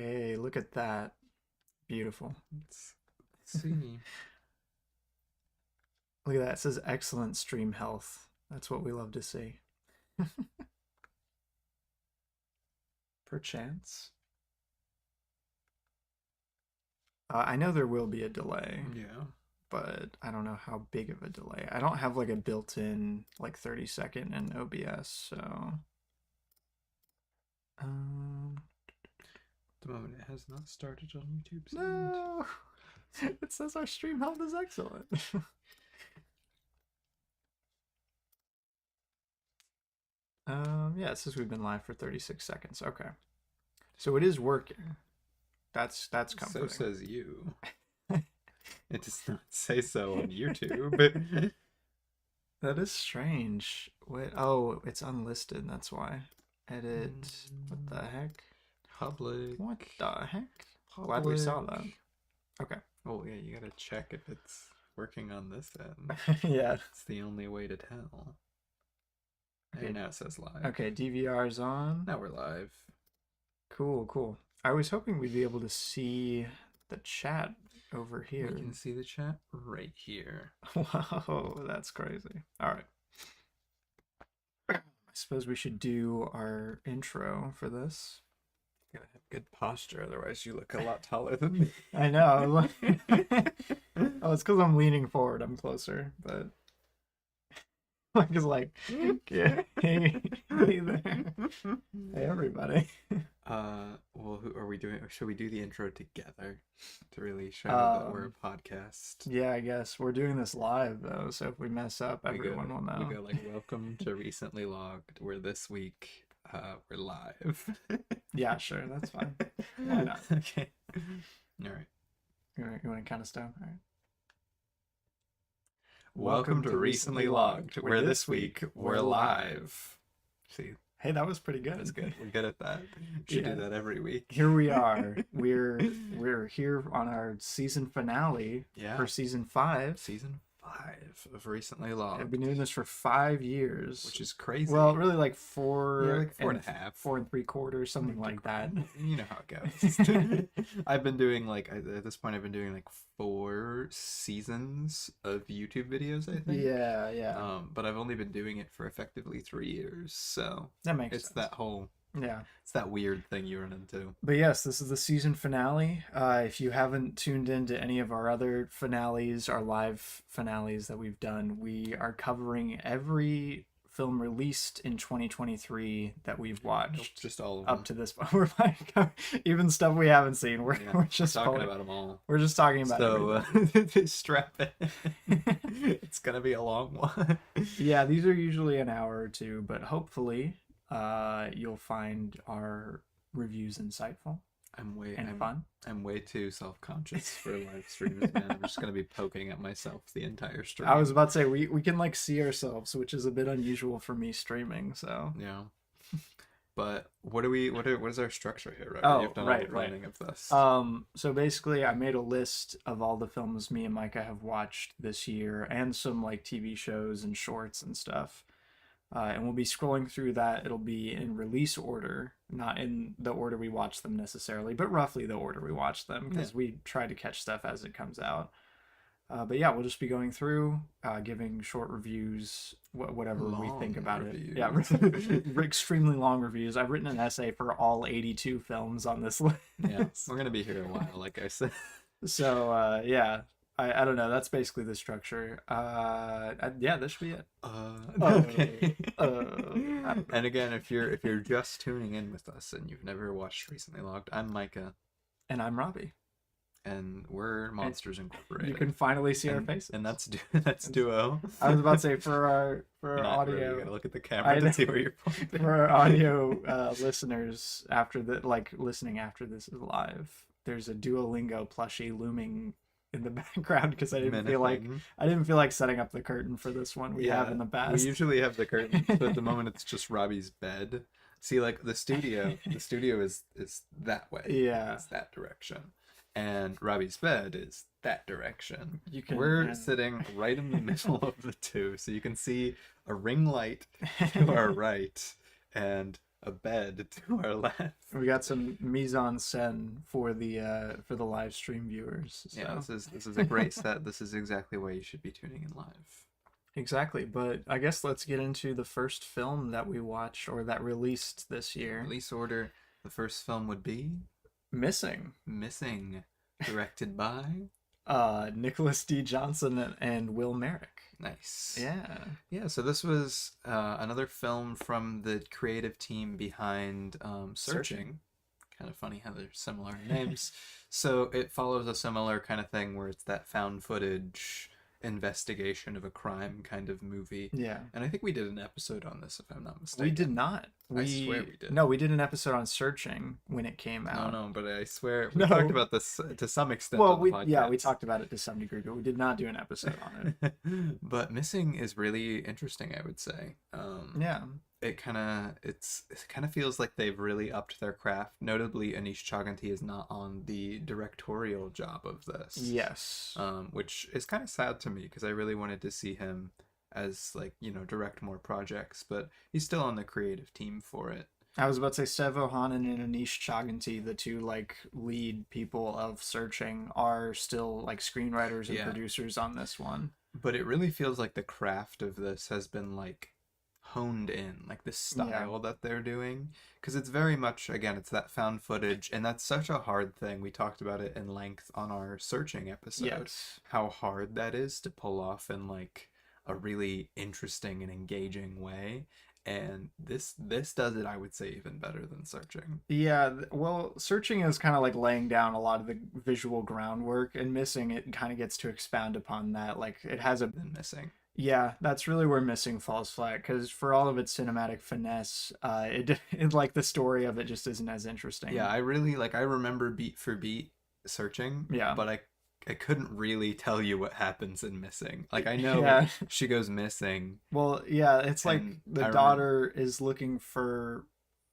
Hey, look at that. Beautiful. Let's see. Look at that. It says excellent stream health. That's what we love to see. Perchance. I know there will be a delay, Yeah. but I don't know how big of a delay. I don't have like a built-in like 30-second in OBS, so um At the moment, it has not started on YouTube's end. no. It says our stream health is excellent. Yeah, it says we've been live for 36 seconds. Okay. So it is working. That's comforting. So says you. It does not say so on YouTube. That is strange. Wait, oh, it's unlisted. That's why. Edit. What the heck? Public. What the heck? Glad we saw that. Okay. Oh yeah, you gotta check if it's working on this end. Yeah. It's the only way to tell. Okay. And now it says live. Okay, DVR's on. Now we're live. Cool, cool. I was hoping we'd be able to see the chat over here. We can see the chat right here. Whoa, that's crazy. All right. I suppose we should do our intro for this. Gotta have good posture, otherwise you look a lot taller than me. I know. Oh, it's because I'm leaning forward. I'm closer, but like, yeah. Hey there. Hey, everybody. Well, who are we doing? Should we do the intro together to really show that we're a podcast? Yeah, I guess we're doing this live though, so if we mess up, everyone will know. We go like, welcome to Recently Logged, where this week we're live. Yeah, sure, that's fine. Why not? Okay. All right. You want to kind of stop? All right. Welcome to Recently Logged, where this week we're live. See, hey, that was pretty good. that's good. We're good at that. We should do that every week. Here we are. We're here on our season finale for season 5. Season 5 of Recently Logged. I've been doing this for 5 years, which is crazy. Well, really like 4, yeah, like 4.5, 4 3/4, something like that. You know how it goes. I've been doing like at this point, I've been doing like 4 seasons of YouTube videos, I think. Yeah. But I've only been doing it for effectively 3 years, so that makes sense. It's that whole Yeah. It's that weird thing you run into. But yes, this is the season finale. If you haven't tuned into any of our other finales, our live finales that we've done, we are covering every film released in 2023 that we've watched. Nope, just all of them. Up to this point. We're like, even stuff we haven't seen. We're just talking about them all. We're just talking about so strap in. It's gonna be a long one. Yeah, these are usually an hour or two, but hopefully you'll find our reviews insightful and fun. I'm way too self-conscious for live streams, man. I'm just gonna be poking at myself the entire stream. I was about to say we can like see ourselves, which is a bit unusual for me streaming. So yeah. But what is our structure here? Right? Oh, You've done right, all the planning of this. So basically, I made a list of all the films me and Micah have watched this year, and some like TV shows and shorts and stuff. And we'll be scrolling through that. It'll be in release order, not in the order we watch them necessarily, but roughly the order we watch them, because we try to catch stuff as it comes out. But yeah, we'll just be going through, giving short reviews, whatever we think about it. Yeah, extremely long reviews. I've written an essay for all 82 films on this list. Yeah, we're going to be here a while, like I said. So, yeah. I don't know. That's basically the structure. Yeah, this should be it. Okay. And again, if you're just tuning in with us and you've never watched Recently Logged, I'm Micah, and I'm Robbie, and we're Monsters Incorporated. You can finally see our faces, and that's Duo. I was about to say for our audio. You gotta look at the camera to see where you're pointing. For our audio listeners, listening after this is live, there's a Duolingo plushie looming in the background because I didn't feel like setting up the curtain for this one. We have in the past. We usually have the curtain, but at the moment it's just Robbie's bed. See, like the studio is that way. Yeah, it's that direction, and Robbie's bed is that direction. We're sitting right in the middle of the two, so you can see a ring light to our right and a bed to our left. We got some mise en scène for the live stream viewers. So. Yeah, this is a great set. This is exactly why you should be tuning in live. Exactly, but I guess let's get into the first film that we watched or that released this year. Release order. The first film would be Missing. Missing, directed by Nicholas D. Johnson and Will Merrick. Nice. Yeah. Yeah, so this was another film from the creative team behind Searching. Kind of funny how they're similar names. So it follows a similar kind of thing where it's that found footage investigation of a crime kind of movie. Yeah. And I think we did an episode on this, if I'm not mistaken. We did not. I swear we did. No, we did an episode on Searching when it came out. No, but I swear we talked about this to some extent well, on the podcast. we talked about it to some degree, but we did not do an episode on it. But Missing is really interesting, I would say. Yeah. It kind of feels like they've really upped their craft. Notably, Anish Chaganty is not on the directorial job of this. Yes. Which is kind of sad to me because I really wanted to see him as direct more projects, but he's still on the creative team for it. I was about to say Sevo Hanan and Anish Chaganty, the two lead people of Searching, are still screenwriters and producers on this one. But it really feels like the craft of this has been honed in, the style that they're doing, because it's very much, again, it's that found footage, and that's such a hard thing. We talked about it in length on our Searching episode. How hard that is to pull off in a really interesting and engaging way, and this does it, I would say, even better than Searching. Yeah, well, Searching is kind of laying down a lot of the visual groundwork, and Missing, it kind of gets to expound upon that. It has a Missing. Yeah, that's really where Missing falls flat, because for all of its cinematic finesse, it the story of it just isn't as interesting. Yeah, I really I remember beat for beat Searching. Yeah, but I couldn't really tell you what happens in Missing. I know she goes missing. Well, yeah, it's the daughter is looking for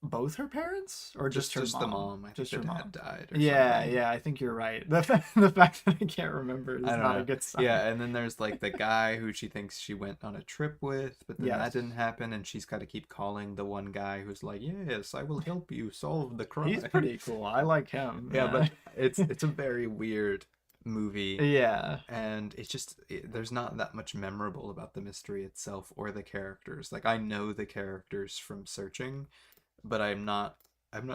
both her parents, or just her mom? The mom. I think her dad died. Or yeah, something. Yeah, I think you're right. The fact that I can't remember is not a good sign. Yeah, and then there's the guy who she thinks she went on a trip with, but then that didn't happen, and she's got to keep calling the one guy who's yes, I will help you solve the crime. He's pretty cool. I like him. Yeah, but it's a very weird movie. Yeah, and there's not that much memorable about the mystery itself or the characters. I know the characters from Searching, but I'm not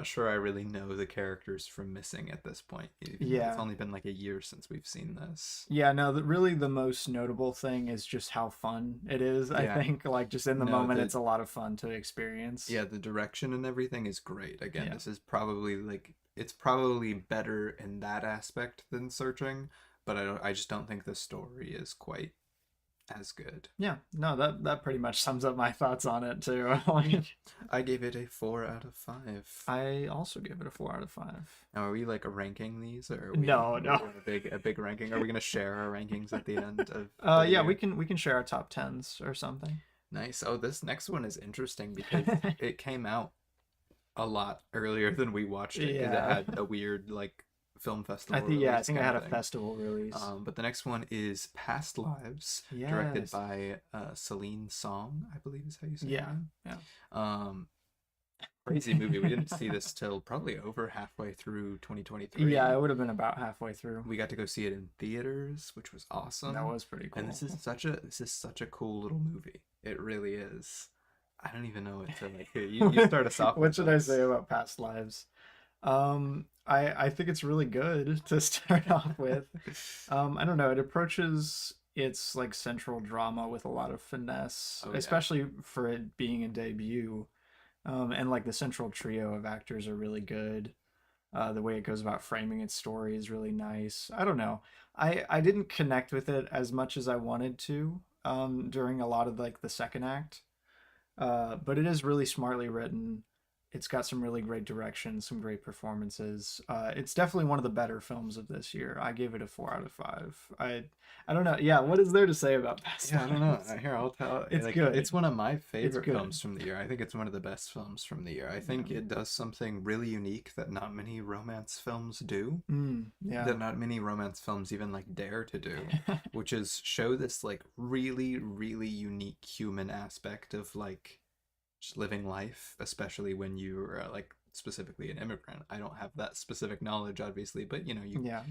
sure I really know the characters from Missing at this point. It's only been a year since we've seen this. Yeah, no, really the most notable thing is just how fun it is. I think just in the moment it's a lot of fun to experience. Yeah, the direction and everything is great. Again, this is probably it's probably better in that aspect than Searching, but I just don't think the story is quite as good. Yeah, no, that pretty much sums up my thoughts on it too. I gave it a 4 out of 5. I also give it a 4 out of 5. Now, are we ranking these, or are we, no a big ranking? Are we gonna share our rankings at the end of? Yeah, we can share our top 10s or something. Nice. Oh, this next one is interesting because it came out a lot earlier than we watched it, because it had a weird film festival. I think I had a festival release. But the next one is Past Lives, directed by Celine Song, I believe is how you say it. Yeah. Crazy movie. We didn't see this till probably over halfway through 2023. Yeah, it would have been about halfway through. We got to go see it in theaters, which was awesome. That was pretty cool. And this is such a cool little movie. It really is. I don't even know what to Here, you start us off. What should I say about Past Lives? I think it's really good to start off with. I don't know, it approaches its central drama with a lot of finesse, especially for it being a debut. And the central trio of actors are really good. The way it goes about framing its story is really nice. I don't know. I didn't connect with it as much as I wanted to during a lot of the second act. But it is really smartly written. It's got some really great direction, some great performances. It's definitely one of the better films of this year. I gave it a 4 out of 5. I don't know. Yeah, what is there to say about Past Lives? I don't know. Here, I'll tell. It's good. It's one of my favorite films from the year. I think it's one of the best films from the year. I think it does something really unique that not many romance films do. That not many romance films even dare to do, which is show this really, really unique human aspect of just living life, especially when you're like specifically an immigrant. I don't have that specific knowledge, obviously, but you know, you Yeah.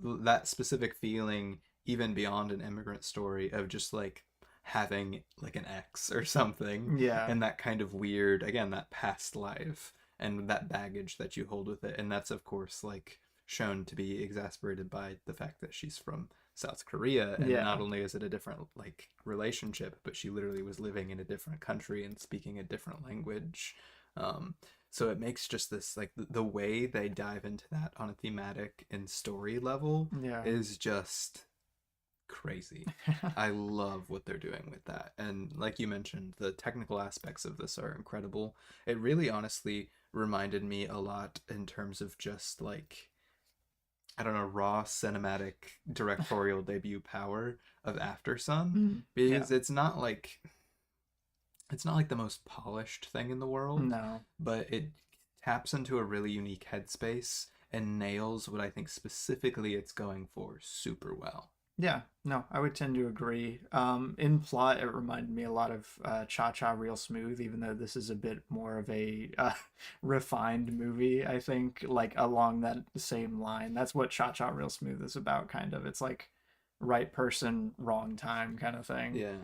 that specific feeling, even beyond an immigrant story, of just like having like an ex or something, Yeah. and that kind of weird, again, that past life and that baggage that you hold with it. And that's, of course, like shown to be exasperated by the fact that she's from South Korea, and not Yeah. only is it a different like relationship, but she literally was living in a different country and speaking a different language. Um, so it makes just this like the way they dive into that on a thematic and story level Yeah. is just crazy. I love what they're doing with that. And like you mentioned, the technical aspects of this are incredible. It really honestly reminded me a lot in terms of just like, I don't know, raw cinematic directorial debut power of After Sun, Yeah. because it's not like the most polished thing in the world, No. but it taps into a really unique headspace and nails what I think specifically it's going for super well. Yeah, no, I would tend to agree. In plot, it reminded me a lot of Cha Cha Real Smooth, even though this is a bit more of a refined movie, I think, like along that same line. That's what Cha Cha Real Smooth is about, kind of. It's like right person, wrong time kind of thing. Yeah.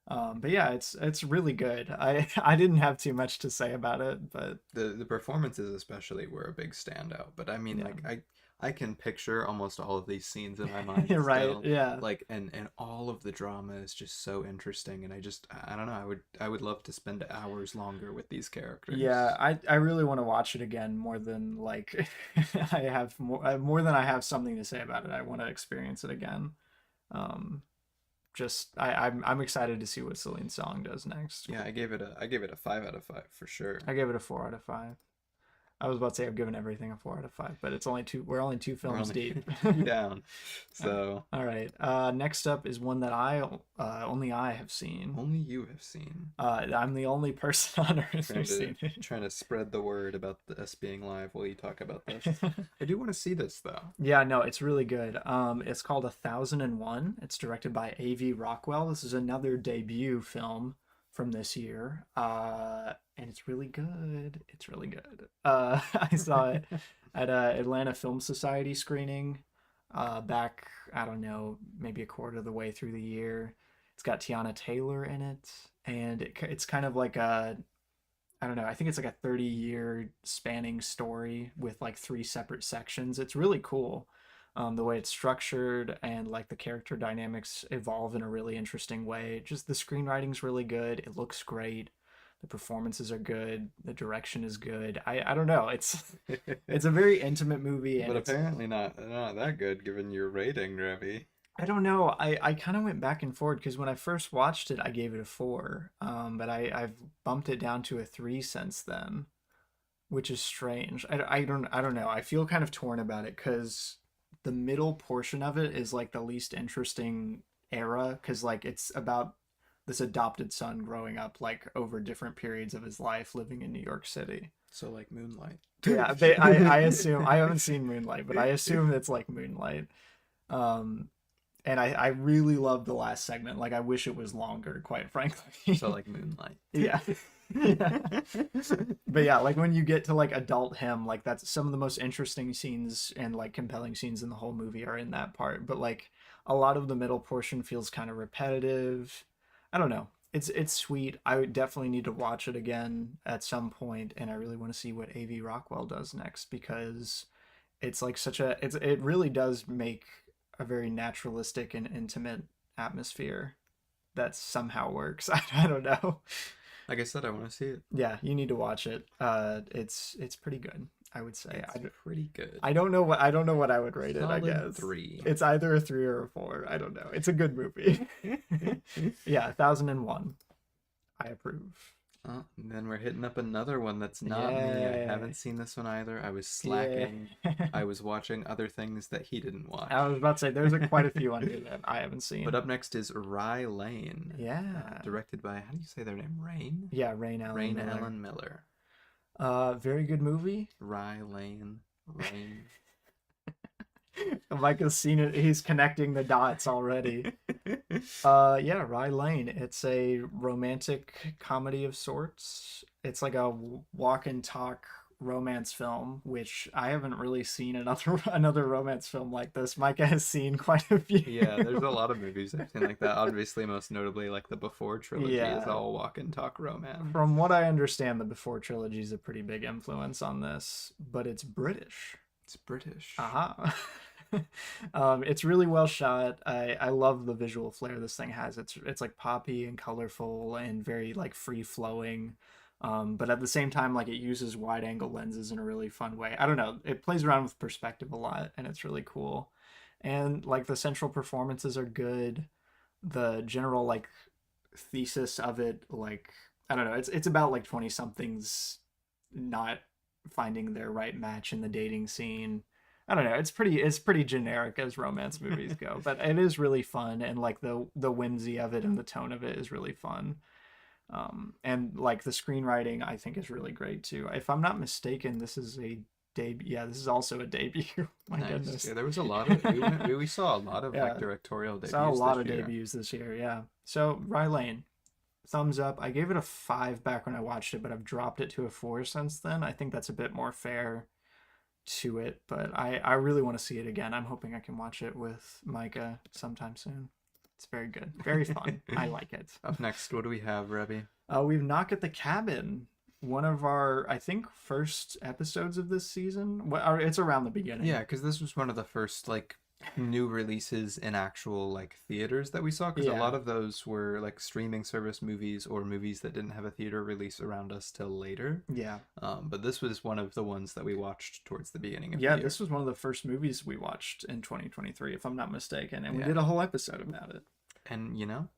But yeah, it's really good. I didn't have too much to say about it, but The performances especially were a big standout, but I mean yeah. like I can picture almost all of these scenes in my mind Right, still. yeah. Like and all of the drama is just so interesting, and I don't know, I would love to spend hours longer with these Yeah, characters. I really want to watch it again more than like I have more than I have something to say about it. I want to experience it again. Um, just I'm excited to see what Celine Song does next. Yeah, I gave it a 5 out of 5 for sure. I gave it a 4 out of 5. I was about to say I've given everything a 4 out of 5, but it's only two. We're only two We're films only deep. two down. So All right. Next up is one that only I have seen. only you have seen. I'm the only person on earth Trying who's to seen it. trying to spread the word about us being live while you talk about this. I do want to see this though. Yeah, no, it's really good. It's called 1001. It's directed by A.V. Rockwell. This is another debut film from this year. And it's really good. It's really good. I saw it at a Atlanta Film Society screening back, I don't know, maybe a quarter of the way through the year. It's got Tiana Taylor in it, and it's kind of like a I don't know. I think it's like a 30-year spanning story with like three separate sections. It's really cool. The way it's structured and like the character dynamics evolve in a really interesting way. Just the screenwriting's really good. It looks great. The performances are good. The direction is good. I don't know. It's a very intimate movie and But it's apparently not that good given your rating, Ravi. I don't know. I kind of went back and forth because when I first watched it, I gave it a 4. But I've bumped it down to a 3 since then, which is strange. I don't know. I feel kind of torn about it because the middle portion of it is like the least interesting era because like it's about this adopted son growing up like over different periods of his life living in New York City. So like Moonlight. Yeah, I assume I haven't seen Moonlight, but I assume it's like Moonlight. Um, and I really love the last segment. Like I wish it was longer, quite frankly. So like Moonlight. Yeah. Yeah. But yeah, like when you get to like adult him, like that's some of the most interesting scenes and like compelling scenes in the whole movie are in that part. But like a lot of the middle portion feels kind of repetitive. I don't know. It's sweet. I would definitely need to watch it again at some point, and I really want to see what A.V. Rockwell does next because it's like it really does make a very naturalistic and intimate atmosphere that somehow works. I don't know. Like I said, I want to see it. Yeah, you need to watch it. It's pretty good, I would say. It's pretty good. I don't know what I would rate it, I Solid guess. 3. It's either a 3 or a 4. I don't know. It's a good movie. Yeah, 1001. I approve. Oh, and then we're hitting up another one that's not me. I haven't seen this one either. I was slacking. Yeah. I was watching other things that he didn't watch. I was about to say there's quite a few on here that I haven't seen. But up next is Rye Lane. Yeah. Directed by, how do you say their name? Rain? Yeah, Rain Allen Rain Miller. Allen Miller. Very good movie. Rye Lane. Rain. Mike has seen it. He's connecting the dots already. Yeah, Rye Lane. It's a romantic comedy of sorts. it's like a walk and talk romance film, which I haven't really seen another romance film like this. Micah has seen quite a few. Yeah, there's a lot of movies I've seen like that. Obviously, most notably, like the Before trilogy is Yeah. all walk and talk romance. From what I understand, the Before trilogy is a pretty big influence on this, but it's British. It's British. Aha. It's really well shot. I love the visual flair this thing has. It's like poppy and colorful and very like free flowing. But at the same time, like it uses wide angle lenses in a really fun way. I don't know. It plays around with perspective a lot, and it's really cool. And like the central performances are good. The general like thesis of it, like I don't know, it's about like 20 somethings not finding their right match in the dating scene. I don't know, it's pretty generic as romance movies go, but it is really fun, and like the whimsy of it and the tone of it is really fun. And like the screenwriting I think is really great too. If I'm not mistaken, this is a debut. Yeah, this is also a debut. My Nice. goodness. Yeah, there was a lot of we saw a lot of Yeah. like directorial debuts Saw a lot this of year. debuts this year, yeah. So Rye Lane, thumbs up. I gave it a 5 back when I watched it, but I've dropped it to a 4 since then. I think that's a bit more fair to it, but I really want to see it again. I'm hoping I can watch it with Micah sometime soon. It's very good, very fun. I like it. Up next, what do we have, Rebby? We've Knock at the Cabin, one of our I think first episodes of this season. It's around the beginning. Yeah, because this was one of the first like new releases in actual like theaters that we saw, because a Yeah. lot of those were like streaming service movies or movies that didn't have a theater release around us till later. Yeah. But this was one of the ones that we watched towards the beginning of Yeah, the year. this was one of the first movies we watched in 2023, if I'm not mistaken, and we Yeah. did a whole episode about it. And you know,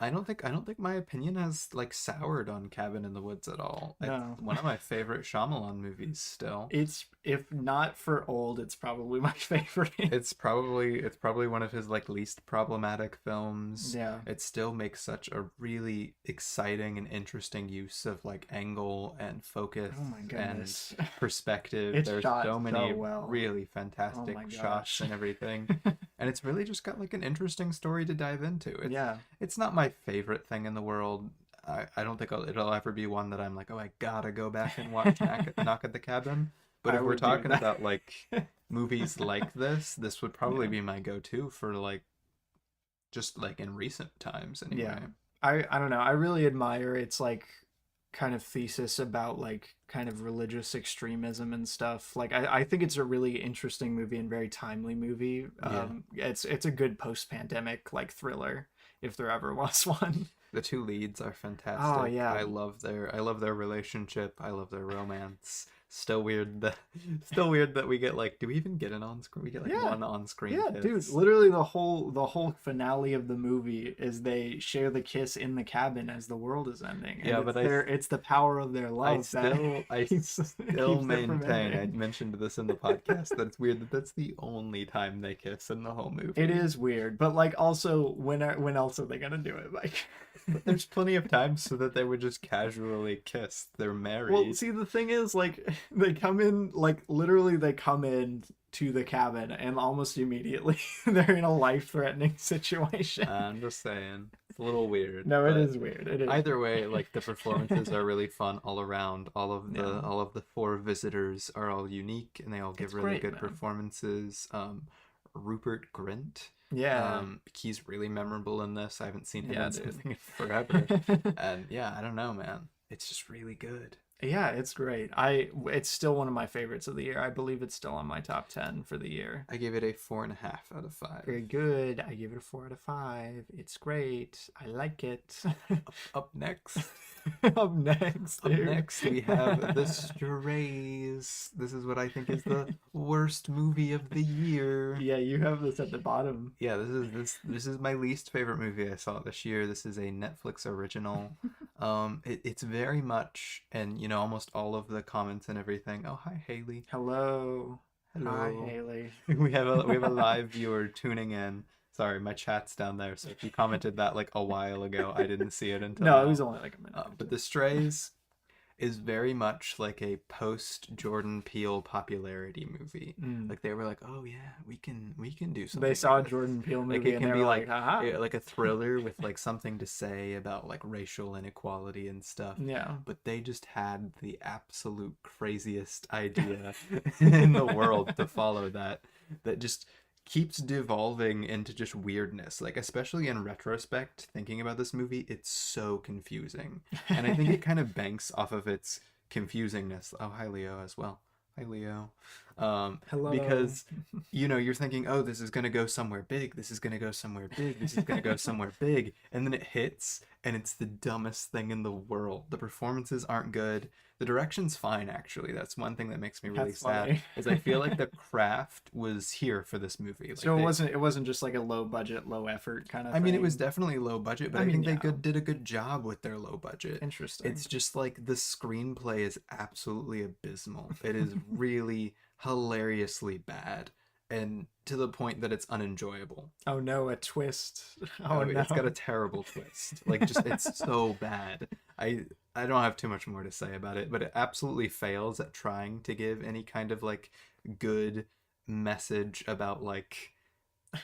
I don't think my opinion has like soured on Cabin in the Woods at all. No. It's one of my favorite Shyamalan movies still. It's if not for old, it's probably my favorite. It's probably one of his like least problematic films. Yeah. It still makes such a really exciting and interesting use of like angle and focus Oh my goodness. and perspective. It's There's shot so many so well. really Oh fantastic my shots gosh. and everything. And it's really just got like an interesting story to dive into. Yeah. It's not my favorite thing in the world. I don't think it'll ever be one that I'm like, oh, I gotta go back and watch Knock at the Cabin. But I if we're would do talking that. about like movies like this would probably Yeah. be my go-to for like just like in recent times anyway. Yeah. I don't know. I really admire its like kind of thesis about like kind of religious extremism and stuff. Like I think it's a really interesting movie and very timely movie. It's a good post-pandemic like thriller if there ever was one. The two leads are fantastic. Oh, yeah. I love their relationship. I love their romance. Still weird that we get like, do we even get an on screen? We get like Yeah. one on screen Yeah, kiss. dude, literally the whole finale of the movie is they share the kiss in the cabin as the world is ending. And Yeah, it's but it's the power of their love I keeps still them from maintain. I ending. mentioned this in the podcast that it's weird that that's the only time they kiss in the whole movie. It is weird, but like also when else are they gonna do it? Like, But there's plenty of times so that they would just casually kiss. They're married. well, see, the thing is, like, they come in, like, literally, they come in to the cabin, and almost immediately they're in a life-threatening situation. I'm just saying, it's a little weird. No, it but is weird. It is. Either way, like the performances are really fun all around. Yeah. All of the four visitors are all unique, and they all give It's really great, good man. performances. Rupert Grint. Yeah. He's really memorable in this. I haven't seen him Yeah, in dude. something in forever. And yeah, I don't know, man. It's just really good. Yeah, it's great. It's still one of my favorites of the year. I believe it's still on my top 10 for the year. I gave it a 4.5 out of 5. Very good. I give it a 4 out of 5. It's great. I like it. Up next. Up next, Up dude. next, we have The Strays. This is what I think is the worst movie of the year. Yeah, you have this at the bottom. Yeah, this is my least favorite movie I saw this year. This is a Netflix original. It's very much, and you know, almost all of the comments and everything. Oh, hi Haley. Hello. Hello. Hi, Haley. we have a live viewer tuning in. Sorry, my chat's down there. So if you commented that like a while ago, I didn't see it until No, now. it was only like a minute. But The Strays, is very much like a post Jordan Peele popularity movie. Mm. Like they were like, "Oh yeah, we can do They something saw like a this." Jordan Peele Like movie it and can they be were like, haha. like a thriller with like something to say about like racial inequality and stuff. Yeah. But they just had the absolute craziest idea in the world to follow that just keeps devolving into just weirdness. Like especially in retrospect, thinking about this movie, it's so confusing. And I think it kind of banks off of its confusingness. Oh, hi Leo as well. Hi Leo. Hello. Because you're thinking, oh, this is gonna go somewhere big. This is gonna go somewhere big. This is gonna go somewhere big, and then it hits, and it's the dumbest thing in the world. The performances aren't good. The direction's fine, actually. That's one thing that makes me really That's sad. funny. Is I feel like the craft was here for this movie. Like So it wasn't just like a low budget, low effort kind of I mean, it was thing. definitely low budget, but I I mean, think they yeah. did a good job with their low budget. Interesting. It's just like the screenplay is absolutely abysmal. It is really hilariously bad, and to the point that it's unenjoyable. Oh no, a twist. Oh Oh, no. it's got a terrible twist. Like just it's so bad. I don't have too much more to say about it, but it absolutely fails at trying to give any kind of like good message about like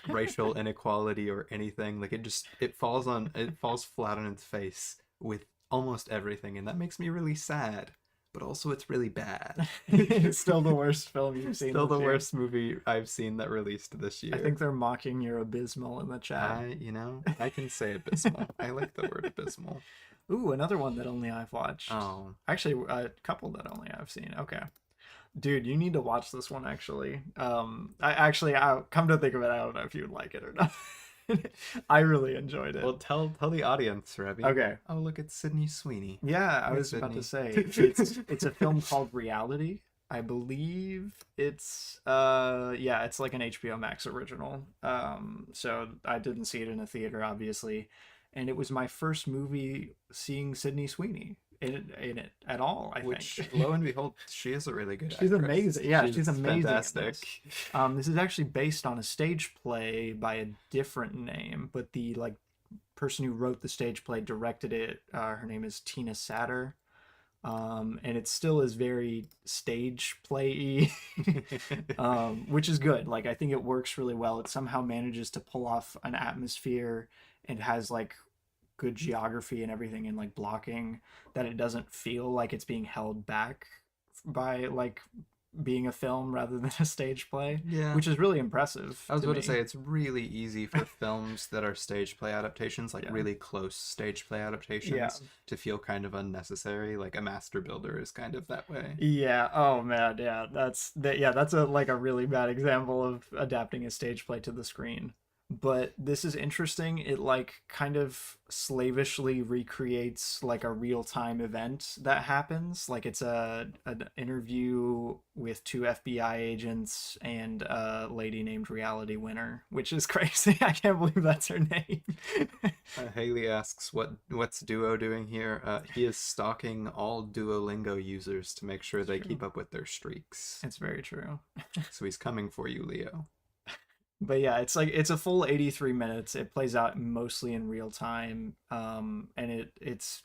racial inequality or anything. Like it falls flat on its face with almost everything, and that makes me really sad. But also it's really bad. It's still the worst film you've seen Still this the year. worst movie I've seen that released this year. I think they're mocking your abysmal in the chat. I can say abysmal. I like the word abysmal. Ooh, another one that only I've watched. Oh, Actually, a couple that only I've seen. Okay. Dude, you need to watch this one actually. I come to think of it, I don't know if you would like it or not. I really enjoyed it. well, tell the audience, Rebby. Okay. Oh, look, it's Sydney Sweeney. Yeah, I Hey, was about to say Sydney. it's a film called Reality. I believe it's it's like an HBO Max original. So I didn't see it in a theater obviously, and it was my first movie seeing Sydney Sweeney in it at all, I Which, think. lo and behold, she is a really good She's actress. amazing. Yeah, she's amazing in fantastic. This is actually based on a stage play by a different name, but the like person who wrote the stage play directed it. Her name is Tina Satter. And it still is very stage play-y, which is good. Like I think it works really well. It somehow manages to pull off an atmosphere and has like good geography and everything and like blocking that it doesn't feel like it's being held back by like being a film rather than a stage play, Yeah. which is really impressive. I was to about to me. say it's really easy for films that are stage play adaptations, like Yeah. really close stage play adaptations, Yeah. to feel kind of unnecessary. Like a Master Builder is kind of that way. Yeah. Oh man. Yeah. That's a like a really bad example of adapting a stage play to the screen. But this is interesting. It like kind of slavishly recreates like a real-time event that happens. Like it's an interview with two FBI agents and a lady named Reality Winner, which is crazy. I can't believe that's her name. Haley asks, what's Duo doing here? He is stalking all Duolingo users to make sure they true. keep up with their streaks. It's very true. So he's coming for you, Leo. But yeah, it's a full 83 minutes. It plays out mostly in real time, and it's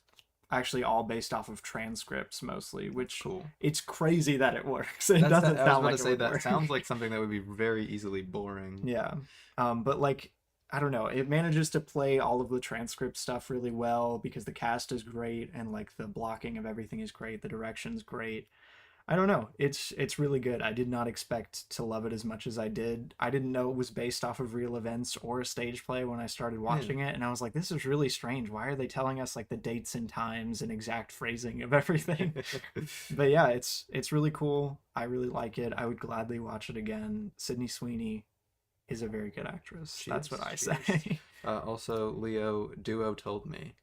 actually all based off of transcripts mostly, which Cool. it's crazy that it works. It doesn't I was sound about like to it say would that work. sounds like something that would be very easily boring. Yeah, but like I don't know, it manages to play all of the transcript stuff really well because the cast is great and like the blocking of everything is great, the direction's great. I don't know. It's really good. I did not expect to love it as much as I did. I didn't know it was based off of real events or a stage play when I started watching it, and I was like, this is really strange. Why are they telling us like the dates and times and exact phrasing of everything? But yeah, it's really cool. I really like it. I would gladly watch it again. Sydney Sweeney is a very good actress. That's what I She say. Also, Leo, Duo told me.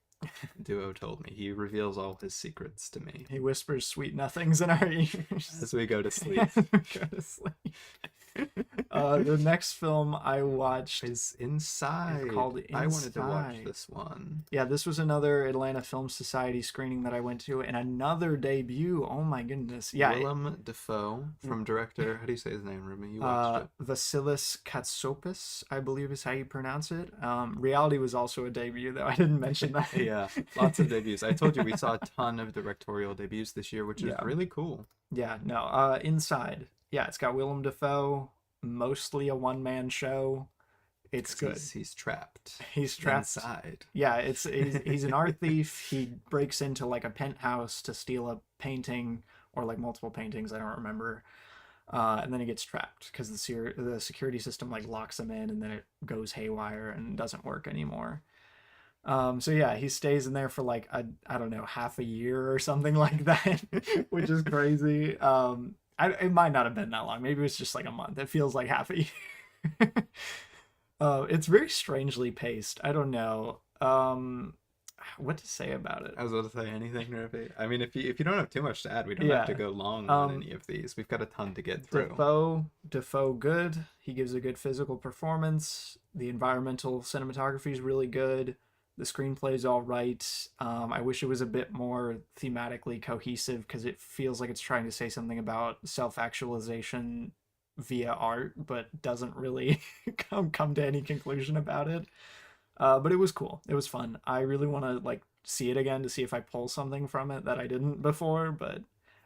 Duo told me. He reveals all his secrets to me He whispers sweet nothings in our ears as we go to sleep. as we go to sleep. The next film I watched Is is Inside. called I wanted to watch Inside. this one. Yeah, this was another Atlanta Film Society screening that I went to, and another debut. Oh my goodness. Yeah, Willem Dafoe from director. How do you say his name, Rumi? You watched it. Vasilis Katsopoulos, I believe is how you pronounce it. Reality was also a debut, though. I didn't mention that. Yeah, lots of debuts. I told you we saw a ton of directorial debuts this year, which is Yeah. really cool. Yeah, no. Inside. Yeah, it's got Willem Dafoe, mostly a one-man show. It's 'Cause good. he's trapped He's trapped. inside. Yeah, he's an art thief. He breaks into like a penthouse to steal a painting or like multiple paintings. I don't remember. And then he gets trapped because the security system like locks him in, and then it goes haywire and doesn't work anymore. So yeah, he stays in there for like I don't know, half a year or something like that, which is crazy. It might not have been that long. Maybe it was just like a month. It feels like half a year. It's very strangely paced. I don't know. What to say about it? I was about to say anything, Ruby. I mean, if you don't have too much to add, we don't Yeah. have to go long on any of these. We've got a ton to get through. Defoe, good. He gives a good physical performance. The environmental cinematography is really good. The screenplay is all right. I wish it was a bit more thematically cohesive because it feels like it's trying to say something about self-actualization via art, but doesn't really come to any conclusion about it. But it was cool. It was fun. I really want to like see it again to see if I pull something from it that I didn't before. But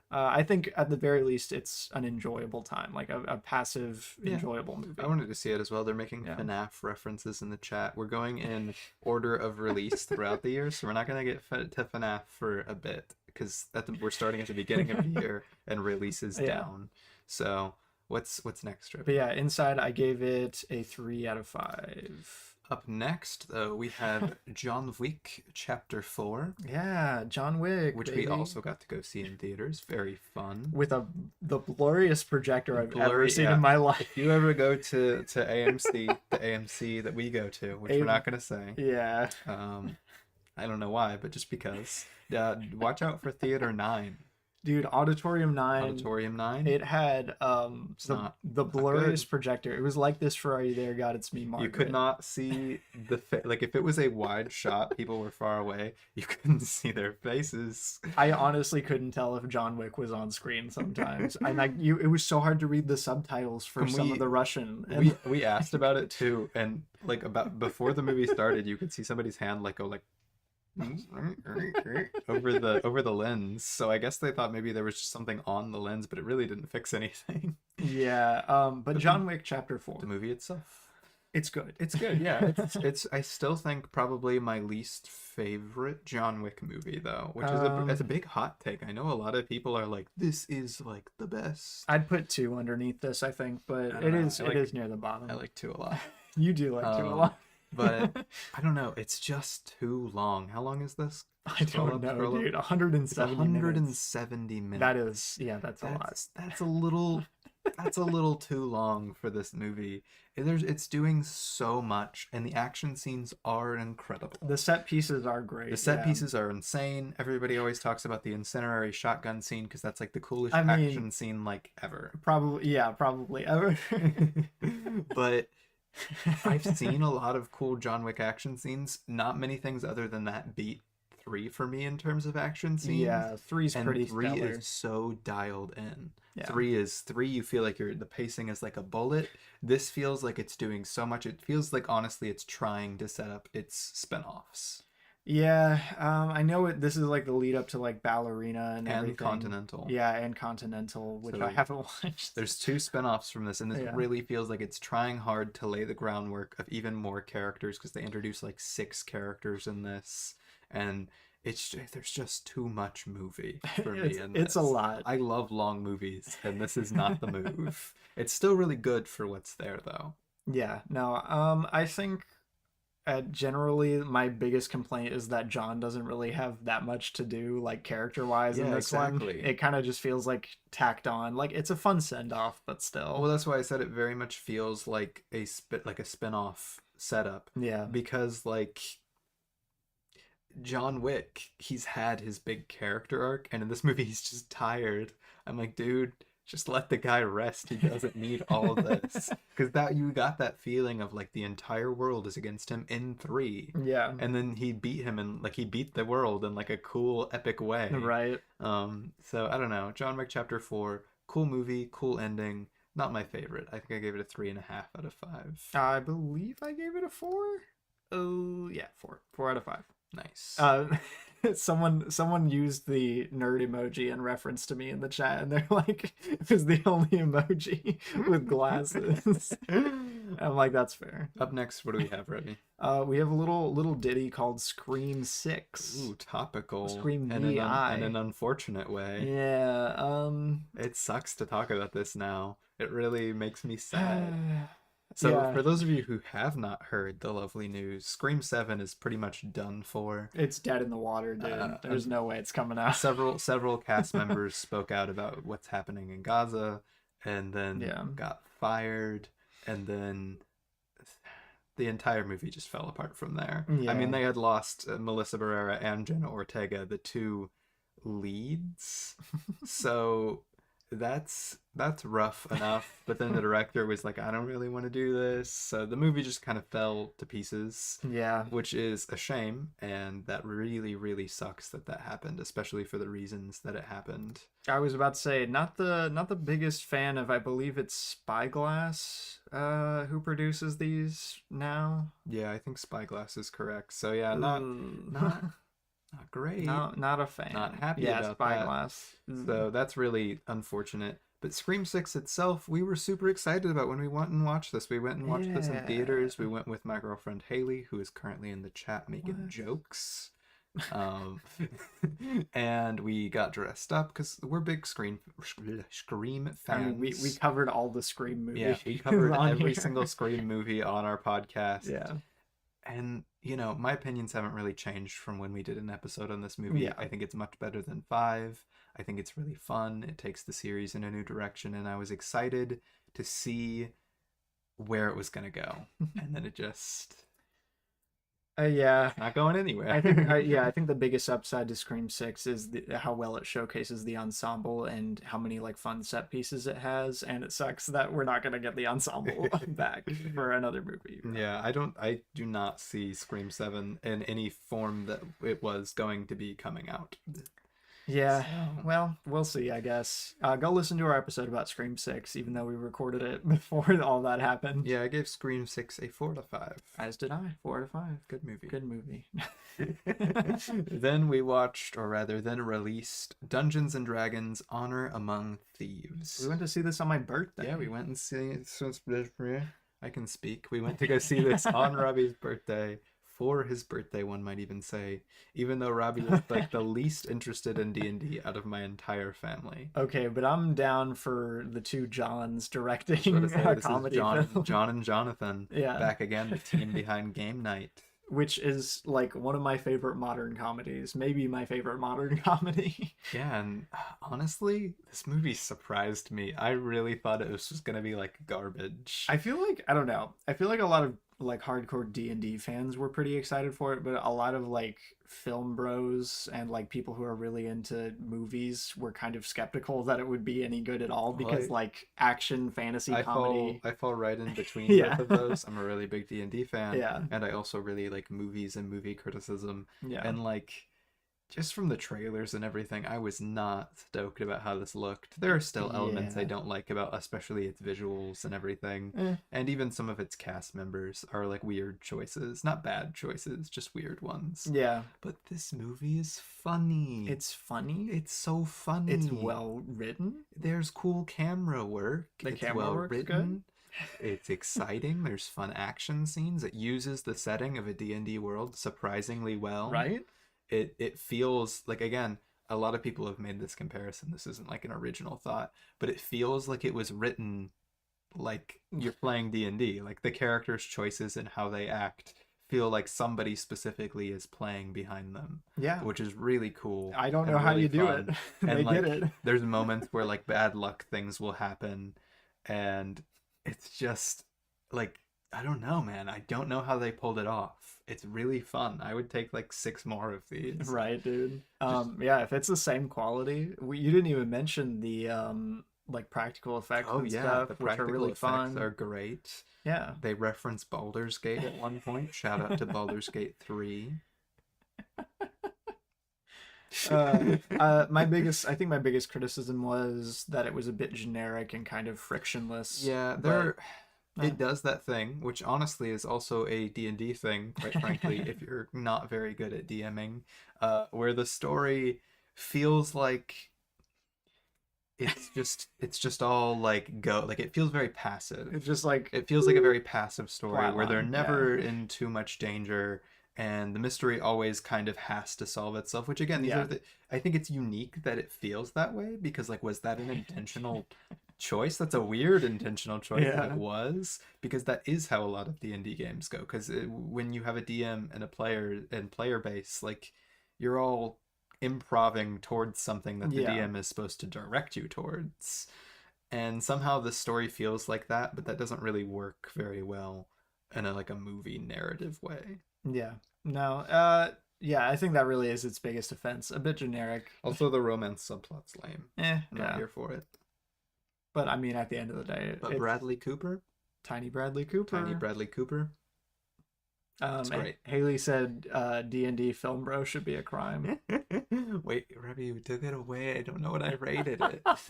I think at the very least, it's an enjoyable time, like a passive, enjoyable movie. I wanted to see it as well. They're making Yeah. FNAF references in the chat. We're going in order of release throughout the year, so we're not going to get to FNAF for a bit because we're starting at the beginning of the year and releases down. So what's next, Trip? But yeah, Inside, I gave it a 3 out of 5. Up next, though, we have John Wick Chapter 4. Yeah, John Wick, which baby. we also got to go see in theaters. Very fun. With the blurriest projector I've ever seen in my life. If you ever go to AMC, the AMC that we go to, which we're not going to say. Yeah. I don't know why, but just because. Watch out for Theater 9. Dude, Auditorium 9. Auditorium 9? It had the blurriest projector. It was like this for Are You There, God? It's Me, Margaret. You could not see like if it was a wide shot, people were far away. You couldn't see their faces. I honestly couldn't tell if John Wick was on screen sometimes. And it was so hard to read the subtitles for some of the Russian. And we asked about it too, and like about before the movie started, you could see somebody's hand like go like over the lens. So I guess they thought maybe there was just something on the lens, but it really didn't fix anything. Yeah. But John Wick Chapter 4. The movie itself. It's good. It's good, yeah. It's I still think probably my least favorite John Wick movie though, which is it's a big hot take. I know a lot of people are like, this is like the best. I'd put 2 underneath this, I think, but it is near the bottom. I like 2 a lot. You do like 2 a lot. But I don't know, it's just too long. How long is this? I don't know, dude. 170 minutes. That is, yeah, that's a lot. That's a little too long for this movie. It's doing so much, and the action scenes are incredible. The set pieces are great. The set pieces are insane. Everybody always talks about the incendiary shotgun scene because that's like the coolest action scene like ever. Probably ever. But I've seen a lot of cool John Wick action scenes. Not many things other than that beat 3 for me in terms of action scenes. Yeah, 3's pretty stellar. 3 is so dialed in. Yeah. 3 you feel like the pacing is like a bullet. This feels like it's doing so much. It feels like honestly it's trying to set up its spin-offs. Yeah, I know this is like the lead up to like Ballerina and everything. Continental. Yeah, and Continental, which I haven't watched. There's 2 spin-offs from this, and this really feels like it's trying hard to lay the groundwork of even more characters because they introduce like 6 characters in this, and there's just too much movie for me in this. It's a lot. I love long movies, and this is not the move. It's still really good for what's there, though. Yeah, no, I think generally my biggest complaint is that John doesn't really have that much to do, like character-wise in this one. It kind of just feels like tacked on. Like it's a fun send-off, but still. Well, that's why I said it very much feels like a spin-off setup. Yeah. Because like John Wick, he's had his big character arc, and in this movie he's just tired. I'm like, dude, Just let the guy rest. He doesn't need all of this. Because that you got that feeling of like the entire world is against him in 3. Yeah. And then he beat him and like he beat the world in like a cool, epic way. Right. So I don't know. John Wick Chapter 4, cool movie, cool ending. Not my favorite. I think I gave it a 3.5 out of 5. I believe I gave it a 4. Oh, yeah, 4. 4 out of 5. Nice. Someone used the nerd emoji in reference to me in the chat, and they're like, it was the only emoji with glasses. I'm like, that's fair. Up next, what do we have, Remy? We have a little ditty called Scream 6. Ooh, topical. Scream in VI. in an unfortunate way. Yeah, It sucks to talk about this now. It really makes me sad. So, yeah. for those of you who have not heard the lovely news, Scream 7 is pretty much done for. It's dead in the water, dude. There's no way it's coming out. Several cast members spoke out about what's happening in Gaza, and then got fired, and then the entire movie just fell apart from there. Yeah. I mean, they had lost Melissa Barrera and Jenna Ortega, the two leads. So that's rough enough. But then the director was like, I don't really want to do this. So the movie just kind of fell to pieces. Yeah. Which is a shame, and that really, really sucks that happened, especially for the reasons that it happened. I was about to say, not the biggest fan of, I believe it's Spyglass, who produces these now. Yeah, I think Spyglass is correct. So yeah, not great. Not a fan. Not happy about Spyglass. that. So that's really unfortunate. But Scream 6 itself, we were super excited about when we went and watched this. We went and watched this in theaters. We went with my girlfriend Haley, who is currently in the chat making jokes. And we got dressed up because we're big Scream fans. I mean, we covered all the Scream movies. Yeah, we covered every single Scream movie on our podcast. Yeah. And, you know, my opinions haven't really changed from when we did an episode on this movie. Yeah. I think it's much better than 5. I think it's really fun. It takes the series in a new direction, and I was excited to see where it was going to go. And then it just... yeah. not going anywhere. I think the biggest upside to Scream 6 is how well it showcases the ensemble and how many like fun set pieces it has, and it sucks that we're not going to get the ensemble back for another movie. Yeah, I do not see Scream 7 in any form that it was going to be coming out. Yeah, well, we'll see, I guess. Go listen to our episode about Scream 6, even though we recorded it before all that happened. Yeah, I gave Scream 6 a 4 out of 5. As did I. 4 out of 5. Good movie. Good movie. Then we watched, or rather, then released Dungeons and Dragons: Honor Among Thieves. We went to see this on my birthday. Yeah, we went and see it. I can speak. We went to go see this on Robbie's birthday. For his birthday, one might even say, even though Robbie was like the least interested in D&D out of my entire family. Okay, but I'm down for the two Johns directing a a comedy film. John and Jonathan, Yeah. back again, the team behind Game Night. Which is like one of my favorite modern comedies, maybe my favorite modern comedy. Yeah, and honestly, this movie surprised me. I really thought it was just gonna be like garbage. I feel like, I don't know, I feel like a lot of like hardcore D&D fans were pretty excited for it, but a lot of like film bros and like people who are really into movies were kind of skeptical that it would be any good at all, because like action fantasy comedy. I fall right in between Yeah. both of those. I'm a really big D&D fan. Yeah. And I also really like movies and movie criticism. Yeah. And like, just from the trailers and everything, I was not stoked about how this looked. There are still elements I don't like about, especially its visuals and everything. And even some of its cast members are like weird choices. Not bad choices, just weird ones. Yeah. But this movie is funny. It's funny. It's so funny. It's well written. There's cool camera work. The it's camera well work's written. It's exciting. There's fun action scenes. It uses the setting of a D&D world surprisingly well. Right? It feels like, again, a lot of people have made this comparison. This isn't like an original thought, but it feels like it was written like you're playing D&D. Like the characters' choices and how they act feel like somebody specifically is playing behind them. Yeah. Which is really cool. I don't know how really you do fun. it. And They like, did it. There's moments where like bad luck things will happen, and it's just like, I don't know, man. I don't know how they pulled it off. It's really fun. I would take like 6 more of these. Right, dude. Yeah, if it's the same quality, you didn't even mention the like practical effects Oh and yeah, stuff, the which are practical really effects fun. are great. Yeah. They reference Baldur's Gate at one point. Shout out to Baldur's Gate 3. I think my biggest criticism was that it was a bit generic and kind of frictionless. Yeah, But it does that thing, which honestly is also a D&D thing, quite frankly, if you're not very good at DMing, where the story feels like it's just all like go, like it feels very passive. it's just like It feels like a very passive story where they're flatline. Yeah. never in too much danger and the mystery always kind of has to solve itself, which again, these Yeah. are the I think it's unique that it feels that way because like was that an intentional choice? That's a weird intentional choice if it Yeah. was, because that is how a lot of D&D games go, because when you have a DM and a player base, like you're all improving towards something that the Yeah. DM is supposed to direct you towards. And somehow the story feels like that, but that doesn't really work very well in a like a movie narrative way. Yeah. No. Yeah, I think that really is its biggest offense. A bit generic. Also, the romance subplot's lame. I'm not Yeah. here for it. But I mean, at the end of the day, But it's Bradley Cooper, Tiny Bradley Cooper. tiny Bradley Cooper, it's great. Haley said D&D film bro should be a crime. Wait, Rebby, you took it away. I don't know what I rated it. I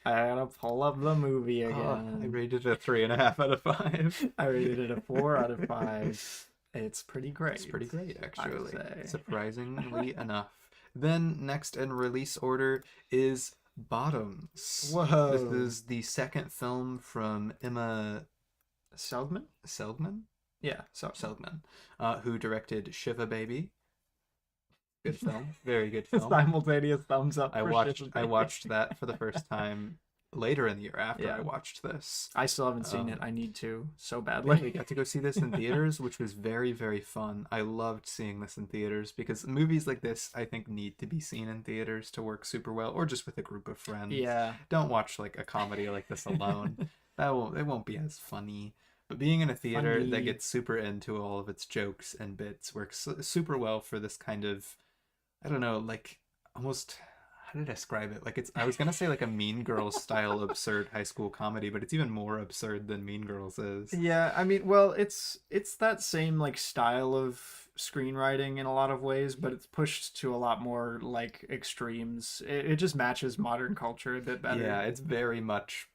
gotta pull up the movie I again. rated it a 3.5 out of 5. I rated it a 4 out of 5. It's pretty great. It's pretty great, I actually. would say. Surprisingly enough. Then, next in release order is Bottoms. Whoa. This is the second film from Emma Seldman? Seldman? Yeah, so Seldman, who directed Shiva Baby. Good film. Very good film. simultaneous thumbs up. I for watched Shiva I Baby. watched that for the first time later in the year after Yeah. I watched this. I still haven't seen it. Um, I need to so We badly. got to go see this in theaters, which was very, very fun. I loved seeing this in theaters because movies like this, I think, need to be seen in theaters to work super well, or just with a group of friends. Yeah. Don't watch like a comedy like this alone. It won't be as funny. But being in a theater Funny. that gets super into all of its jokes and bits works super well for this kind of, I don't know, like almost, how did I describe it? Like I was gonna say like a Mean Girls style absurd high school comedy, but it's even more absurd than Mean Girls is. Yeah, I mean, well, it's that same like style of screenwriting in a lot of ways, but it's pushed to a lot more like extremes. It just matches modern culture a bit better. Yeah, it's very much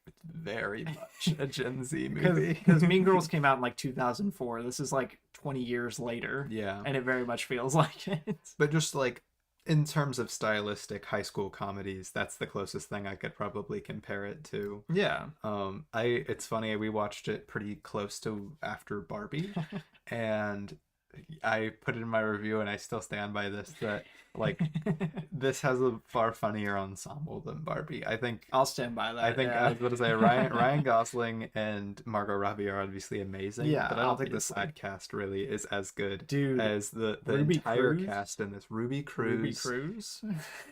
a Gen Z movie. Because Mean Girls came out in like 2004. This is like 20 years later, Yeah, and it very much feels like it. but just like in terms of stylistic high school comedies, that's the closest thing I could probably compare it to. Yeah. It's funny, we watched it pretty close to after Barbie, and I put it in my review, and I still stand by this, that like this has a far funnier ensemble than Barbie. I think I'll stand by that. I think yeah. I was going to say Ryan Gosling and Margot Robbie are obviously amazing, Yeah, but I don't think the obviously. side cast really is as good Dude, as the Ruby entire Cruz? cast in this. Ruby Cruz.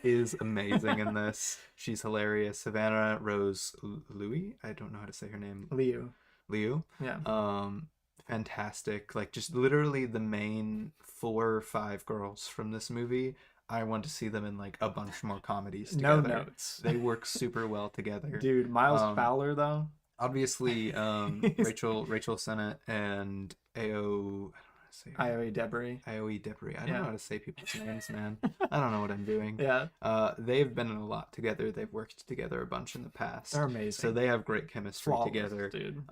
is amazing in this. She's hilarious. Savannah Rose Louis, I don't know how to say her name. Liu. Yeah. Fantastic. Like just literally the main 4 or 5 girls from this movie. I want to see them in like a bunch more comedies No together. notes. They work super well together. Dude, Miles Um, Fowler though. Obviously, Rachel Sennett and AO. IOE Debris. IOE Debris. I don't Yeah. know how to say people's names, man. I don't know what I'm doing. Yeah, They've been in a lot together. They've worked together a bunch in the past. they're amazing. So they have great chemistry Flawless, together. dude.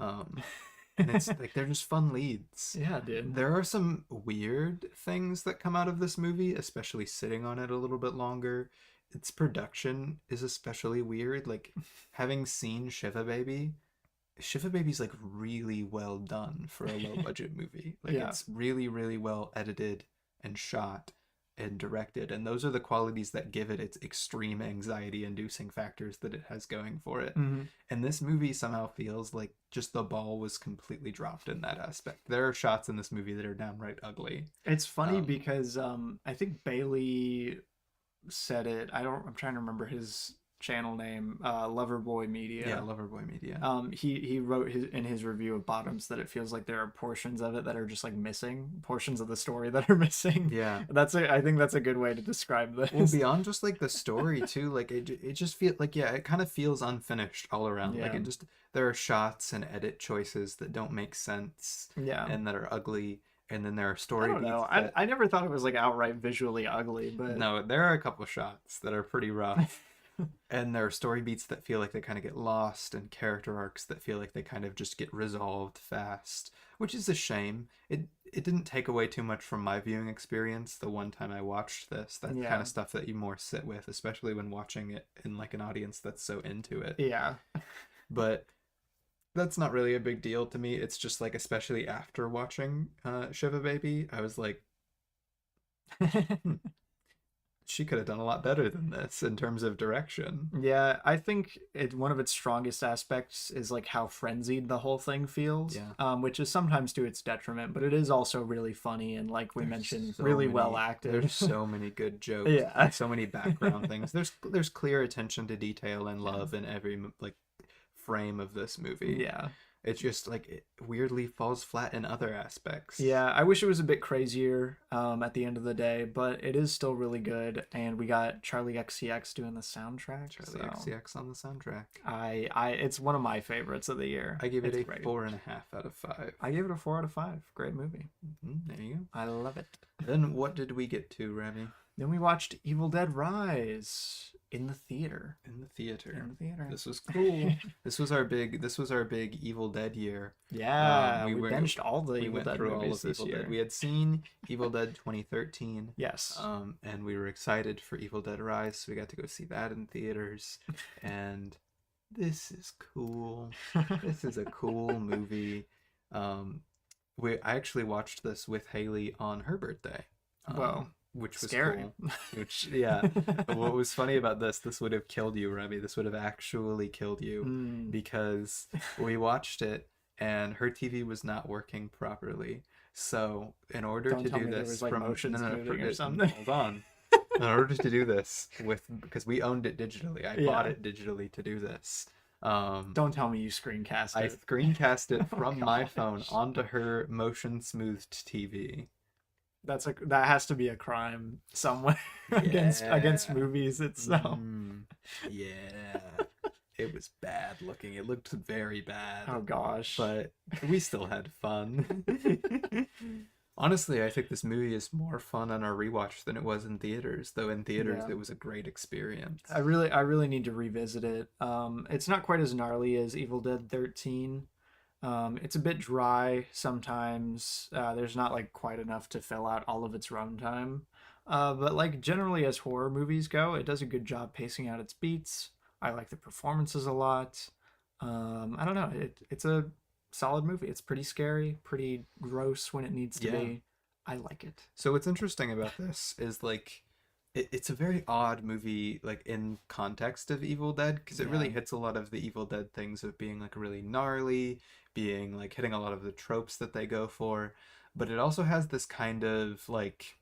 And it's like they're just fun leads. Yeah, dude. There are some weird things that come out of this movie, especially sitting on it a little bit longer. Its production is especially weird. Like having seen Shiva Baby's like really well done for a low budget movie. Like Yeah. it's really, really well edited and shot and directed. And those are the qualities that give it its extreme anxiety inducing factors that it has going for it. Mhm. And this movie somehow feels like just the ball was completely dropped in that aspect. There are shots in this movie that are downright ugly. It's funny Um, because I think Bailey said it. I'm trying to remember his channel name, Loverboy Yeah, Media. Loverboy Media. He wrote in his review of Bottoms that it feels like there are portions of it that are just like missing, portions of the story that are missing. Yeah. I think that's a good way to describe Well, this. beyond just like the story too, like it just feel like, yeah, it kind of feels unfinished all around. Like Yeah. it just, there are shots and edit choices that don't make sense Yeah. and that are ugly, and then there are I story don't beats know. that, I never thought it was like outright visually ugly, but no, there are a couple shots that are pretty rough. And there are story beats that feel like they kind of get lost, and character arcs that feel like they kind of just get resolved fast, which is a shame. It didn't take away too much from my viewing experience the one time I watched this. That kind yeah. of stuff that you more sit with, especially when watching it in like an audience that's so into it. Yeah. But that's not really a big deal to me. It's just like, especially after watching Shiva Baby, I was like, hmm, she could have done a lot better than this in terms of direction. Yeah, I think one of its strongest aspects is like how frenzied the whole thing feels, Yeah. which is sometimes to its detriment, but it is also really funny and like we There's mentioned, so really many, well acted. There's so many good jokes. Yeah. And so many background things. There's clear attention to detail and love in every like frame of this movie. Yeah. It's just like it weirdly falls flat in other aspects. Yeah, I wish it was a bit crazier at the end of the day, but it is still really good. And we got Charlie XCX doing the soundtrack. Charlie so XCX on the soundtrack. it's one of my favorites of the year. I give it It's a great. 4.5 out of 5. I gave it a 4 out of 5. Great movie. There you go. I love it. Then what did we get to, Remy? Then we watched Evil Dead Rise in the theater. In the theater. In the theater. This was cool. This was our big Evil Dead year. Yeah, we were- binged all the we Evil went Dead through all movies of this Evil year. Dead. We had seen Evil Dead 2013. Yes. And we were excited for Evil Dead Rise, so we got to go see that in theaters. And this is cool. This is a cool movie. I actually watched this with Haley on her birthday. Well, which was scary. cool. Which, yeah. What was funny about this would have killed you, Remy. This would have actually killed you Mm. because we watched it and her TV was not working properly. So in order Don't to tell do me there this was, like, from motions moving or forget- something. hold on. In order to do this because we owned it digitally. I bought Yeah. it digitally to do this. Don't tell me you screencast I it. screencast it Oh, from my gosh. phone onto her motion smoothed TV. That has to be a crime somewhere against Yeah. movies itself. Mm, yeah. It was bad looking. It looked very bad. Oh gosh. But we still had fun. Honestly, I think this movie is more fun on our rewatch than it was in theaters, though in theaters Yeah. it was a great experience. I really need to revisit it. It's not quite as gnarly as Evil Dead 13. It's a bit dry sometimes. There's not like quite enough to fill out all of its runtime. But like generally as horror movies go, it does a good job pacing out its beats. I like the performances a lot. I don't know. It's a solid movie. It's pretty scary, pretty gross when it needs to Yeah. be. I like it. So what's interesting about this is like it's a very odd movie like in context of Evil Dead because it really Yeah. hits a lot of the Evil Dead things of being like really gnarly, being like hitting a lot of the tropes that they go for, but it also has this kind of like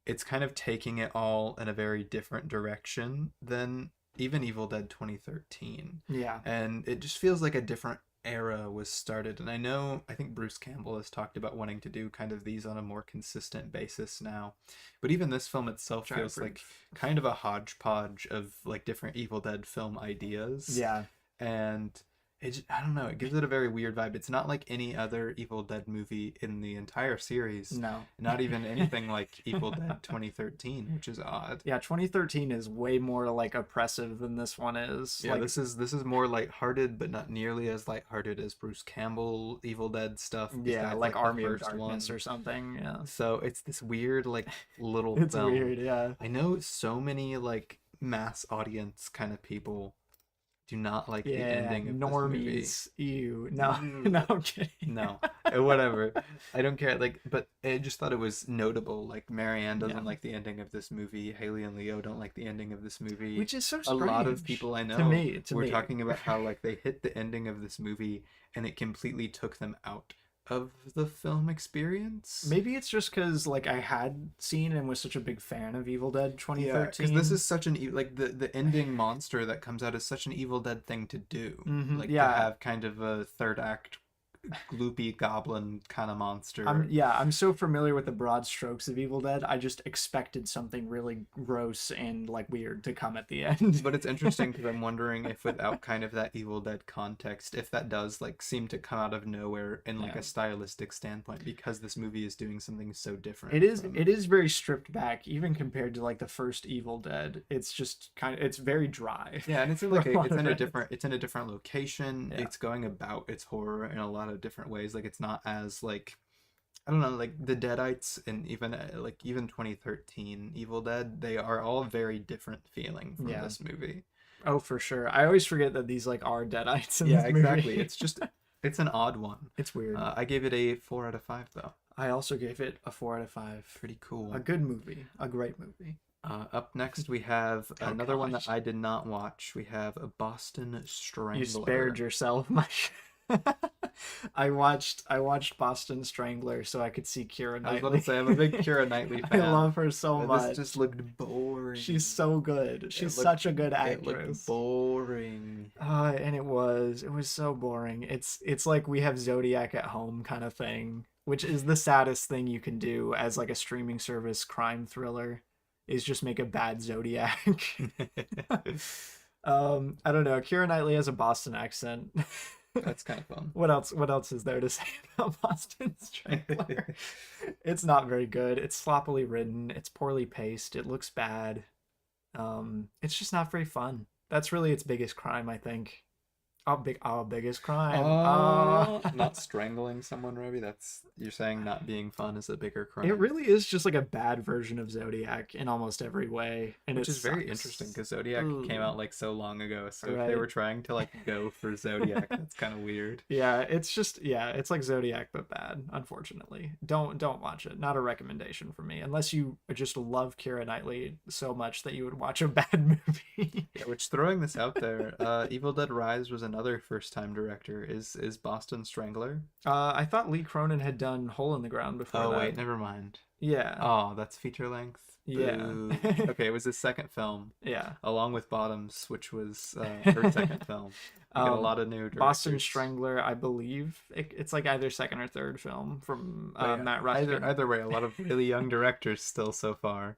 it's kind of taking it all in a very different direction than even Evil Dead 2013. Yeah. And it just feels like a different era was started. And I think Bruce Campbell has talked about wanting to do kind of these on a more consistent basis now. But even this film itself Which I feels like approve. kind of a hodgepodge of like different Evil Dead film ideas. Yeah. And I don't know, it gives it a very weird vibe. It's not like any other Evil Dead movie in the entire series. No. Not even anything like Evil Dead 2013, which is odd. Yeah, 2013 is way more like oppressive than this one is. Yeah, like, this is more lighthearted, but not nearly as lighthearted as Bruce Campbell Evil Dead stuff. 'cause yeah, that's, like the Army of first Darkness one. or something. Yeah. So it's this weird like little It's film. weird, yeah. I know so many like mass audience kind of people do not like the Yeah, ending of this movie. normies. Ew. No, Mm. no, I'm kidding. No, whatever. I don't care. Like, but I just thought it was notable. Like, Marianne doesn't Yeah. like the ending of this movie. Haley and Leo don't like the ending of this movie. Which is so A strange. lot of people I know To me, were talking about how like they hit the ending of this movie and it completely took them out of the film experience. Maybe it's just because like I had seen and was such a big fan of Evil Dead Yeah, because this 2013. is such an like the ending monster that comes out is such an Evil Dead thing to do. Like to Yeah, have kind of a third act gloopy goblin kind of I'm monster. yeah, I'm so familiar with the broad strokes of Evil Dead. I just expected something really gross and like weird to come at the end. But it's interesting because I'm wondering if without kind of that Evil Dead context, if that does like seem to come out of nowhere in like Yeah. a stylistic standpoint because this movie is doing something so It different is from. it is very stripped back even compared to like the first Evil Dead. It's just it's very dry Yeah, and it's in for like a a lot of it. it's in a different location. Yeah. It's going about its horror in a lot of different ways. Like it's not as like I don't know, like the Deadites and even like even 2013 Evil Dead, they are all very different feeling from Yeah. this movie. Oh, for sure. I always forget that these like are deadites in Yeah, this exactly. movie. It's just it's an odd one. It's weird. I gave it a 4 out of 5 though. I also gave it a 4 out of 5. Pretty A cool. good movie, a great movie. Up next we have Oh another one that gosh, I did not watch. We have a Boston you spared Strangler. yourself, my. I watched Boston Strangler so I could see Keira I was about to Knightley. say I'm a big Keira Knightley I fan. love her so But this just much. looked boring. She's so good. She's It looked such a good it looked actress. boring. And it was so boring. It's like we have Zodiac at home kind of thing, which is the saddest thing you can do as like a streaming service crime thriller, is just make a bad Zodiac. I don't know. Keira Knightley has a Boston accent. That's kind of fun. What else is there to say about Boston Strangler? It's not very good. It's sloppily written. It's poorly paced. It looks bad. It's just not very fun. That's really its biggest crime, I think. Our biggest crime. Not strangling someone, Robbie. That's you're saying not being fun is a bigger It crime. really is just like a bad version of Zodiac in almost every way, and Which it is very interesting sucks. because Zodiac came Ugh. out like so long ago. So if they Right. were trying to like go for Zodiac, that's kind of weird. Yeah, it's like Zodiac but bad, unfortunately. Don't watch it. Not a recommendation for me unless you just love Keira Knightley so much that you would watch a bad movie. Yeah, which throwing this out there, Evil Dead Rise was another first time director. Is Boston Strangler? I thought Lee Cronin had done Hole in the Ground before Oh that. wait, never mind. Yeah. Oh, that's feature length. Yeah. Boo. Okay, it was his second film, Yeah. along with Bottoms, which was her second film. We got a lot of new directors. Boston Strangler, I believe it's like either second or third film from But yeah, Matt Ruskin. either way, a lot of really young directors still so far.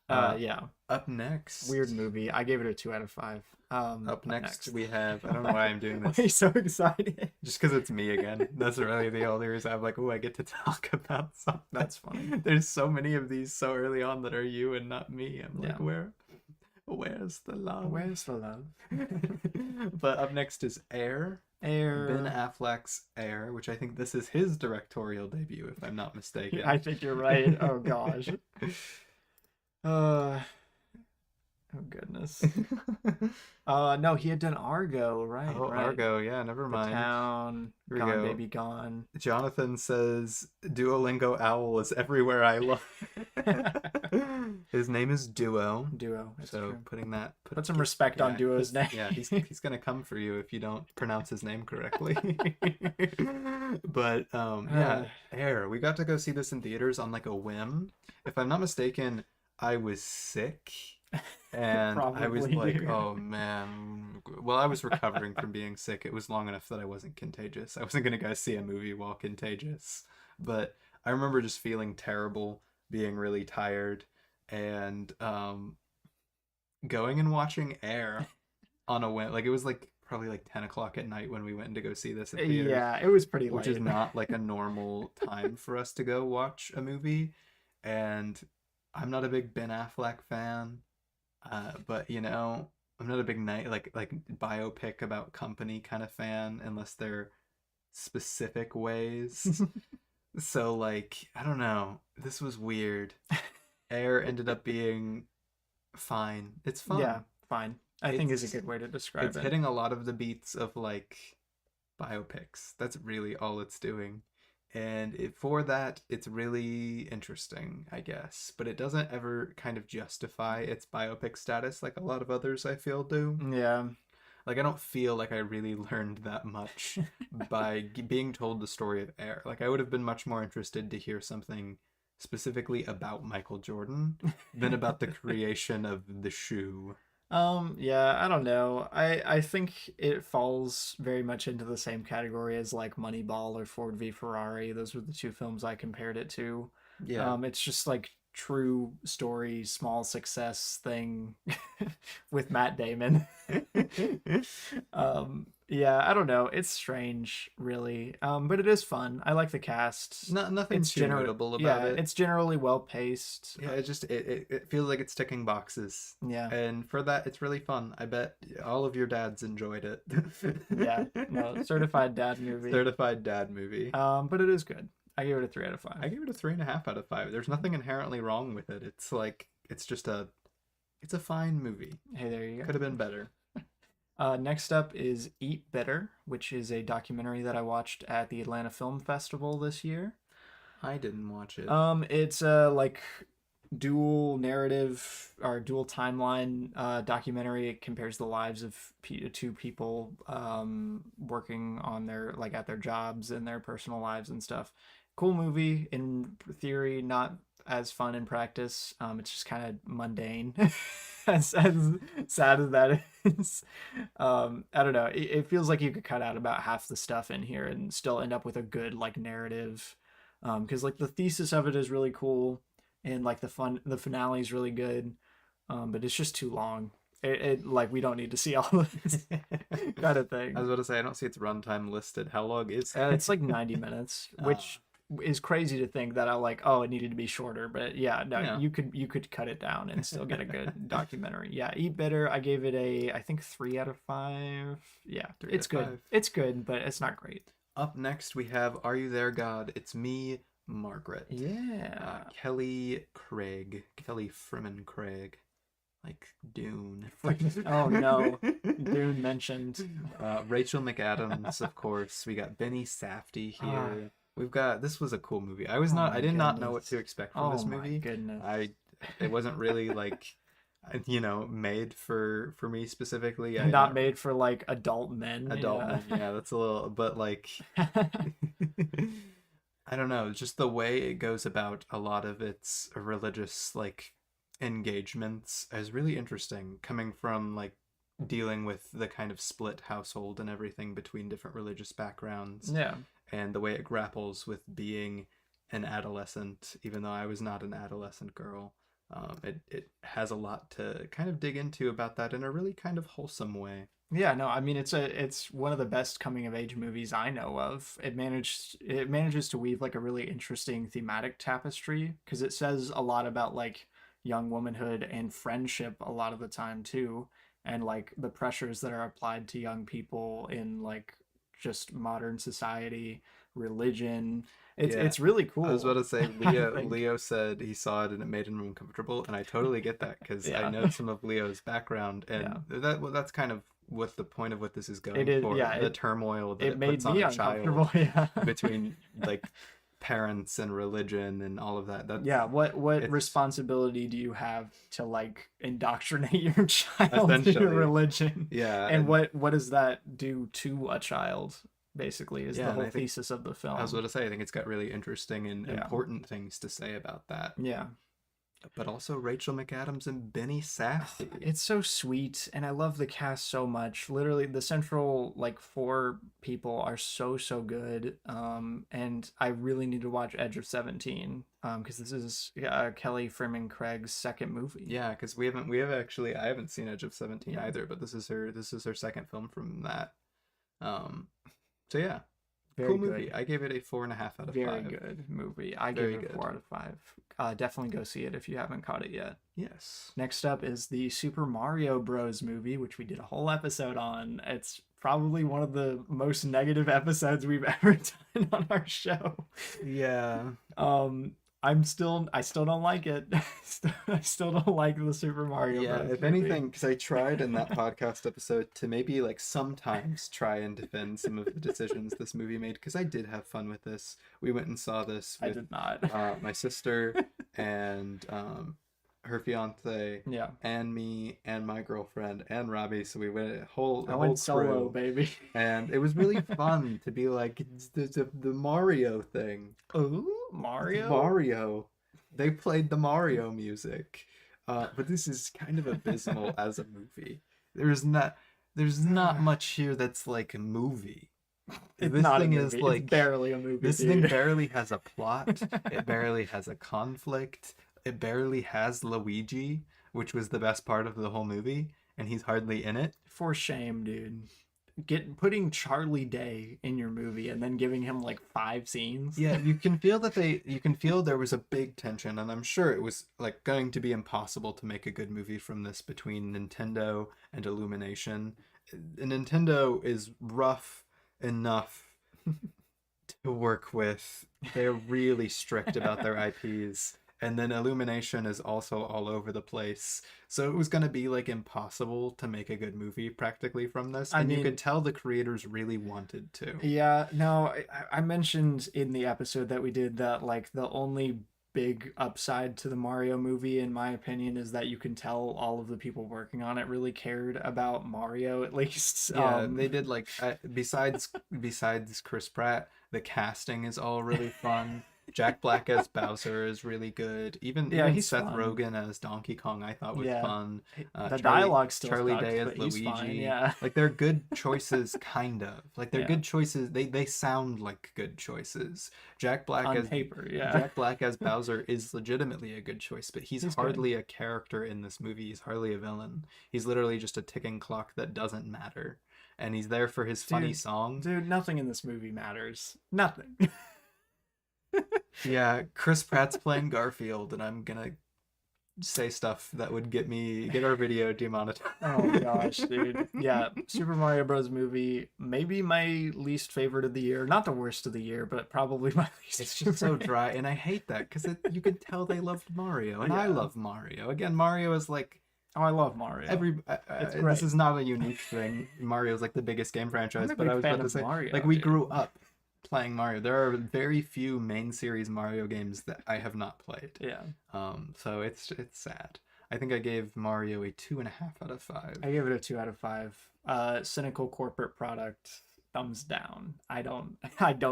Yeah, Up next, weird movie. I gave it a 2 out of 5. Up next, we have. I don't know why I'm doing Why this. are you so excited? Just because it's me again. That's really the only reason I'm like, oh, I get to talk about something. That's funny. There's so many of these so early on that are you and not me. I'm like, Yeah. where's the love? Where's the love? But up next is Air. Air. Ben Affleck's Air, which I think this is his directorial debut, if I'm not mistaken. I think you're right. Oh gosh. Oh goodness. No, he had done Argo, right? Oh, right. Argo, yeah, never The mind. Town, Here we Gone go. Baby Gone. Jonathan says Duolingo Owl is everywhere I look. His name is Duo. Duo. That's So true. putting that Put some respect on Duo's 'cause, name. Yeah, he's gonna come for you if you don't pronounce his name correctly. But yeah, Air. We got to go see this in theaters on like a whim. If I'm not mistaken, I was sick. And I was Probably like, you. oh man. Well, I was recovering from being sick. It was long enough that I wasn't contagious. I wasn't gonna go see a movie while contagious. But I remember just feeling terrible, being really tired, and going and watching Air on a whim. Like it was like probably like 10 o'clock at night when we went to go see this in theaters. Yeah, it was pretty Which late. is not like a normal time for us to go watch a movie. And I'm not a big Ben Affleck fan. But you know, I'm not a big night like biopic about company kind of fan unless they're specific ways. So like, I don't know. This was weird. Air ended up being fine. It's fun. Yeah, fine. I think is a It's- good way to describe It's it. hitting a lot of the beats of like biopics. That's really all it's doing. And for that, it's really interesting, I guess. But it doesn't ever kind of justify its biopic status like a lot of others I feel do. Yeah. Like I don't feel like I really learned that much by being told the story of Air. Like I would have been much more interested to hear something specifically about Michael Jordan than about the creation of the shoe. Yeah, I don't know. I think it falls very much into the same category as like Moneyball or Ford v Ferrari. Those were the two films I compared it to. Yeah. It's just like true story, small success thing with Matt Damon. Yeah, I don't know. It's strange, really. But it is fun. I like the cast. Nothing It's too general, notable about yeah, it. it's generally well paced. Yeah, it feels like it's ticking boxes. Yeah, And for that, it's really fun. I bet all of your dads enjoyed it. yeah. No, certified dad movie. Certified dad movie. But it is good. I give it a 3 out of 5. I give it a 3.5 out of 5. There's nothing inherently wrong with it. It's like it's a fine movie. Hey, there you go. Could have been better. Next up is Eat Better, which is a documentary that I watched at the Atlanta Film Festival this year. I didn't watch it. It's like dual narrative or dual timeline documentary. It compares the lives of two people working on their like at their jobs and their personal lives and stuff. Cool movie in theory, not as fun in practice. It's just kind of mundane, as sad as that is. I don't know. It feels like you could cut out about half the stuff in here and still end up with a good like narrative. Because like the thesis of it is really cool, and like the finale is really good. But it's just too long. It like we don't need to see all of this kind of thing. I was about to say I don't see its runtime listed. How long is it? It's like 90 minutes, which is crazy to think that I like. Oh, it needed to be shorter, but yeah, no, Yeah. you could cut it down and still get a good documentary. Yeah, Eat Better. I gave it a I think 3 out of 5. Yeah, 3 it's out of good. 5. It's good, but it's not great. Up next, we have Are You There, God? It's Me, Margaret. Yeah. Kelly Craig. Kelly Freeman Craig. Like Dune. Oh no, Dune mentioned. Rachel McAdams, of course. We got Benny Safdie here. We've got this was a cool movie. I did not know what to expect from this movie. My goodness. It wasn't really like made for me specifically. Not made for like adult men. Men. Yeah, that's a little but like I don't know, just the way it goes about a lot of its religious like engagements is really interesting, coming from like dealing with the kind of split household and everything between different religious backgrounds. Yeah. And the way it grapples with being an adolescent, even though I was not an adolescent girl. It has a lot to kind of dig into about that in a really kind of wholesome way. Yeah, no, I mean it's one of the best coming of age movies I know of. It manages to weave like a really interesting thematic tapestry because it says a lot about like young womanhood and friendship a lot of the time too, and like the pressures that are applied to young people in like just modern society, religion. It's really cool. I was about to say Leo said he saw it and it made him uncomfortable, and I totally get that because I know some of Leo's background, and that's kind of what the point of what this is going for. The turmoil that it made puts on me a uncomfortable, child between like parents and religion and all of that. What responsibility do you have to like indoctrinate your child into religion? Yeah. And what does that do to a child? Basically, is the whole thesis of the film. I was about to say, I think it's got really interesting and important things to say about that. Yeah. But also Rachel McAdams and Benny Safdie. It's so sweet, and I love the cast so much. Literally, the central like 4 people are so good. And I really need to watch Edge of 17. Because this is Kelly Freeman Craig's second movie. Yeah, because I haven't seen Edge of 17 either, but this is her second film from that. So yeah, very cool good movie. I gave it a 4.5 out of 5. Very good movie. I gave it a 4 out of 5. Definitely go see it if you haven't caught it yet. Yes. Next up is the Super Mario Bros. Movie, which we did a whole episode on. It's probably one of the most negative episodes we've ever done on our show. Yeah. I still don't like it. I still don't like the Super Mario Bros. If anything, because I tried in that podcast episode to maybe like sometimes try and defend some of the decisions this movie made, because I did have fun with this. We went and saw this with I did not. My sister and her fiance, Yeah. and me and my girlfriend and Robbie. So we went a whole I a whole went solo, crew, baby. and it was really fun to be like it's the Mario thing. Ooh, It's Mario? Mario. They played the Mario music, but this is kind of abysmal as a movie. There's not there's not much here that's like a movie. It's This not a thing is movie. It's like barely a movie, this thing dude. barely has a plot. It barely has a conflict. It barely has Luigi, which was the best part of the whole movie, and he's hardly in it. For shame, dude. Putting Charlie Day in your movie and then giving him like 5 scenes. Yeah, you can feel there was a big tension, and I'm sure it was like going to be impossible to make a good movie from this between Nintendo and Illumination. Nintendo is rough enough to work with. They're really strict about their IPs. And then Illumination is also all over the place. So it was going to be like impossible to make a good movie practically from this. I And you mean, could tell the creators really wanted to. yeah, no, I mentioned in the episode that we did that like the only big upside to the Mario movie, in my opinion, is that you can tell all of the people working on it really cared about Mario at least. Yeah, they did like besides Chris Pratt, the casting is all really fun. Jack Black as Bowser is really good. Yeah, Even he's Seth fun. Rogen as Donkey Kong I thought was Yeah, fun. the Charlie dialogue still Charlie sucks, Day as but he's fine. Luigi. Yeah, Like they're good choices kind of. Like they're yeah, good choices. They sound like good choices. Jack Black on as paper, yeah, Jack Black as Bowser is legitimately a good choice, but he's he's hardly a character in this movie. He's hardly a villain. He's literally just a ticking clock that doesn't matter. And he's there for his funny Dude, song. dude. Nothing in this movie matters. Nothing. Yeah, Chris Pratt's playing Garfield, and I'm gonna say stuff that would get our video demonetized. Oh gosh, dude. Yeah, Super Mario Bros. Movie, maybe my least favorite of the year. Not the worst of the year, but probably my least It's just so favorite. dry, and I hate that because you can tell they loved Mario, and I Yeah. love Mario. Again, Mario is like Oh, I love Mario. It's great. this is not a unique thing. Mario's like the biggest game franchise, I'm a but I big was fan about to of say, Mario, like we dude. grew up playing Mario. There are very few main series Mario games that I have not played. Yeah, So it's sad. I think I gave Mario a 2.5 out of 5. I give it a 2 out of 5. Cynical corporate product, thumbs down. I don't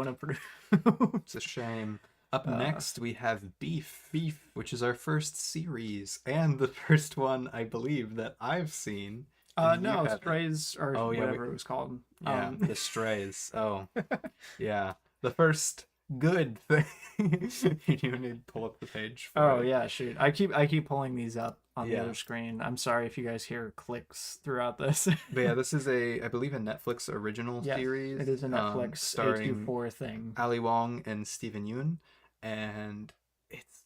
approve. It's a shame. Up Uh, next, we have Beef, which is our first series and the first one I believe that I've seen. And you No, haven't. Strays or Oh, yeah, whatever it was called. Yeah, the Strays. Oh, yeah, the first good thing. You need to pull up the page. For Oh it. yeah, shoot. I keep pulling these up on the Yeah. other screen. I'm sorry if you guys hear clicks throughout this. But yeah, this is I believe, a Netflix original Yes, series. it is a Netflix starring A24 thing. Ali Wong and Steven Yeun, and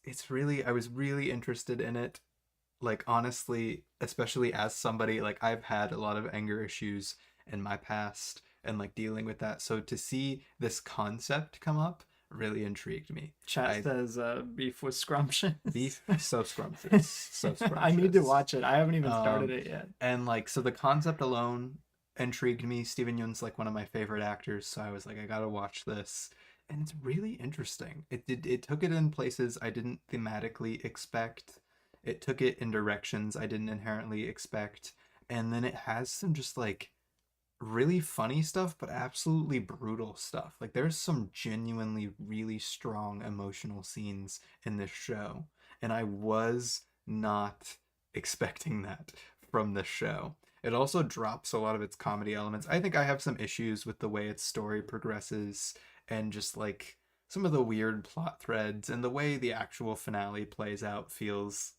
it's really I was really interested in it. Like honestly, especially as somebody like I've had a lot of anger issues in my past and like dealing with that. So to see this concept come up really intrigued me. Chat says beef was scrumptious. Beef so scrumptious, so scrumptious. I need to watch it. I haven't even started Um, it yet. And like so the concept alone intrigued me. Steven Yeun's like one of my favorite actors, so I was like I gotta watch this. And it's really interesting. It took it in places I didn't thematically expect. It took it in directions I didn't inherently expect. And then it has some just like really funny stuff, but absolutely brutal stuff. Like there's some genuinely really strong emotional scenes in this show, and I was not expecting that from this show. It also drops a lot of its comedy elements. I think I have some issues with the way its story progresses and just like some of the weird plot threads and the way the actual finale plays out feels,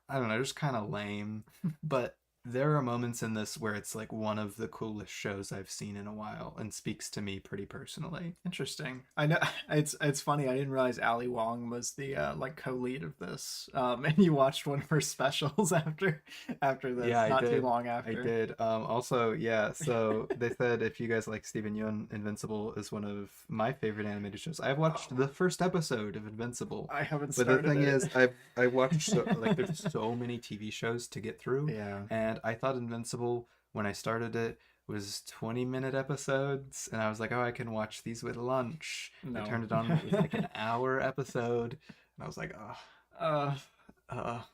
I don't know, just kind of lame. But there are moments in this where it's like one of the coolest shows I've seen in a while and speaks to me pretty personally. Interesting. I know it's funny. I didn't realize Ali Wong was the like co-lead of this. And you watched one of her specials after this, Yeah, I not too did. long I after. did. Also, yeah, so they said if you guys like Steven Yeun, Invincible is one of my favorite animated shows. I've watched the first episode of Invincible. I haven't But the started thing it. is, I watched like there's so many TV shows to get through, Yeah. and I thought Invincible when I started it was 20-minute episodes, and I was like, oh, I can watch these with lunch. No. I turned it on, it was like an hour episode, and I was like, oh, Uh,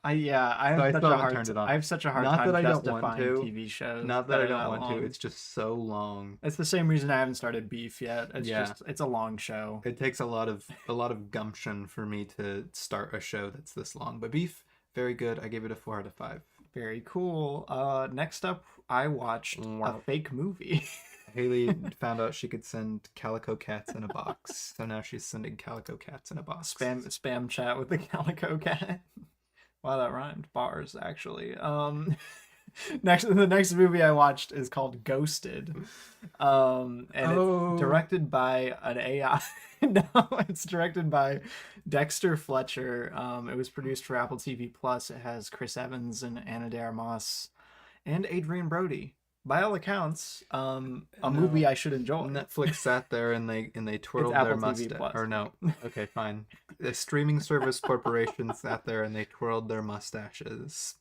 I So have I such still a haven't hard turned it on. I have such a hard Not time that I don't want justifying to. TV shows Not that that I are don't that want to. long. It's just so long. It's the same reason I haven't started Beef yet. Yeah. It's a long show. It takes a lot of gumption for me to start a show that's this long. But Beef, very good. I gave it a 4 out of 5. Very cool. Next up, I watched a Wow. fake movie. Haley found out she could send calico cats in a box, so now she's sending calico cats in a box. Spam chat with the Calico Cat. Wow, that rhymed. Bars, actually. The next movie I watched is called Ghosted. And it's directed by an AI. No, it's directed by Dexter Fletcher. It was produced for Apple TV Plus. It has Chris Evans and Anna de Armas and Adrian Brody. By all accounts, a movie I should enjoy. Netflix sat there and they twirled their mustache. Or no, okay, fine. The streaming service corporation sat there and they twirled their mustaches,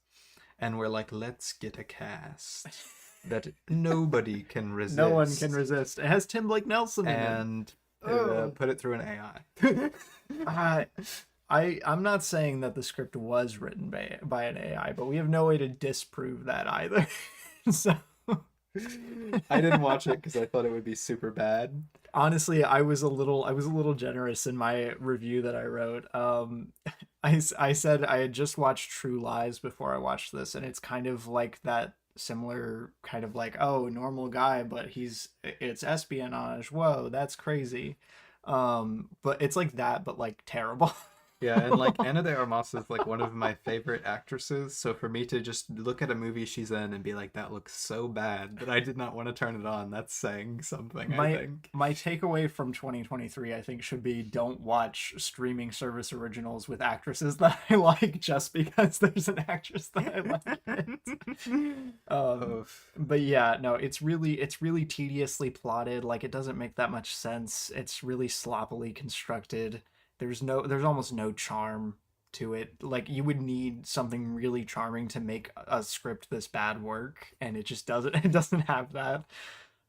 and we're like, let's get a cast that nobody can resist. No one can resist. It has Tim Blake Nelson in it. And put it through an AI. I'm not saying that the script was written by an AI, but we have no way to disprove that either. So I didn't watch it because I thought it would be super bad. Honestly, I was a little generous in my review that I wrote. I said I had just watched True Lies before I watched this, and it's kind of like that similar kind of like, oh, normal guy, but it's espionage. Whoa, that's crazy. But it's like that, but like terrible. Yeah, and like Anna de Armas is like one of my favorite actresses, so for me to just look at a movie she's in and be like, that looks so bad that I did not want to turn it on, that's saying something. I think my takeaway from 2023, I think, should be don't watch streaming service originals with actresses that I like just because there's an actress that I like. But yeah, no, it's really tediously plotted. Like, it doesn't make that much sense. It's really sloppily constructed. There's almost no charm to it. Like, you would need something really charming to make a script this bad work, and it just doesn't. It doesn't have that.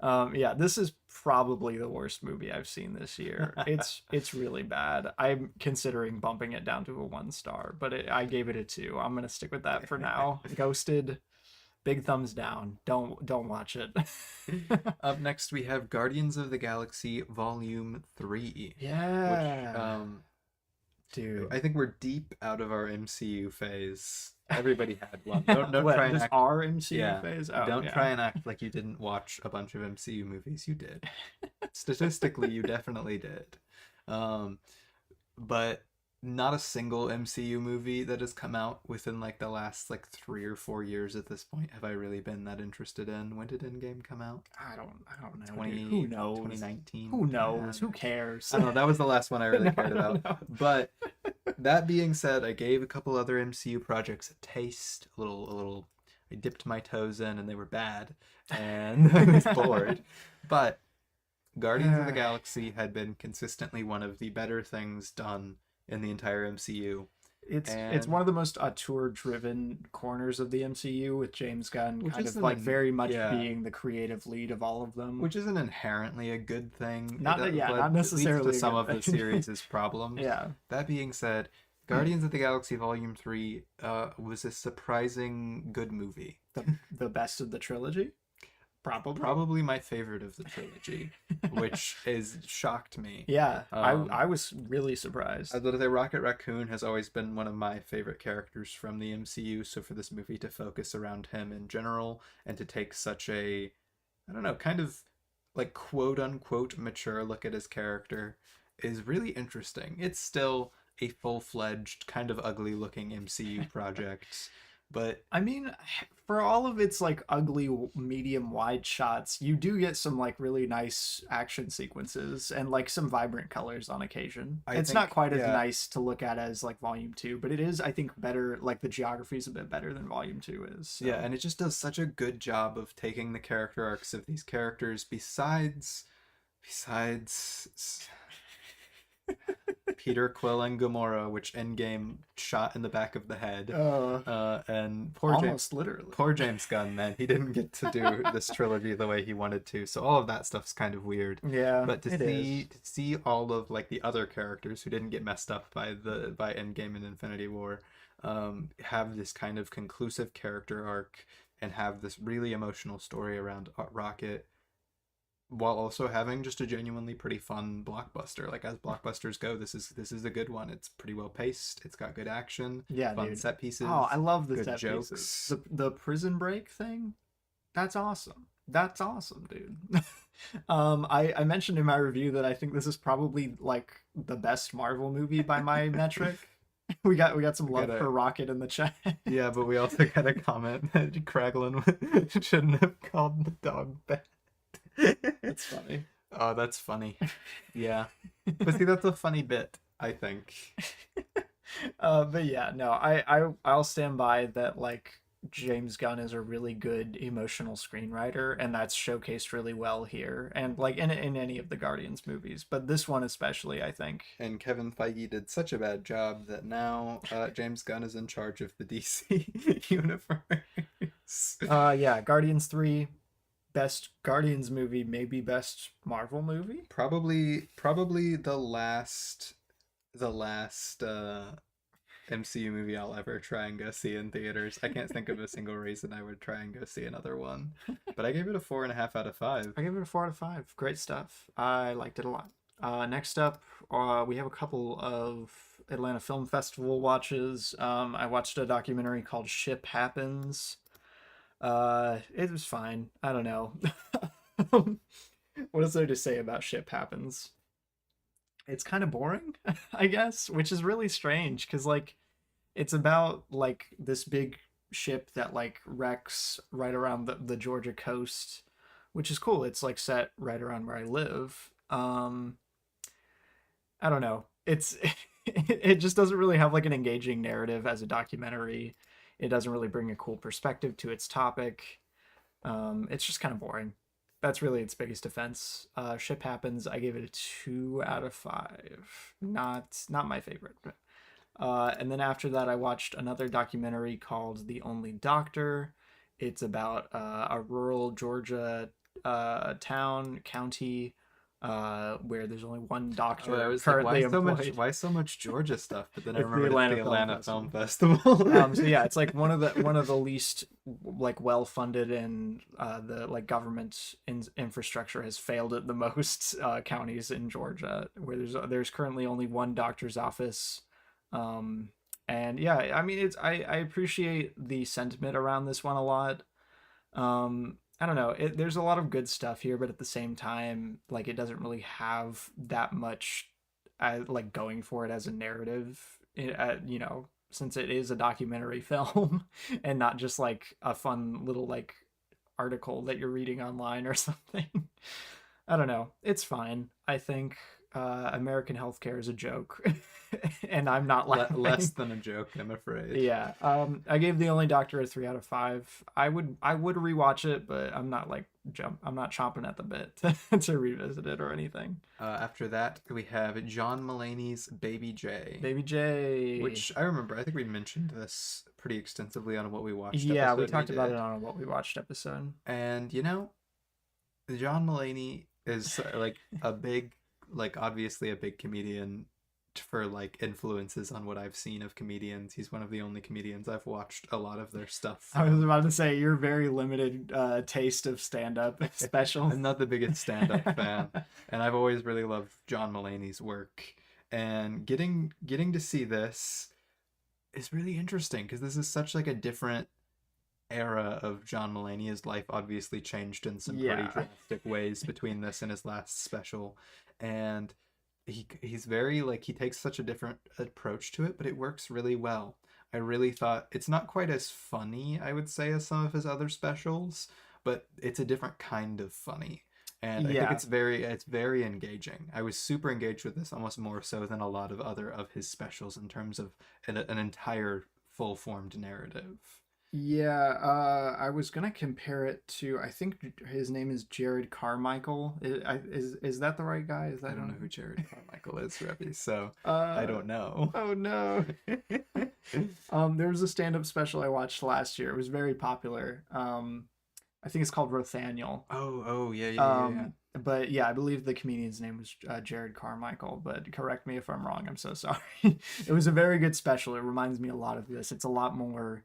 Yeah, this is probably the worst movie I've seen this year. It's really bad. I'm considering bumping it down to a 1 star, but I gave it a 2. I'm gonna stick with that for now. Ghosted. Big thumbs down. Don't watch it. Up next, we have Guardians of the Galaxy Volume 3. Yeah. Which, dude, I think we're deep out of our MCU phase. Everybody had one. Don't try and act. Our MCU phase. Oh, don't try and act like you didn't watch a bunch of MCU movies. You did. Statistically, you definitely did. But not a single MCU movie that has come out within like the last like 3 or 4 years at this point have I really been that interested in. When did Endgame come out? I don't know. Who knows? 2019. Who knows? Who cares? I don't know. That was the last one I really cared about. No. But that being said, I gave a couple other MCU projects a taste, a little. I dipped my toes in, and they were bad, and I was bored. But Guardians of the Galaxy had been consistently one of the better things done in the entire MCU. It's one of the most auteur-driven corners of the MCU, with James Gunn kind of like very much being the creative lead of all of them, which isn't inherently a good thing. Not necessarily. Leads to some of the series' problems. Yeah. That being said, Guardians of the Galaxy Volume 3 was a surprising good movie. The best of the trilogy? Probably my favorite of the trilogy, which shocked me. Yeah, I was really surprised. The Rocket Raccoon has always been one of my favorite characters from the MCU, so for this movie to focus around him in general and to take such a, I don't know, kind of like quote-unquote mature look at his character is really interesting. It's still a full-fledged, kind of ugly-looking MCU project. But I mean, for all of its like ugly medium wide shots, you do get some like really nice action sequences and like some vibrant colors on occasion. It's not quite as nice to look at as like Volume 2, but it is, I think, better. Like, the geography is a bit better than Volume 2 is. So. Yeah, and it just does such a good job of taking the character arcs of these characters besides Peter Quill and Gamora, which Endgame shot in the back of the head. And poor James Gunn, man, he didn't get to do this trilogy the way he wanted to. So all of that stuff's kind of weird. Yeah, but to see all of like the other characters who didn't get messed up by Endgame and Infinity War, have this kind of conclusive character arc and have this really emotional story around Rocket, while also having just a genuinely pretty fun blockbuster. Like as blockbusters go, this is a good one. It's pretty well paced. It's got good action, Yeah, fun dude. set pieces, Oh, I love the good set pieces. jokes. The prison break thing. That's awesome. That's awesome, dude. I mentioned in my review that I think this is probably like the best Marvel movie by my metric. We got some We love gotta for Rocket in the chat. Yeah, but we also got a comment that Kraglin shouldn't have called the dog Bat. That's funny. Oh, that's funny. Yeah. But see, that's a funny bit, I think. But yeah, no, I'll stand by that. Like James Gunn is a really good emotional screenwriter, and that's showcased really well here, and like in any of the Guardians movies, but this one especially, I think. And Kevin Feige did such a bad job that now James Gunn is in charge of the DC universe. Yeah, Guardians 3, best Guardians movie, maybe best Marvel movie. Probably the last MCU movie I'll ever try and go see in theaters. I can't think of a single reason I would try and go see another one. But I gave it a 4.5 out of 5. I give it a 4 out of 5. Great stuff. I liked it a lot. Next up, we have a couple of Atlanta Film Festival watches. I watched a documentary called Ship Happens. It was fine. I don't know. What is there to say about Ship Happens? It's kind of boring, I guess, which is really strange because like it's about like this big ship that like wrecks right around the Georgia coast, which is cool. It's like set right around where I live. I don't know. It's it just doesn't really have like an engaging narrative as a documentary. It doesn't really bring a cool perspective to its topic. It's just kind of boring. That's really its biggest defense. Ship Happens. I gave it a 2 out of 5. Not my favorite. And then after that, I watched another documentary called The Only Doctor. It's about a rural Georgia county where there's only one doctor I was currently like, employed. why so much Georgia stuff? But then I It's the remembered it's the Atlanta Atlanta Film Film Festival. So yeah, it's like one of the least like well funded, and the like government infrastructure has failed at the most counties in Georgia, where there's currently only one doctor's office. And yeah, I mean I appreciate the sentiment around this one a lot. I don't know. There's a lot of good stuff here, but at the same time, like it doesn't really have that much, like going for it as a narrative. You know, since it is a documentary film and not just like a fun little like article that you're reading online or something. I don't know. It's fine. I think American healthcare is a joke, and I'm not laughing. Less than a joke, I'm afraid. Yeah. I gave The Only Doctor a 3 out of 5. I would rewatch it, but I'm not like I'm not chomping at the bit to revisit it or anything. After that, we have John Mulaney's Baby J. Baby J. Which I remember, I think we mentioned this pretty extensively on What We Watched Yeah, episode we talked about did. it on What We Watched episode. And, you know, John Mulaney is like a big, like obviously a big comedian for like influences on what I've seen of comedians. He's one of the only comedians I've watched a lot of their stuff I was from. about to say your very limited taste of stand-up special. I'm not the biggest stand-up fan, and I've always really loved John Mulaney's work. And getting to see this is really interesting because this is such like a different era of John Mulaney. His life obviously changed in some pretty Yeah. drastic ways between this and his last special, and he's very like he takes such a different approach to it, but it works really well. I really thought it's not quite as funny, I would say, as some of his other specials, but it's a different kind of funny. And I think Yeah. it's very engaging. I was super engaged with this, almost more so than a lot of other of his specials in terms of an entire full-formed narrative. Yeah, I was gonna compare it to, I think his name is Jared Carmichael. Is that the right guy? Is that I don't know who Jared Carmichael is, Rebby, so I don't know. Oh no. There was a stand-up special I watched last year. It was very popular. I think it's called Rothaniel. Oh, yeah. But yeah, I believe the comedian's name was Jared Carmichael. But correct me if I'm wrong. I'm so sorry. It was a very good special. It reminds me a lot of this. It's a lot more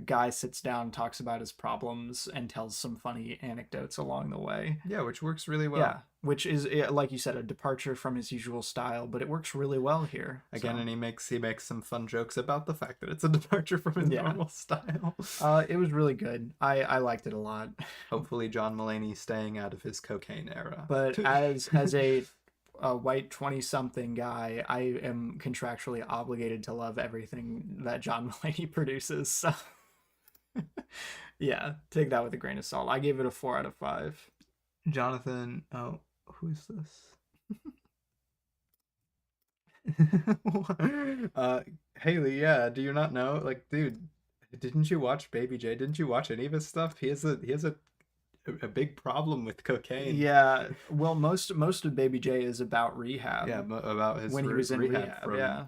guy sits down, talks about his problems, and tells some funny anecdotes along the way. Yeah, which works really Yeah, well. which is like you said, a departure from his usual style, but it works really well here. Again, So and he makes some fun jokes about the fact that it's a departure from his yeah, normal style. it was really good. I liked it a lot. Hopefully, John Mulaney staying out of his cocaine era. But as a white 20-something guy, I am contractually obligated to love everything that John Mulaney produces. So yeah, take that with a grain of salt. I gave it a 4 out of 5. Jonathan, oh, who's this? uh, Haley, yeah, do you not know? Like, dude, didn't you watch Baby J? Didn't you watch any of his stuff? He has a big problem with cocaine. Yeah, well, most of Baby J is about rehab. Yeah, about his when he was in rehab rehab. Yeah.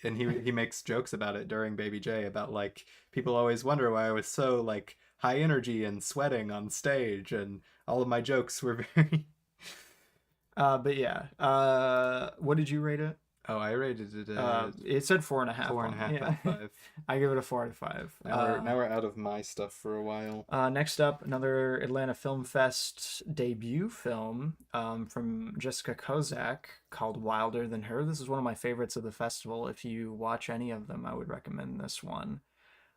and he makes jokes about it during Baby J about like people always wonder why I was so like high energy and sweating on stage, and all of my jokes were very. But yeah. What did you rate it? Oh, I rated it It said 4.5. 4.5 Yeah. out of 5. I give it a 4 out of 5. Now we're out of my stuff for a while. Next up, another Atlanta Film Fest debut film from Jessica Kozak called Wilder Than Her. This is one of my favorites of the festival. If you watch any of them, I would recommend this one.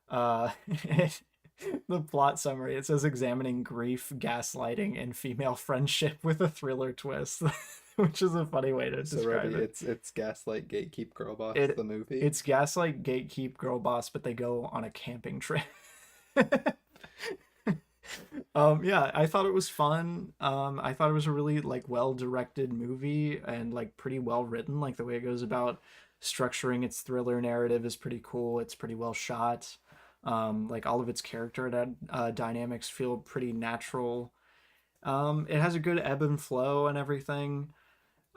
Uh, the plot summary, it says examining grief, gaslighting, and female friendship with a thriller twist, which is a funny way to So describe Robbie, it. it's Gaslight Gatekeep Girl Boss, It the movie. it's Gaslight Gatekeep Girl Boss, but they go on a camping trip. Yeah, I thought it was fun. I thought it was a really like well directed movie and like pretty well written. Like the way it goes about structuring its thriller narrative is pretty cool. It's pretty well shot. Like all of its character dynamics feel pretty natural. It has a good ebb and flow and everything.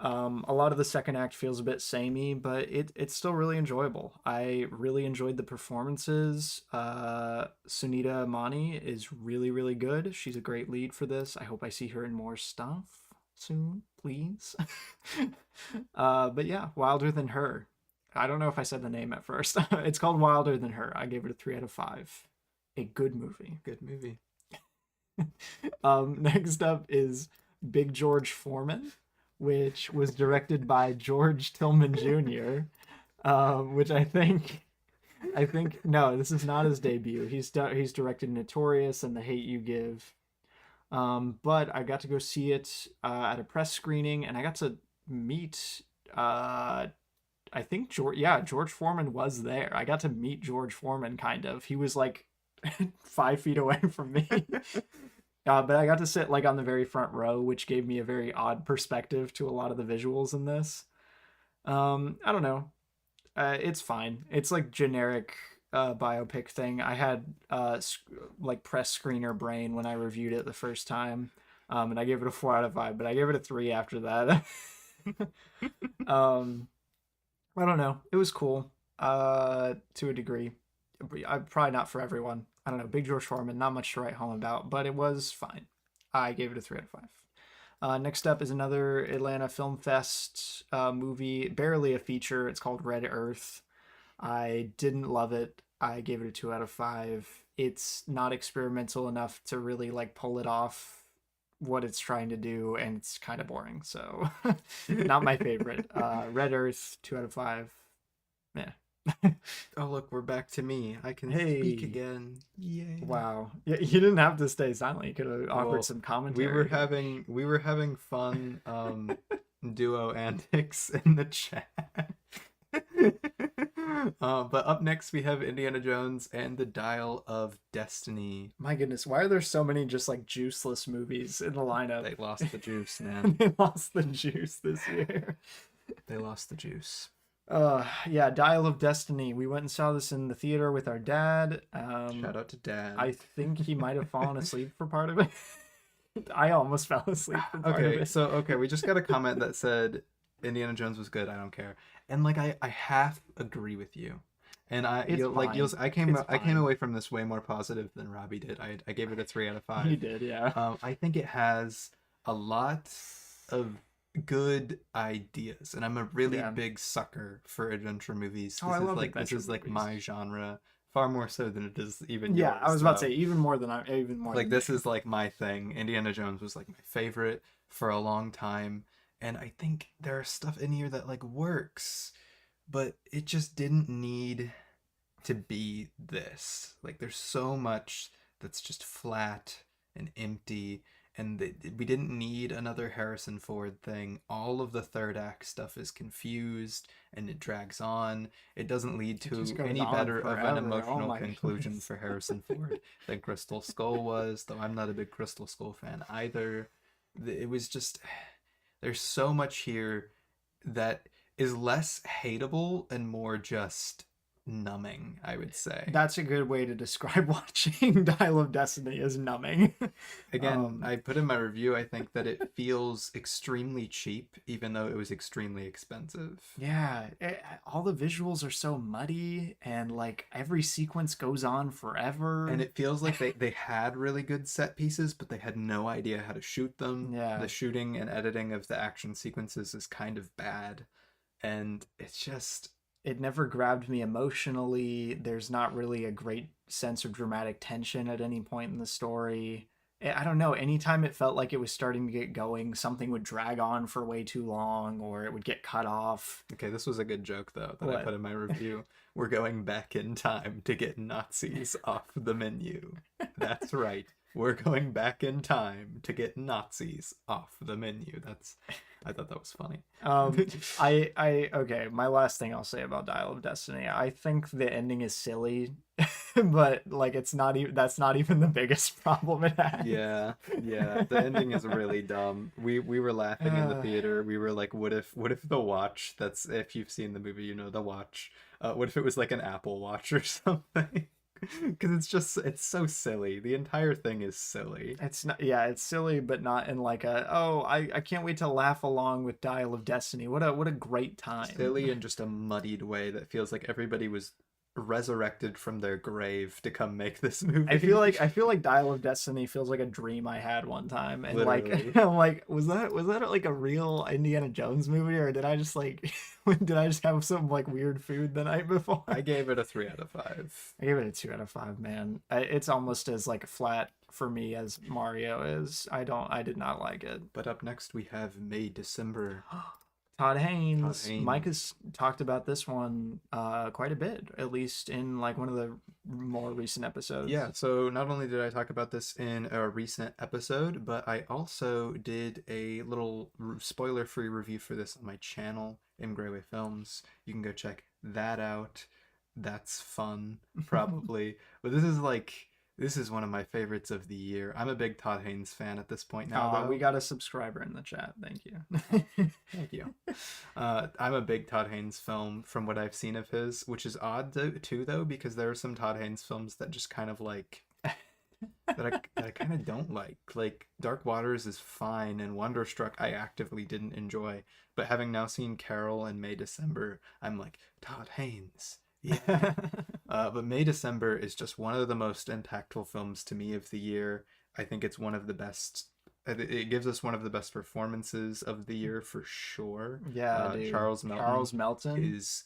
A lot of the second act feels a bit samey, but it's still really enjoyable. I really enjoyed the performances. Sunita Mani is really, really good. She's a great lead for this. I hope I see her in more stuff soon, please. But yeah, Wilder Than Her. I don't know if I said the name at first. It's called Wilder Than Her. I gave it a 3 out of 5. A good movie. Good movie. Next up is Big George Foreman, which was directed by George Tillman Jr., which I think no, this is not his debut. He's directed Notorious and The Hate You Give. But I got to go see it at a press screening, and I got to meet I think George Foreman was there. I got to meet George Foreman kind of. He was like 5 feet away from me. But I got to sit like on the very front row, which gave me a very odd perspective to a lot of the visuals in this. I don't know. It's fine. It's like generic biopic thing. I had like press screener brain when I reviewed it the first time, and I gave it a 4 out of 5. But I gave it a 3 after that. I don't know. It was cool to a degree. Probably not for everyone. I don't know. Big George Foreman, not much to write home about, but it was fine. I gave it a 3 out of 5. Next up is another Atlanta Film Fest movie, barely a feature. It's called Red Earth. I didn't love it. I gave it a 2 out of 5. It's not experimental enough to really like pull it off what it's trying to do, and it's kind of boring. So not my favorite. Red Earth, 2 out of 5. Yeah. Oh look, we're back to me. I can Hey. speak again. Yay! Wow. Yeah, you didn't have to stay silent. You could have offered Well, some commentary. We were having fun duo antics in the chat. But up next we have Indiana Jones and the Dial of Destiny. My goodness, why are there so many just like juiceless movies in the lineup? They lost the juice, man. They lost the juice this year. They lost the juice. Yeah, Dial of Destiny. We went and saw this in the theater with our dad. Shout out to Dad. I think he might have fallen asleep for part of it. I almost fell asleep for part of it. Okay, we just got a comment that said Indiana Jones was good. I don't care, and like I half agree with you, and I came away from this way more positive than Robbie did. I gave it a 3 out of 5. He did, yeah. I think it has a lot of good ideas, and I'm a really Yeah. big sucker for adventure movies. Oh, I love This adventure is like movies. my genre, far more so than it is even Yeah, I yours, was about to say though. even more Like than this me. is like my thing. Indiana Jones was like my favorite for a long time, and I think there are stuff in here that like works, but it just didn't need to be this. Like there's so much that's just flat and empty, and we didn't need another Harrison Ford thing. All of the third act stuff is confused and it drags on. It doesn't lead It just to goes any on better of an forever. Oh emotional my conclusion goodness. for Harrison Ford than Crystal Skull was, though I'm not a big Crystal Skull fan either. It was just there's so much here that is less hateable and more just numbing, I would say. That's a good way to describe watching Dial of Destiny as numbing. Again, um, I put in my review, I think that it feels extremely cheap, even though it was extremely expensive. yeah, all the visuals are so muddy, and like every sequence goes on And forever. it feels like they had really good set pieces, but they had no idea how to shoot them. Yeah, The shooting and editing of the action sequences is kind of bad. And it's just, it never grabbed me emotionally. There's not really a great sense of dramatic tension at any point in the story. I don't know. Anytime it felt like it was starting to get going, something would drag on for way too long or it would get cut off. okay, this was a good joke, though, that I What? put in my review. We're going back in time to get Nazis off the menu. That's right. We're going back in time to get Nazis off the menu. I thought that was funny. Okay, my last thing I'll say about Dial of Destiny, I think the ending is silly, but like it's not even that's not even the biggest problem it has. Yeah, yeah. The ending is really dumb. We were laughing in the Uh, theater. We were like, what if the watch, that's if you've seen the movie, you know the watch. What if it was like an Apple Watch or something? Because it's so silly. The entire thing is silly. it's not, yeah, it's silly, but not in like a, oh, I can't wait to laugh along with Dial of Destiny. What a great time. Silly in just a muddied way that feels like everybody was resurrected from their grave to come make this movie. I feel like Dial of Destiny feels like a dream I had one time, and like Literally. I'm like, was that like a real Indiana Jones movie, or did I just like did I just have some like weird food the night before? I gave it a 3 out of 5. I gave it a 2 out of 5, man. It's almost as like flat for me as Mario is. I did not like it. But up next we have May December. Todd Todd Haynes. Mike Haynes. has talked about this one quite a bit, at least in like one of the more recent episodes. Yeah, so not only did I talk about this in a recent episode, but I also did a little spoiler-free review for this on my channel, M. Greyway Films. You can go check that out. That's fun, probably. But this is one of my favorites of the year. I'm a big Todd Haynes fan at this point now, We though. got a subscriber in the chat. Thank you. Thank you. I'm a big Todd Haynes film from what I've seen of his, which is odd too, though, because there are some Todd Haynes films that just kind of like that I kind of don't like. Like Dark Waters is fine, and Wonderstruck I actively didn't enjoy. But having now seen Carol and May December, I'm like Todd Haynes. Yeah. But May December is just one of the most impactful films to me of the year. I think it's one of the best. It gives us one of the best performances of the year for sure. Yeah, dude. Charles Melton Charles Melton. is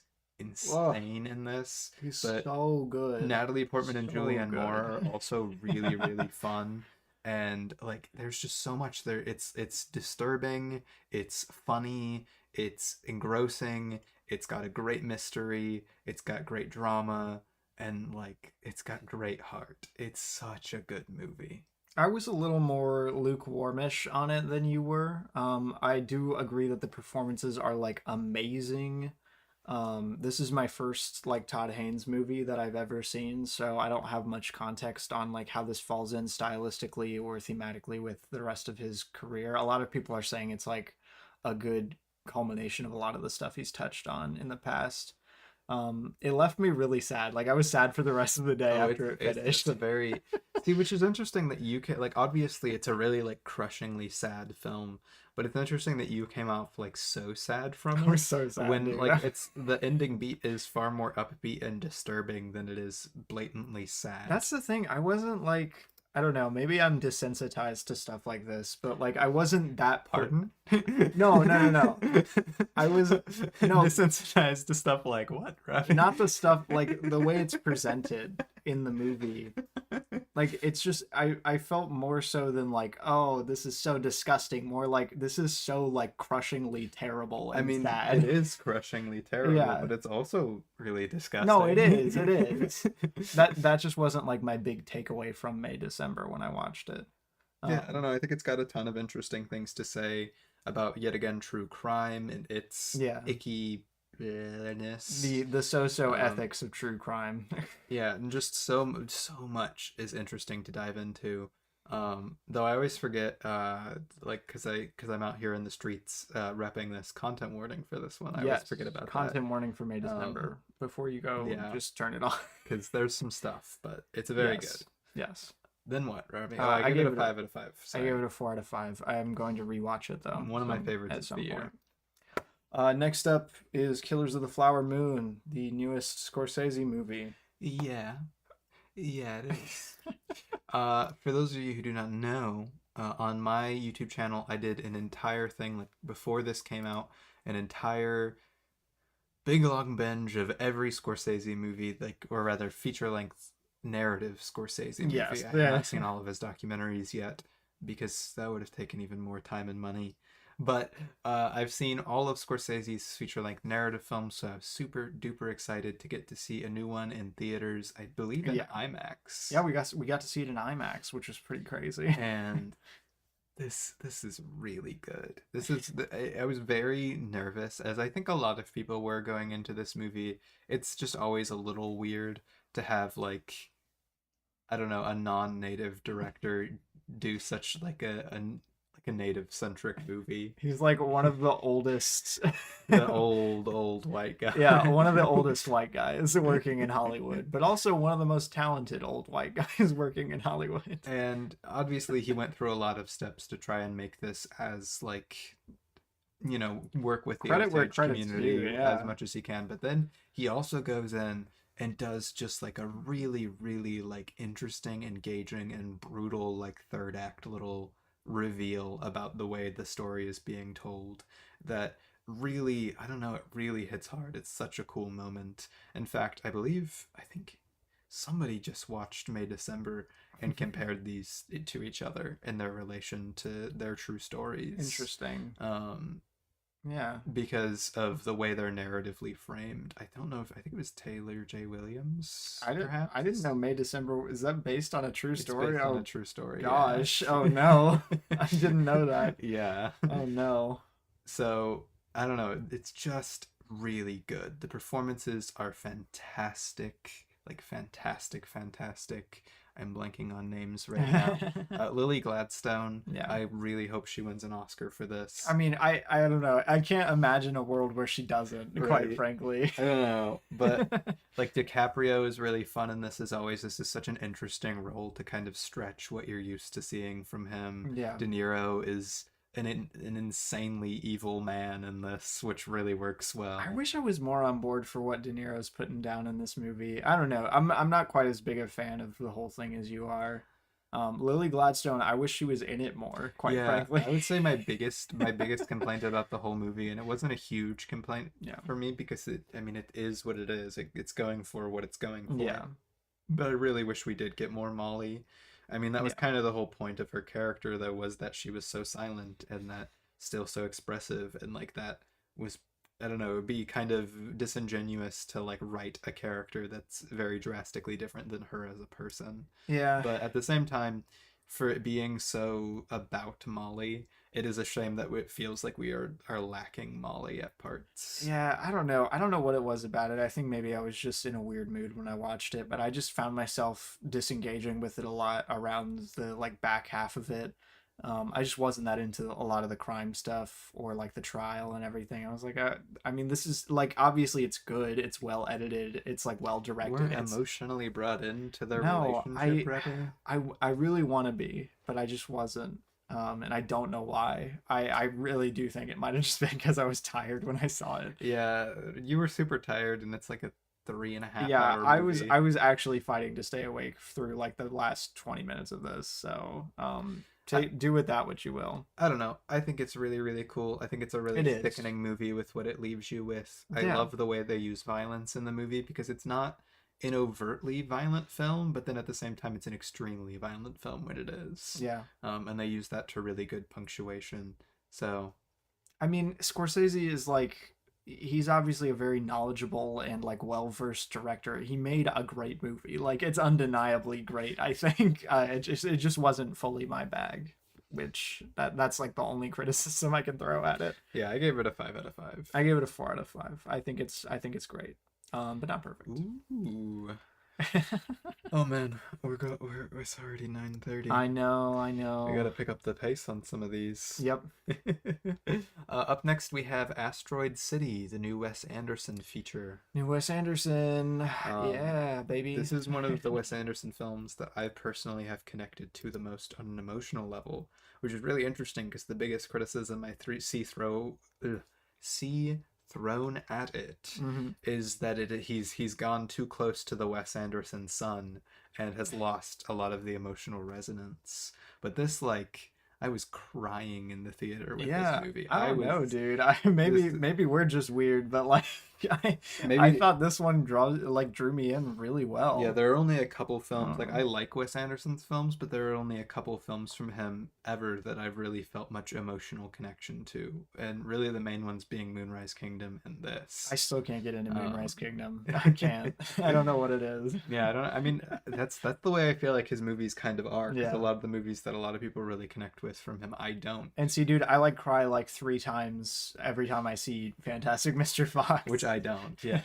Whoa, insane in this. he's But so good. Natalie Portman and So Julianne good. Moore are also really, really fun. And like there's just so much there. It's disturbing, it's funny, it's engrossing, it's got a great mystery, it's got great drama, and like it's got great heart. It's such a good movie. I was a little more lukewarmish on it than you were. I do agree that the performances are like amazing. This is my first like Todd Haynes movie that I've ever seen, so I don't have much context on like how this falls in stylistically or thematically with the rest of his career. A lot of people are saying it's like a good culmination of a lot of the stuff he's touched on in the past. It left me really sad. Like I was sad for the rest of the day Oh, after it it's finished. a very see, which is interesting that you can like obviously it's a really like crushingly sad film, but it's interesting that you came off like so sad from I it was so sad, when dude. like it's the ending beat is far more upbeat and disturbing than it is blatantly sad. That's the thing. I wasn't like I don't know, maybe I'm desensitized to stuff like this, but like I wasn't that Pardon? No, no, no, no. I was no, Desensitized to stuff like what, Ravi? not the stuff like the way it's presented in the movie. Like it's just I felt more so than like, oh, this is so disgusting, more like this is so like crushingly terrible I and mean, sad. it is crushingly terrible, Yeah. but it's also really No, it disgusting. is. It is. That just wasn't like my big takeaway from May December when I watched it. Yeah, I don't Um, know. I think it's got a ton of interesting things to say about yet again true crime and its yeah. icky-ness. The so-so Um, ethics of true crime. yeah, and just so much is interesting to dive into. Though I always forget, like, cause I'm out here in the streets, repping this content warning for this one. I always Yes. forget about that. Content warning for May Um, December. Before you go, yeah, just turn it off. because there's some stuff, but it's very good. Yes. Yes. Then what, Robbie? Oh, I I give it gave a it 5 out of 5. I Sorry. gave it a 4 out of 5. I am going to rewatch it though. One of my favorites at of some the year. point. Next up is Killers of the Flower Moon, the newest Scorsese movie. Yeah. Yeah, it is. For those of you who do not know, on my YouTube channel, I did an entire thing, like before this came out, an entire big long binge of every Scorsese movie, like, or rather feature length narrative Scorsese movie. Yes, I have yeah. not seen all of his documentaries yet because that would have taken even more time and money. But I've seen all of Scorsese's feature-length narrative films, so I'm super duper excited to get to see a new one in theaters. I believe in Yeah. IMAX. Yeah, we got to see it in IMAX, which was pretty crazy. And this is really good. This is I was very nervous, as I think a lot of people were going into this movie. It's just always a little weird to have, like, I don't know, a non-native director do such like a native centric movie. He's like one of the oldest. The old white guy. Yeah, one of the oldest white guys working in Hollywood, but also one of the most talented old white guys working in Hollywood. And obviously he went through a lot of steps to try and make this as, like, you know, work with the Credit where Osage credit's community due, yeah. as much as he can. But then he also goes in and does just like a really like interesting, engaging, and brutal like third act little reveal about the way the story is being told that really, I don't know, it really hits hard. It's such a cool moment. In fact, I think somebody just watched May December and compared these to each other in their relation to their true stories. Interesting. Um, Yeah. because of the way they're narratively framed. I don't know if I think it was Taylor J. Williams. Perhaps I didn't know May December, is that based on a true it's story? based on Oh a true story. gosh. Yeah. Oh no. I didn't know that. Yeah. Oh no. So I don't know. It's just really good. The performances are fantastic. Like fantastic. I'm blanking on names right now. Lily Gladstone. Yeah. I really hope she wins an Oscar for this. I mean, I don't know. I can't imagine a world where she doesn't, quite Right. frankly. I don't know, but like DiCaprio is really fun in this as always. This is such an interesting role to kind of stretch what you're used to seeing from him. Yeah. De Niro is an insanely evil man in this, which really works well. I wish I was more on board for what De Niro's putting down in this movie. I don't know. I'm not quite as big a fan of the whole thing as you are. Lily Gladstone, I wish she was in it more, quite frankly. I would say my biggest complaint about the whole movie, and it wasn't a huge complaint Yeah. for me because it is what it is. It's going for what it's going for. Yeah. But I really wish we did get more Molly. I mean, that was Yeah. kind of the whole point of her character, though, was that she was so silent and that still so expressive, and like that was, I don't know, it would be kind of disingenuous to like write a character that's very drastically different than her as a person. Yeah. But at the same time, for it being so about Molly, it is a shame that it feels like we are lacking Molly at parts. Yeah, I don't know. I don't know what it was about it. I think maybe I was just in a weird mood when I watched it, but I just found myself disengaging with it a lot around the like back half of it. I just wasn't that into a lot of the crime stuff or like the trial and everything. I was like, I mean, this is like obviously it's good, it's well edited, it's like well directed. We're emotionally brought into their No, relationship, Rebbe. I really want to be, but I just wasn't. And I don't know why. I really do think it might have just been because I was tired when I saw it. Yeah, you were super tired, and it's like three and a half Yeah, hour I movie. was actually fighting to stay awake through like the last 20 minutes of this. So, I, do with that what you will. I don't know. I think it's really, really cool. I think it's a really It is. sickening movie with what it leaves you with. I Yeah. love the way they use violence in the movie because it's not an overtly violent film, but then at the same time, it's an extremely violent film when it is. Yeah. And they use that to really good punctuation. So, I mean, Scorsese is like he's obviously a very knowledgeable and like well-versed director. He made a great movie. Like it's undeniably great. I think it just wasn't fully my bag, which that's like the only criticism I can throw at it. yeah, I gave it a 5 out of 5. I gave it a 4 out of 5. I think it's great. But not perfect. Ooh. Oh man, it's already 9:30. I know, I We know. gotta pick up the pace on some of these. Yep. Up next, we have Asteroid City, the new Wes Anderson feature. New Wes Anderson. Um, Yeah, baby. this is one of the Wes Anderson films that I personally have connected to the most on an emotional level, which is really interesting because the biggest criticism see thrown at it Hmm. is that he's gone too close to the Wes Anderson sun and has lost a lot of the emotional resonance. But this, like, I was crying in the theater with this Yeah, movie. I I don't know, was dude. this Maybe we're just weird, but like I maybe thought this one drew me in really Yeah, well. there are only a couple I films. don't Like, know. I like Wes Anderson's films, but there are only a couple films from him ever that I've really felt much emotional connection to. And really the main ones being Moonrise Kingdom and I this. still can't get into Moonrise Um, Kingdom. I can't. I don't know what it is. yeah, I mean, that's the way I feel like his movies kind of are, because a Yeah. lot of the movies that a lot of people really connect with from him, I don't. And see, dude, I like cry like 3 times every time I see Fantastic Mr. Which Fox. I don't. Yeah.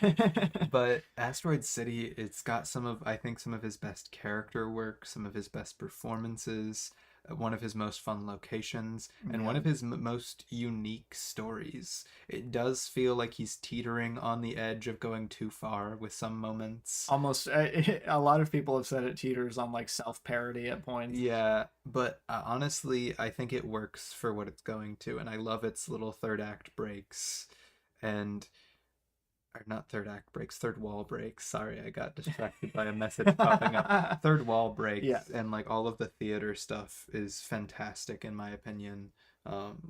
But Asteroid City, it's got I think some of his best character work, some of his best performances, one of his most fun locations, and one Yeah. of his most unique stories. It does feel like he's teetering on the edge of going too far with some moments. Almost a lot of people have said it teeters on like self-parody at points. Yeah, but honestly, I think it works for what it's going to, and I love its little third act breaks. And or not third act breaks, third wall breaks. Sorry, I got distracted by a message popping up. Third wall Yeah. breaks and like all of the theater stuff is fantastic in my opinion.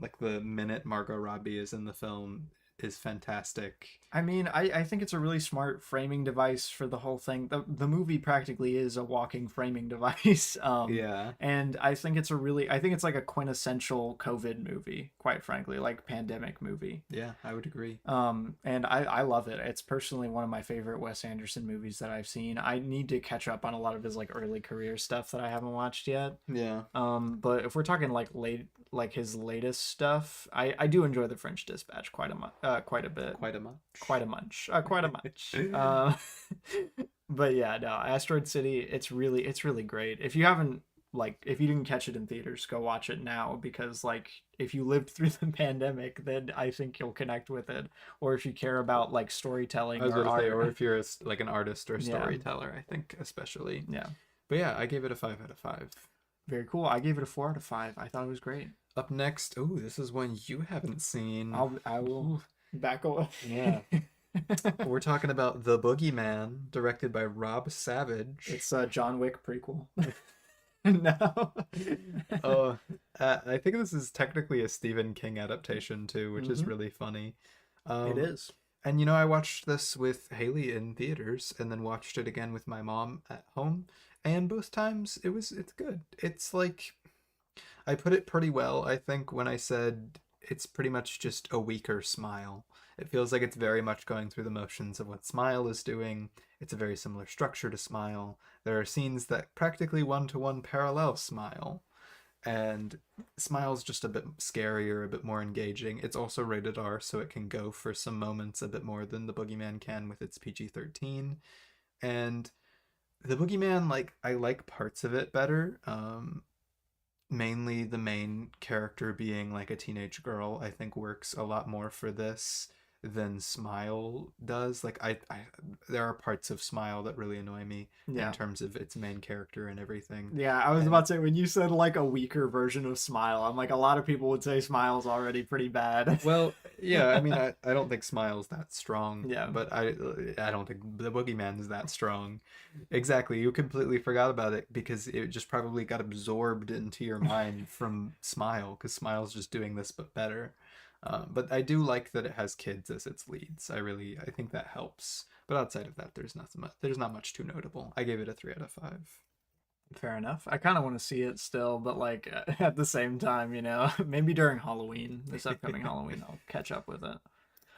Like the minute Margot Robbie is in the film is fantastic. I mean, I think it's a really smart framing device for the whole thing. The movie practically is a walking framing device. Yeah, And I think it's like a quintessential COVID movie, quite frankly, like pandemic movie. yeah, I would agree. And I love it. It's personally one of my favorite Wes Anderson movies that I've seen. I need to catch up on a lot of his like early career stuff that I haven't watched yet. Yeah, But if we're talking like his latest stuff, I do enjoy The French Dispatch quite a bit, quite a much. quite a much. But yeah, no, Asteroid City, it's really great. If you didn't catch it in theaters, go watch it now because like if you lived through the pandemic, then I think you'll connect with it. Or if you care about like storytelling I was or going to say, art, or if you're like an artist or yeah, storyteller, I think especially. yeah, But yeah, I gave it a 5 out of 5. very cool. I gave it a 4 out of 5. I thought it was great. Up next, oh, this is one you haven't seen. I will back away. Yeah. We're talking about The Boogeyman, directed by Rob Savage. It's a John Wick prequel. No. Oh, I think this is technically a Stephen King adaptation too, which is Mhm. really funny. It is. And you know, I watched this with Haley in theaters, and then watched it again with my mom at home, and both times it's good. It's like I put it pretty well, I think, when I said it's pretty much just a weaker Smile. It feels like it's very much going through the motions of what Smile is doing. It's a very similar structure to Smile. There are scenes that practically one-to-one parallel Smile. And Smile's just a bit scarier, a bit more engaging. It's also rated R, so it can go for some moments a bit more than The Boogeyman can with its PG-13. And The Boogeyman, like, I like parts of it better. Mainly the main character being like a teenage girl, I think works a lot more for this. than Smile does. Like there are parts of Smile that really annoy me in Yeah. terms of its main character and everything. Yeah, I was And about to say when you said like a weaker version of Smile, I'm like a lot of people would say Smile's already pretty bad. well, yeah, I mean, I don't think Smile's that strong, Yeah. but I don't think the Boogeyman is that strong. Exactly, you completely forgot about it because it just probably got absorbed into your mind from Smile, because Smile's just doing this but better. But I do like that it has kids as its leads. I think that helps. But outside of that, there's not much too notable. I gave it a 3 out of 5. Fair enough. I kind of want to see it still, but like at the same time, maybe during Halloween, this upcoming Halloween, I'll catch up with it.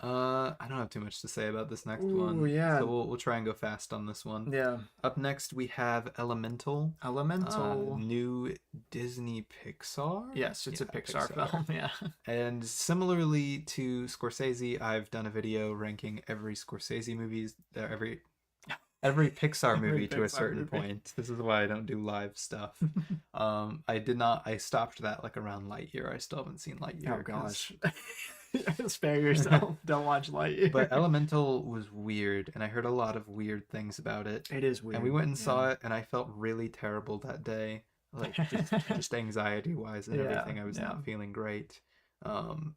I don't have too much to say about this next Ooh, one, yeah. so we'll try and go fast on this one. Yeah. Up next, we have Elemental, Elemental. new Disney Pixar. Yes, it's a Yeah, Pixar film. Yeah. And similarly to Scorsese, I've done a video ranking every Scorsese movies, every Pixar Every movie to a Pixar certain movie. point. This is why I don't do live stuff. I stopped that like around Lightyear. I still haven't seen Lightyear. Oh gosh. Spare yourself. Don't watch Lightyear. But Elemental was weird, and I heard a lot of weird things about it. It is weird. And we went and saw it, and I felt really terrible that day, like just anxiety wise and everything. I was not feeling great. And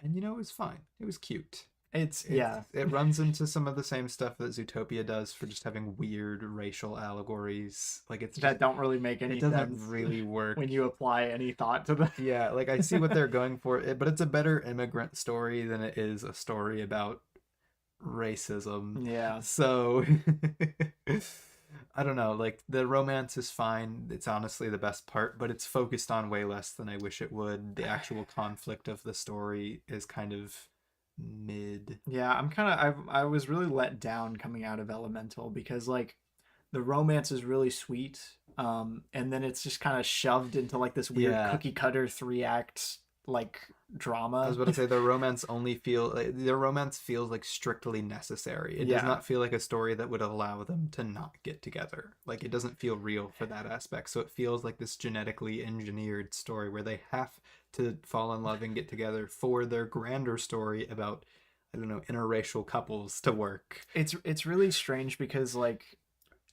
it was fine. It was cute. It runs into some of the same stuff that Zootopia does for just having weird racial allegories. Like that don't really make any sense. It doesn't really work when you apply any thought to them. Yeah, like I see what they're going for, but it's a better immigrant story than it is a story about racism. Yeah. So I don't know, like the romance is fine. It's honestly the best part, but it's focused on way less than I wish it would. The actual conflict of the story is kind of mid. Yeah, I was really let down coming out of Elemental because like the romance is really sweet, and then it's just kind of shoved into like this weird cookie cutter 3-act like drama. I was about to say the romance feels like strictly necessary. It does not feel like a story that would allow them to not get together. Like it doesn't feel real for that aspect. So it feels like this genetically engineered story where they have to fall in love and get together for their grander story about, I don't know, interracial couples to work. It's really strange because like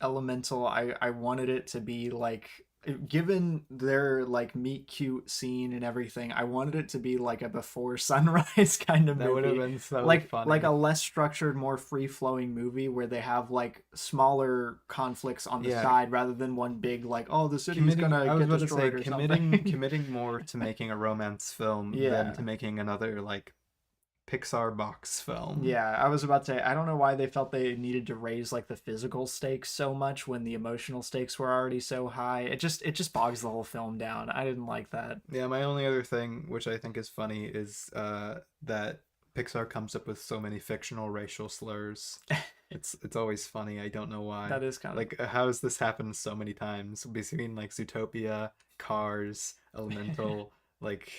Elemental, I wanted it to be like, given their like meet cute scene and everything, I wanted it to be like a before sunrise kind of movie. That would have been so funny. Like a less structured, more free flowing movie where they have like smaller conflicts on the side rather than one big like, oh, the city's gonna get destroyed or something. Committing more to making a romance film than to making another like Pixar box film. Yeah, I was about to say, I don't know why they felt they needed to raise like the physical stakes so much when the emotional stakes were already so high. It just bogs the whole film down. I didn't like that. Yeah, my only other thing, which I think is funny, is that Pixar comes up with so many fictional racial slurs. It's always funny. I don't know why. That is kind of like, how has this happened so many times between like Zootopia, Cars, Elemental, like.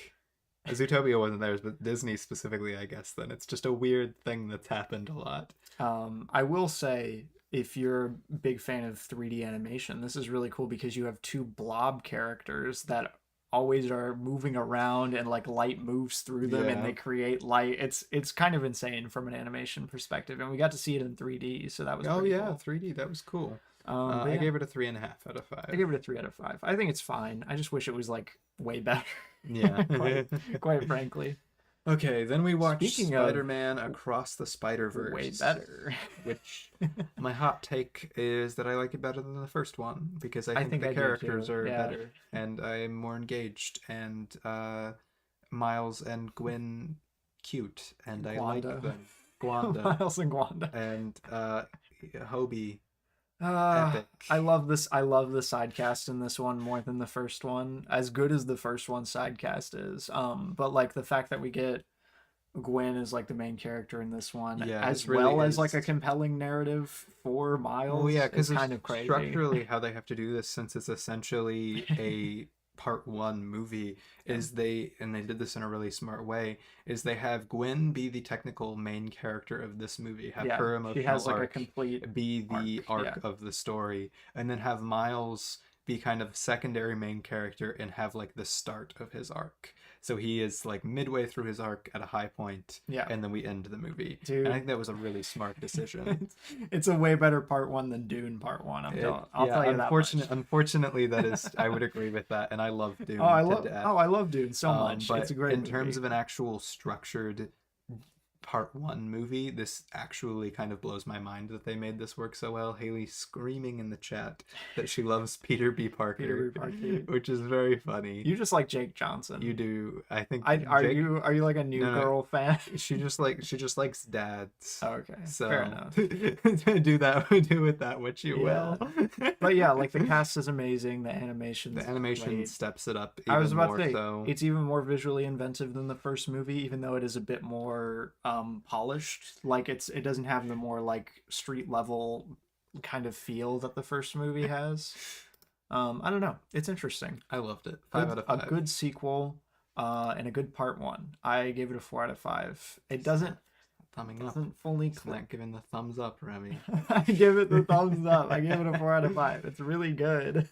Zootopia wasn't theirs, but Disney specifically, I guess, then it's just a weird thing that's happened a lot. I will say, if you're a big fan of 3D animation, this is really cool because you have two blob characters that always are moving around and like light moves through them and they create light. It's kind of insane from an animation perspective, and we got to see it in 3D, so that was cool. 3D, that was cool. I gave it a 3.5 out of 5. I gave it a 3 out of 5. I think it's fine. I just wish it was like way better. Yeah. quite frankly. Okay, then we watched Spider-Man Across the Spider-Verse. Way better. Which, my hot take is that I like it better than the first one, because I think the characters are better, and I'm more engaged, and Miles and Gwen cute, and I like them. Gwanda. Miles and Gwanda. And Hobie. I love the side cast in this one more than the first one. As good as the first one side cast is, but like the fact that we get Gwen as like the main character in this one, as well as like a compelling narrative for Miles. Well, yeah, because it's kind of crazy structurally how they have to do this, since it's essentially a part 1 movie, is they did this in a really smart way, is they have Gwen be the technical main character of this movie, have her emotional arc, a complete be the arc of the story, and then have Miles be kind of secondary main character and have like the start of his arc. So he is like midway through his arc at a high point, Yeah, and then we end the movie. And I dude. think that was a really smart decision. It's a way better part one than Dune part one. I'll Yeah, tell you that much. unfortunately, that is, I would agree with that, and I love Dune to death. I love Dune so much. It's But a great in terms movie. of an actual structured part one movie, this actually kind of blows my mind that they made this work so well. Haley screaming in the chat that she loves Peter B. Parker, Peter B. Parker. which is very funny. You just like Jake Johnson. You do. I think Are Jake, you like a New no, Girl fan? she just likes dads. Okay, So fair enough. do with that what you Yeah. will. But yeah, like the cast is amazing. The animation great. Steps it up I even was about more to say so. it's even more visually inventive than the first movie, even though it is a bit more polished. Like it doesn't have the more like street level kind of feel that the first movie has. I don't know. It's interesting. I loved it. 5 out of 5. A good sequel, and a good part one. I gave it a 4 out of 5. It Thumbing up. doesn't fully It's click. not giving the thumbs up, Remy. I give it the thumbs up. I give it a 4 out of 5. It's really good.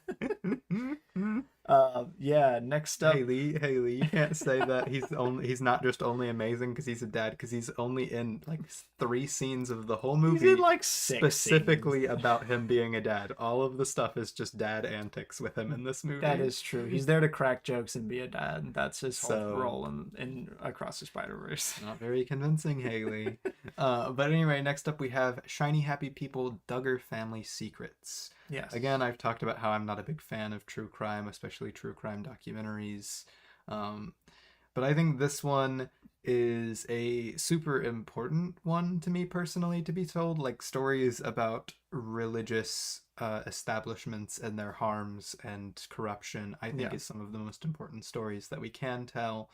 Yeah. Next up, Haley, you can't say that he's not just only amazing because he's a dad, because he's only in like 3 scenes of the whole he's movie in like 6 specifically scenes. about him being a dad. All of the stuff is just dad antics with him in this movie. That is true. He's there to crack jokes and be a dad. That's his whole So- role in Across the Spider-Verse. Not very convincing, Haley. But anyway, next up we have Shiny Happy People Duggar Family Secrets. Yes. Again, I've talked about how I'm not a big fan of true crime, especially true crime documentaries. But I think this one is a super important one to me personally to be told. Like stories about religious establishments and their harms and corruption, I think is some of the most important stories that we can tell.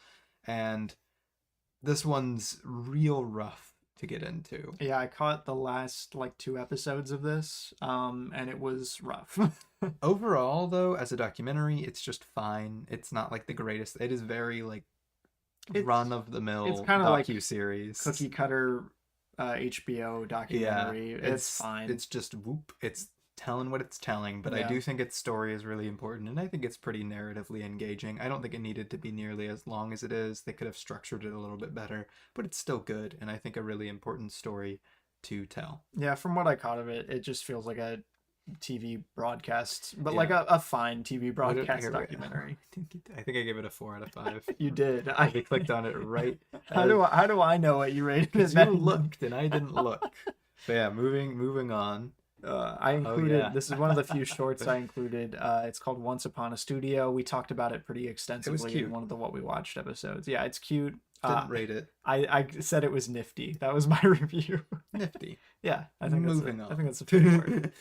And this one's real rough to get into. Yeah, I caught the last like 2 episodes of this, and it was rough. Overall, though, as a documentary, it's just fine. It's not like the greatest. It is very like run of the mill it's kinda like docu-series. Cookie cutter HBO documentary. It's fine. It's just whoop. It's telling what it's telling, but I Yeah. do think its story is really important, and I think it's pretty narratively engaging. I don't think it needed to be nearly as long as it is. They could have structured it a little bit better, but it's still good, and I think a really important story to tell. Yeah, from what I caught of it, it just feels like a TV broadcast, but Yeah. like a fine TV What did- broadcast here, wait. documentary. I think I gave it a 4 out of 5. You did. I clicked on it right. How do I know what you rated it? Because then? you looked and I didn't look. But yeah, moving on. I included yeah. this is one of the few shorts I included. It's called Once Upon a Studio. We talked about it pretty extensively cute. in one of the What We Watched episodes. Yeah, it's cute. Didn't rate it. I said it was nifty. That was my review. Nifty. Yeah, I think Moving that's on. I think that's a fair word.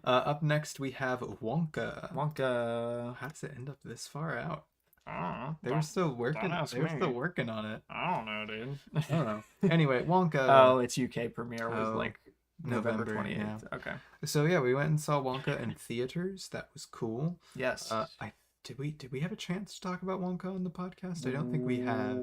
Up next we have Wonka. Wonka. How does it end up this far out? I They were still working. ask They were me. still working on it. don't know, dude. I don't know. Anyway, Wonka. Oh, its UK premiere was Oh, like November November, 28th. yeah. Okay. So yeah, we went and saw Wonka in theaters. That was cool. Yes. Did we have a chance to talk about Wonka on the podcast? I don't think we have.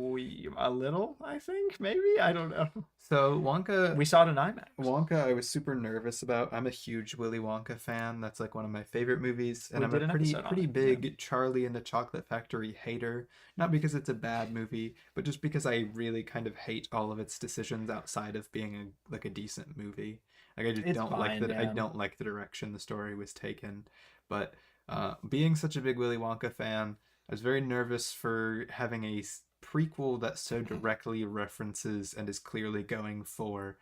A little, I think, maybe. I don't know. So Wonka. We saw it in IMAX. Wonka, I was super nervous about. I'm a huge Willy Wonka fan. That's like one of my favorite movies, and We I'm did a an episode on pretty it, big Charlie and the Chocolate Factory hater. Not because it's a bad movie, but just because I really kind of hate all of its decisions outside of being a decent movie. Like I just It's don't like fine, that. I yeah. don't like the direction the story was taken. But being such a big Willy Wonka fan, I was very nervous for having a prequel that so directly references and is clearly going for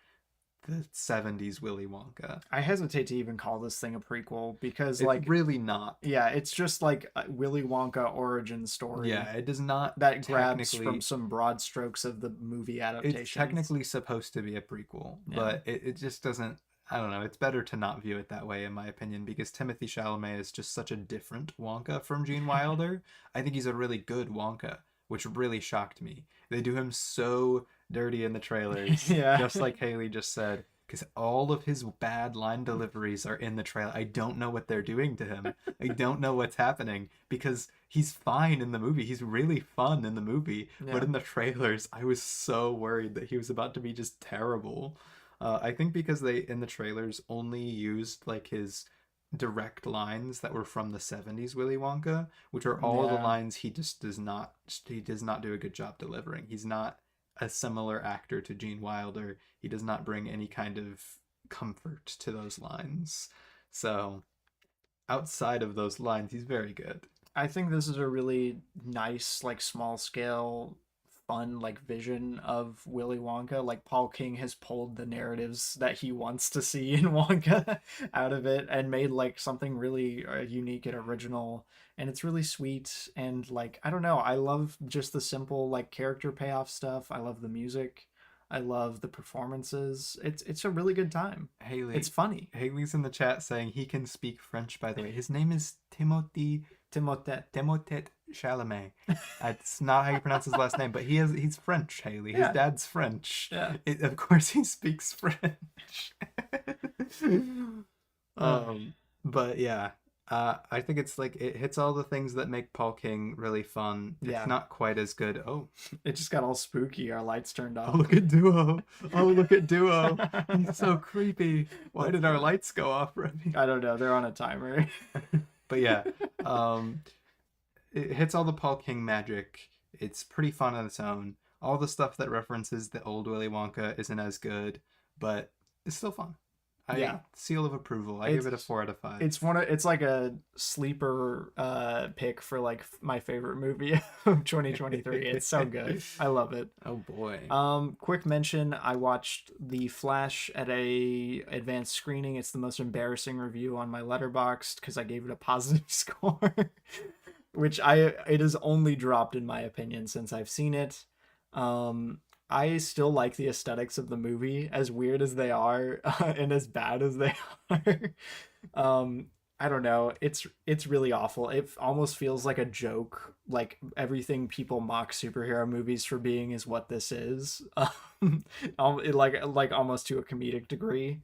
the 70s Willy Wonka. I hesitate to even call this thing a prequel because, It's like, really not. yeah, it's just like a Willy Wonka origin story. Yeah, it does not that grabs technically- from some broad strokes of the movie adaptation. It's technically supposed to be a prequel, Yeah. but it just doesn't. I don't know. It's better to not view it that way, in my opinion, because Timothy Chalamet is just such a different Wonka from Gene Wilder. I think he's a really good Wonka, which really shocked me. They do him so dirty in the trailers, Yeah. just like Haley just said, because all of his bad line deliveries are in the trailer. I don't know what they're doing to him. I don't know what's happening, because he's fine in the movie. He's really fun in the movie, Yeah. but in the trailers, I was so worried that he was about to be just terrible. I think because they in the trailers only used like his direct lines that were from the 70s Willy Wonka, which are all the Yeah. lines he does not do a good job delivering. He's not a similar actor to Gene Wilder. He does not bring any kind of comfort to those lines. So, outside of those lines, he's very good. I think this is a really nice, like small scale, fun, like vision of Willy Wonka. Like Paul King has pulled the narratives that he wants to see in Wonka out of it and made like something really unique and original. And it's really sweet. And like, I don't know, I love just the simple like character payoff stuff. I love the music. I love the performances. It's a really good time. It's Haley, funny. Haley's in the chat saying he can speak French, by the way. His name is Timothée Chalamet. It's not how you pronounce his last name, but he's French, Haley. His Yeah. dad's French. Yeah. Of course he speaks French. um, but yeah, I think it's like it hits all the things that make Paul King really fun. It's Yeah. not quite as good. Oh, It just got all spooky. Our lights turned oh off. look at Duo. Oh look at Duo. He's so creepy. Why did our lights go off, Remy? I don't know. They're on a timer. But yeah, it hits all the Paul King magic. It's pretty fun on its own. All the stuff that references the old Willy Wonka isn't as good, but it's still fun. Yeah. Seal of approval. I give it a 4 out of 5. It's like a sleeper pick for like my favorite movie of 2023. It's so good. I love it. Oh boy. Quick mention, I watched The Flash at a advanced screening. It's the most embarrassing review on my Letterboxd because I gave it a positive score, which it has only dropped in my opinion since I've seen it. I still like the aesthetics of the movie, as weird as they are, and as bad as they are. I don't know. It's really awful. It almost feels like a joke. Like everything people mock superhero movies for being is what this is. Like almost to a comedic degree.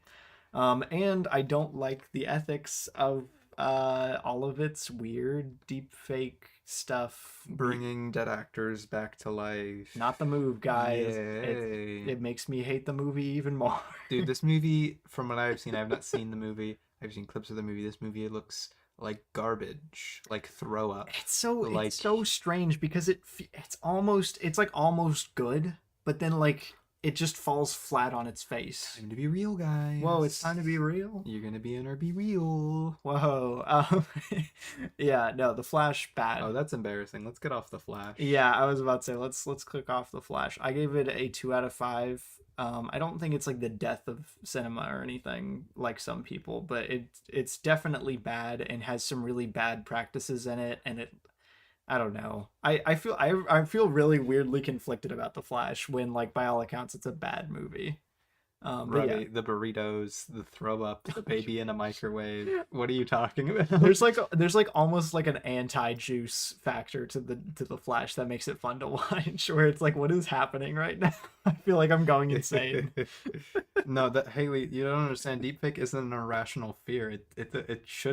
And I don't like the ethics of all of its weird deep fake stuff. Bringing dead actors back to life. Not the move, guys. Yay. It makes me hate the movie even more. Dude, this movie, from what I've seen, I have not seen the movie. I've seen clips of the movie. This movie looks like garbage, like throw up. It's so strange because it's like almost good, but then like it just falls flat on its face. Time to be real, guys. Whoa, it's time to be real. You're gonna be in or be real. Whoa. Yeah, no, The Flash bad. Oh, that's embarrassing. Let's get off the Flash. Yeah, I was about to say let's click off The Flash. I gave it a 2 out of 5. I don't think it's like the death of cinema or anything like some people, but it's definitely bad and has some really bad practices in it, and I don't know. I feel really weirdly conflicted about The Flash when like by all accounts it's a bad movie. But yeah. Right, the burritos, the throw up, the baby in a microwave. What are you talking about? There's like almost like an anti-juice factor to the Flash that makes it fun to watch, where it's like, what is happening right now? I feel like I'm going insane. No, that Haley, you don't understand. Deepfake isn't an irrational fear.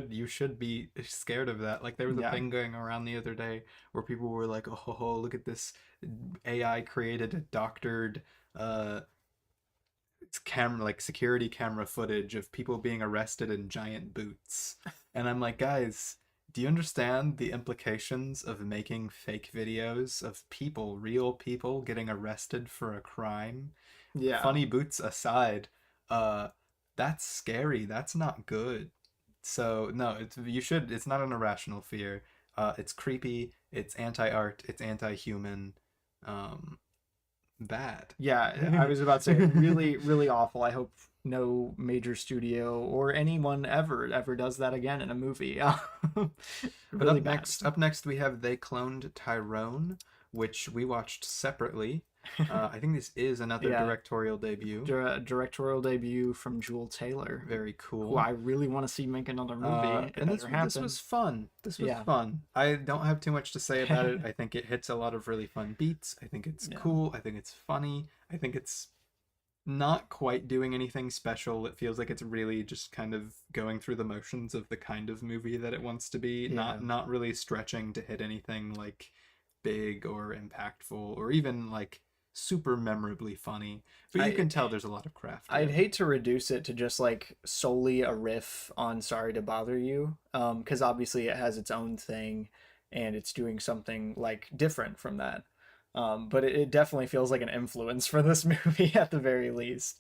You should be scared of that. Like there was a thing going around the other day where people were like, oh, look at this AI created doctored it's camera like security camera footage of people being arrested in giant boots. And I'm like, guys, do you understand the implications of making fake videos of people, real people, getting arrested for a crime? Yeah. Funny boots aside, that's scary. That's not good. So no, it's not an irrational fear. It's creepy, it's anti-art, it's anti-human. Bad. Yeah, I was about to say really, really awful. I hope no major studio or anyone ever does that again in a movie. But up next we have They Cloned Tyrone, which we watched separately. I think this is another directorial debut. Directorial debut from Jewel Taylor. Very cool. Who I really want to see make another movie. And this was fun. This was fun. I don't have too much to say about it. I think it hits a lot of really fun beats. I think it's cool. I think it's funny. I think it's not quite doing anything special. It feels like it's really just kind of going through the motions of the kind of movie that it wants to be. Not really stretching to hit anything like big or impactful or even like super memorably funny, but you I can tell there's a lot of craft to I'd it. hate to reduce it to just like solely a riff on Sorry to Bother You, because obviously it has its own thing and it's doing something like different from that. But it definitely feels like an influence for this movie at the very least.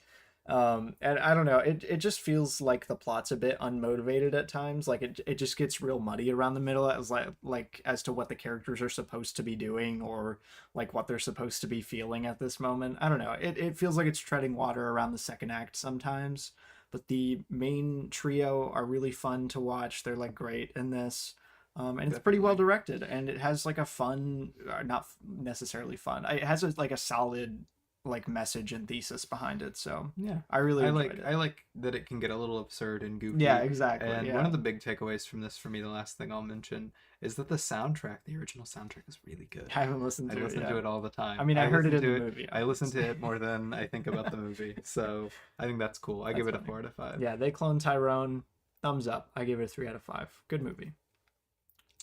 And I don't know, it just feels like the plot's a bit unmotivated at times. Like it just gets real muddy around the middle as like as to what the characters are supposed to be doing or like what they're supposed to be feeling at this moment. I don't know. It feels like it's treading water around the second act sometimes. But the main trio are really fun to watch. They're like great in this. And it's pretty well Definitely. directed, and it has like a fun, not necessarily fun. It has like a solid like message and thesis behind it. So Yeah. I really enjoyed it. I like that it can get a little absurd and Yeah, goofy. exactly. And one Yeah, of the big takeaways from this for me, the last thing I'll mention, is that the soundtrack, the original soundtrack is really good. I haven't listened I to it listen yet. to it all the I time. mean, I I heard it listen in the to it. movie. I listen to Obviously. it more than I think about the movie. So I think that's cool. I That's give it a funny. 4 out of 5. Yeah, they clone Tyrone. Thumbs up. I give it a 3 out of 5. Good movie.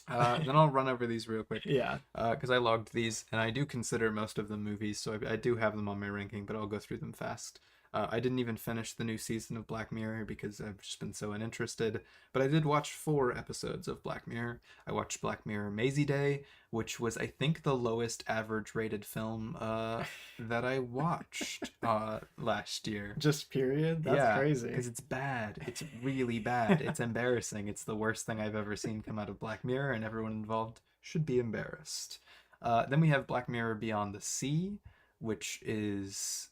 Then I'll run over these real quick Yeah. because I logged these and I do consider most of them movies, so I do have them on my ranking, but I'll go through them fast. I didn't even finish the new season of Black Mirror because I've just been so uninterested, but I did watch 4 episodes of Black Mirror. I watched Black Mirror Maisie Day, which was, I think, the lowest average rated film that I watched last year. Just period. That's Yeah, crazy. because it's bad. It's really bad. It's embarrassing. It's the worst thing I've ever seen come out of Black Mirror, and everyone involved should be embarrassed. Then we have Black Mirror Beyond the Sea, which is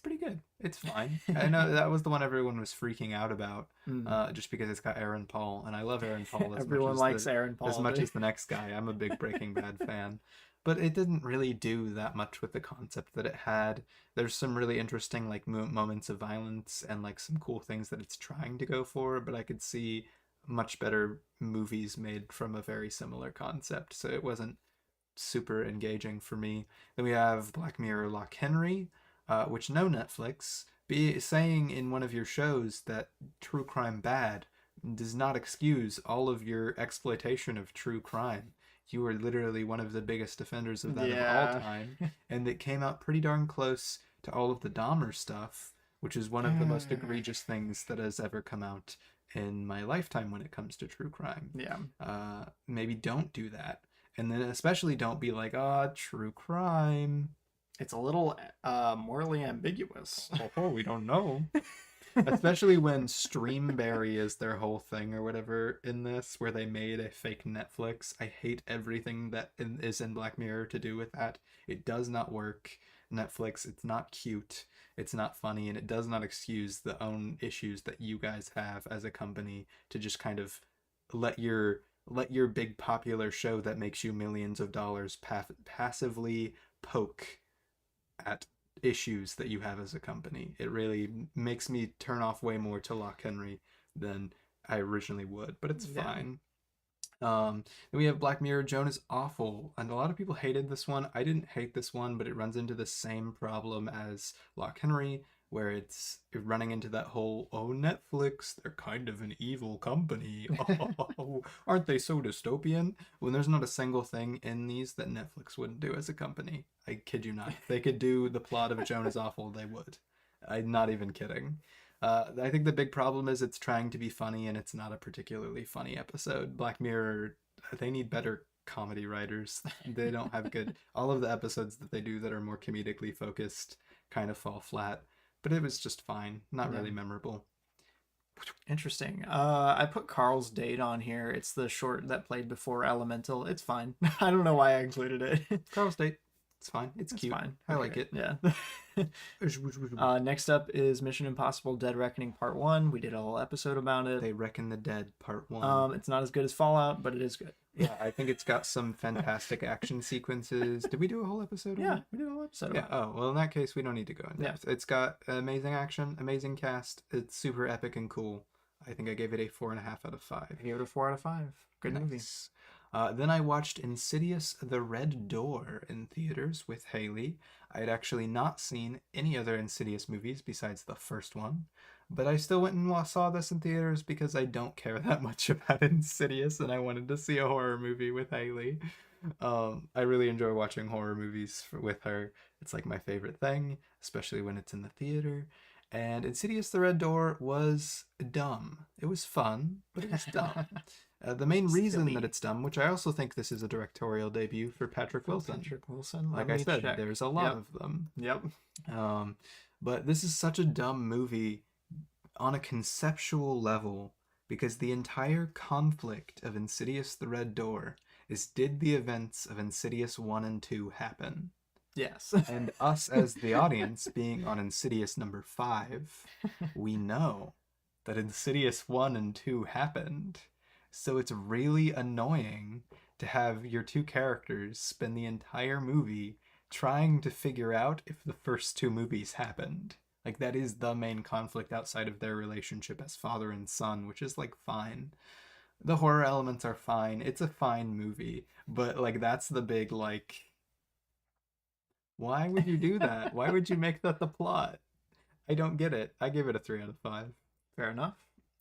pretty good. It's fine. I know that was the one everyone was freaking out about, Mm. just because it's got Aaron Paul, and I love Aaron Paul Everyone likes Aaron as Paul. much as the next guy. I'm a big Breaking Bad fan, but it didn't really do that much with the concept that it had. There's some really interesting like moments of violence and like some cool things that it's trying to go for, but I could see much better movies made from a very similar concept, so it wasn't super engaging for me. Then we have Black Mirror Lock Henry, which no Netflix be saying in one of your shows that true crime bad does not excuse all of your exploitation of true crime. You are literally one of the biggest defenders of that of all Yeah. time, and it came out pretty darn close to all of the Dahmer stuff, which is one of the most egregious things that has ever come out in my lifetime when it comes to true crime. Yeah. Maybe don't do that. And then especially don't be like, ah, true crime. It's a little morally ambiguous. Oh, we don't know. Especially when Streamberry is their whole thing or whatever in this, where they made a fake Netflix. I hate everything that is in Black Mirror to do with that. It does not work. Netflix, it's not cute, it's not funny, and it does not excuse the own issues that you guys have as a company to just kind of let your big popular show that makes you millions of dollars passively poke at issues that you have as a company. It really makes me turn off way more to Lock Henry than I originally would, but it's Yeah. fine. Then we have Black Mirror Joan is Awful, and a lot of people hated this one. I didn't hate this one, but it runs into the same problem as Lock Henry, where it's running into that whole, oh, Netflix, they're kind of an evil company. Oh, aren't they so dystopian? When there's not a single thing in these that Netflix wouldn't do as a company. I kid you not. If they could do the plot of Joan is Awful, they would. I'm not even kidding. I think the big problem is it's trying to be funny and it's not a particularly funny episode. Black Mirror, they need better comedy writers. They don't have good. All of the episodes that they do that are more comedically focused kind of fall flat, but it was just fine. Not really memorable. Interesting. I put Carl's Date on here. It's the short that played before Elemental. It's fine. I don't know why I included it. Carl's Date, it's fine. It's It's cute. fine. I like it. Yeah. Next up is Mission Impossible Dead Reckoning Part 1. We did a whole episode about it. They Reckon the Dead Part 1. It's not as good as Fallout, but it is good. Yeah, I think it's got some fantastic action sequences. Did we do a whole episode on Yeah, it? we did a whole episode Yeah. about it. Oh, well, in that case, we don't need to go in depth. It's got amazing action, amazing cast. It's super epic and cool. I think I gave it a 4.5 out of 5. I gave it a 4 out of 5. Good movie. Nice. Then I watched Insidious: The Red Door in theaters with Haley. I had actually not seen any other Insidious movies besides the first one, but I still went and saw this in theaters because I don't care that much about Insidious and I wanted to see a horror movie with Haley. I really enjoy watching horror movies with her. It's like my favorite thing, especially when it's in the theater. And Insidious: The Red Door was dumb. It was fun, but it was dumb. The main reason that Silly. it's dumb, which I also think this is a directorial debut for Patrick Wilson. Patrick Wilson. Like Let I me said, check. there's a lot Yep. of them. Yep. Um, but this is such a dumb movie on a conceptual level because the entire conflict of Insidious: The Red Door is, did the events of Insidious 1 and 2 happen? Yes. And us as the audience being on Insidious number 5, we know that Insidious 1 and 2 happened. So it's really annoying to have your two characters spend the entire movie trying to figure out if the first two movies happened. Like, that is the main conflict outside of their relationship as father and son, which is like fine. The horror elements are fine. It's a fine movie, but like that's the big like, why would you do that? Why would you make that the plot? I don't get it. I give it a 3 out of 5. Fair enough.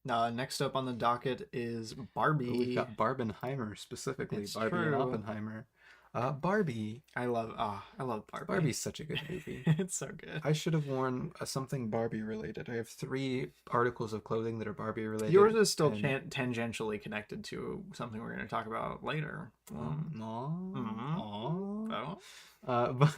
Next up on the docket is But Barbie. we've got Barbenheimer specifically, It's Barbie and true. Oppenheimer. Barbie. I love Barbie. Barbie's such a good movie. It's so good. I should have worn something Barbie related. I have 3 articles of clothing that are Barbie related. Yours is still and... tangentially connected to something we're going to talk about later. But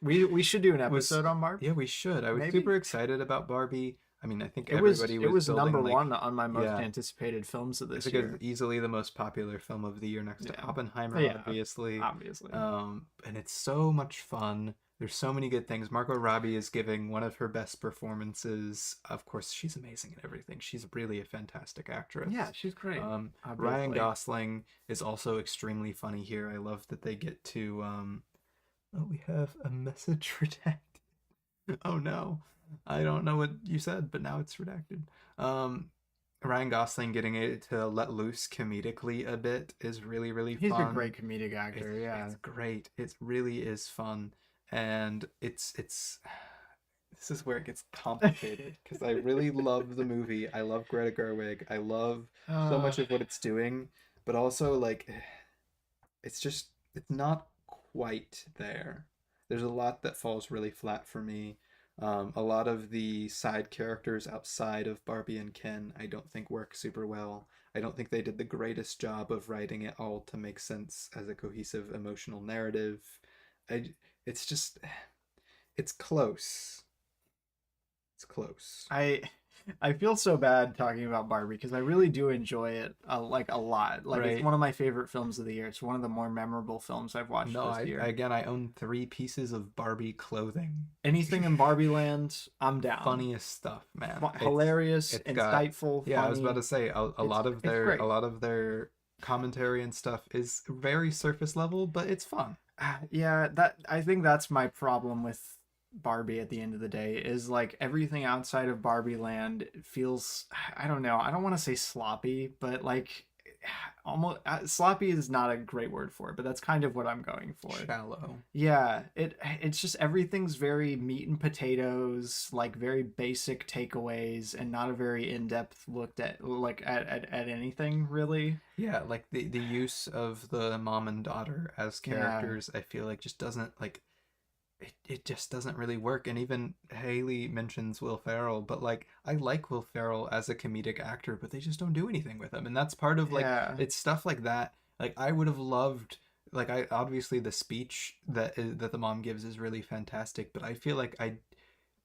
We should do an episode on Barbie. yeah, we should. I was Maybe. super excited about Barbie. I mean, I think It was everybody it was building, number like, one on my most yeah. anticipated films of I this think year. it's easily the most popular film of the year next to Yeah. Oppenheimer, Yeah, obviously. Obviously. And it's so much fun. There's so many good things. Margot Robbie is giving one of her best performances. Of course, she's amazing at everything. She's really a fantastic actress. Yeah, she's great. Ryan obviously. Gosling is also extremely funny here. I love that they get to oh, we have a message redacted. Oh no. I don't know what you said, but now it's redacted. Ryan Gosling getting it to let loose comedically a bit is really, really He's fun. a great comedic actor. It's great. It really is fun, and it's this is where it gets complicated because I really love the movie. I love Greta Gerwig. I love so much of what it's doing, but also like it's not quite there. There's a lot that falls really flat for me. A lot of the side characters outside of Barbie and Ken, I don't think work super well. I don't think they did the greatest job of writing it all to make sense as a cohesive emotional narrative. It's just, it's close. It's close. I feel so bad talking about Barbie because I really do enjoy it like a lot. Like Right. It's one of my favorite films of the year. It's one of the more memorable films I've watched this year. I own 3 pieces of Barbie clothing. Anything in Barbie Land, I'm down. Funniest stuff, man. Hilarious, it's got- insightful. Yeah, funny. I was about to say a lot of great. a lot of their commentary and stuff is very surface level, but it's fun. Yeah, I think that's my problem with Barbie at the end of the day is like everything outside of Barbie Land feels, I don't know, I don't want to say sloppy, but like almost sloppy is not a great word for it, but that's kind of what I'm going for. Shallow. Yeah, it's just everything's very meat and potatoes, like very basic takeaways and not a very in-depth looked at like at anything really. Yeah, like the use of the mom and daughter as characters, I feel like just doesn't like it just doesn't really work. And even Haley mentions Will Ferrell, but like I like Will Ferrell as a comedic actor, but they just don't do anything with him. And that's part of like it's stuff like that. Like I would have loved like I obviously the speech that the mom gives is really fantastic, but I feel like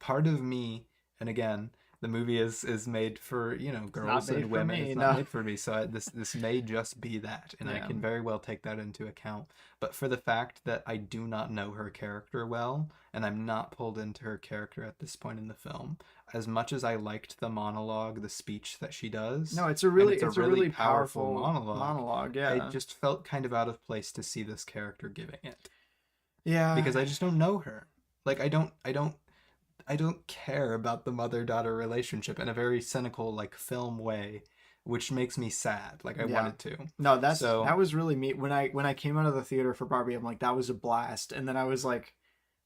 part of me, and again, the movie is made for, you know, girls and women. It's not made for me. So this may just be that, and I can very well take that into account. But for the fact that I do not know her character well, and I'm not pulled into her character at this point in the film, as much as I liked the monologue, the speech that she does. No, it's a really powerful monologue. Yeah, it just felt kind of out of place to see this character giving it. Yeah, because I just don't know her. Like I don't care about the mother-daughter relationship in a very cynical like film way. which makes me sad. Like I Yeah. wanted to. No, So that was really me. When I came out of the theater for Barbie, I'm like, that was a blast. And then I was like,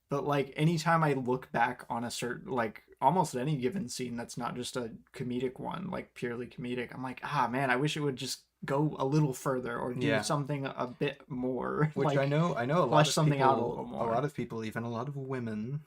but like anytime I look back on a certain, like almost any given scene that's not just a comedic one, like purely comedic, I'm like, ah man, I wish it would just go a little further or do yeah, something a bit more, which like I know flesh something out a little a more. lot of people, even a lot of women,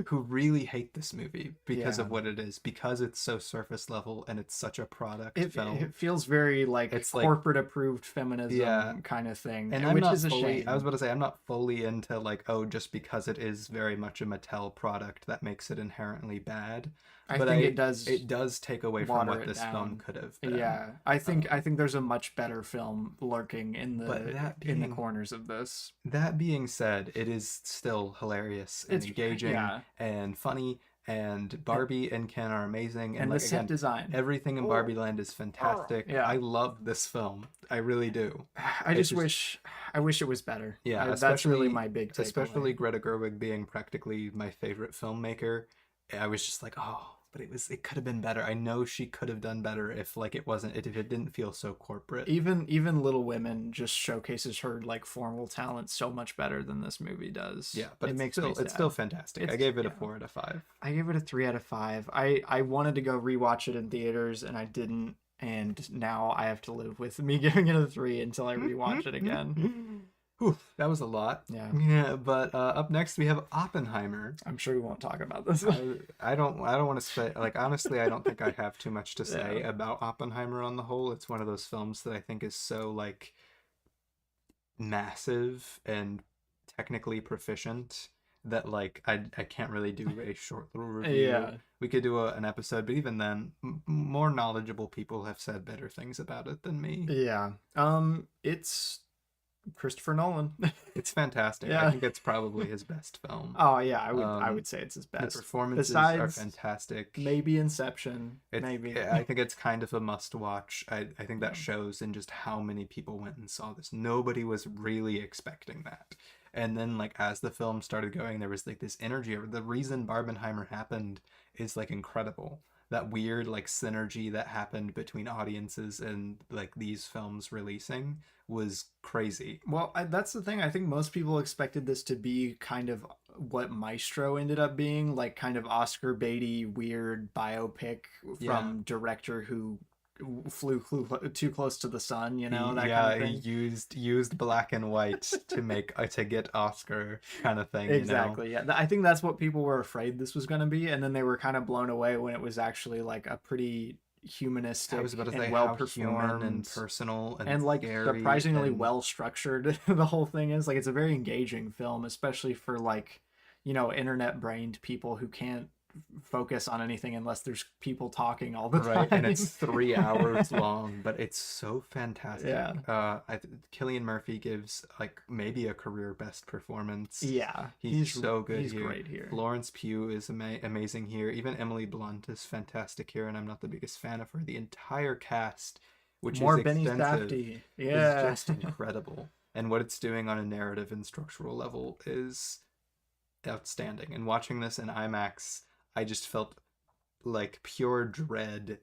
who really hate this movie because Yeah. of what it is, because it's so surface level and it's such a product It film. feels very like It's like, corporate approved yeah, feminism kind of thing, and I'm which not is a fully, I was shame. about to say, I'm not fully into like, oh, just because it is very much a Mattel product that makes it inherently bad. I But think it it does does take away from water what it this film down. could have been. Yeah, I Um, think there's a much better film lurking but in the corners of this. that being said, it is still hilarious and It's engaging yeah, and funny, and and, Barbie and Ken are amazing, and and the like set again, design. everything in Oh, Barbie Land is fantastic. yeah. I love this film. I really do. I It's just just wish I wish it was better. yeah, That's really my big especially takeaway. Greta Gerwig being practically my favorite filmmaker. I was just like, oh, but it could have been better. I know she could have done better if like it wasn't if it didn't feel so corporate. Even Little Women just showcases her like formal talent so much better than this movie does. Yeah, but It makes me it's still sad. fantastic. I It's gave it a yeah. 4 out of 5. I gave it a 3 out of 5. I wanted to go rewatch it in theaters and I didn't, and now I have to live with me giving it a 3 until I rewatch it again. Whew, that was a lot. Yeah, Yeah, but up next we have Oppenheimer. I'm sure we won't talk about this. I don't want to say like honestly I don't think I have too much to say Yeah. about Oppenheimer on the whole. It's one of those films that I think is so like massive and technically proficient that like I can't really do a short little review. Yeah. We could do an episode, but even then, more knowledgeable people have said better things about it than me. Yeah. It's Christopher Nolan. It's fantastic. I Yeah. think it's probably his best film. Oh yeah, I Um, would say it's his the best. performances are Besides fantastic. maybe Inception. It's, Maybe. I think it's kind of a must watch. I think that Yeah. shows in just how many people went and saw this. Nobody was really expecting that. And then like as the film started going, there was like this energy. The reason Barbenheimer happened is like incredible. That weird like synergy that happened between audiences and like these films releasing was crazy. Well, that's the thing. I think most people expected this to be kind of what Maestro ended up being, like kind of Oscar baity, weird biopic Yeah. from director who flew too close to the sun, you know, that Yeah, kind of he thing. used black and white to make to get Oscar kind of thing, you know. Exactly. Yeah. I think that's what people were afraid this was going to be, and then they were kind of blown away when it was actually like a pretty humanistic I was about to say and well how human and performed personal and like scary surprisingly and well structured the whole thing is. Like it's a very engaging film, especially for like, you know, internet brained people who can't focus on anything unless there's people talking all the right, time. and it's 3 hours long, but it's so fantastic. Yeah. Cillian Murphy gives like maybe a career best performance. Yeah, He's so good he's here. great here. Florence Pugh is amazing here. Even Emily Blunt is fantastic here, and I'm not the biggest fan of her. The entire cast, which More is Benny extensive, Safdie. is Yeah. just incredible. And what it's doing on a narrative and structural level is outstanding. And watching this in IMAX, I just felt like pure dread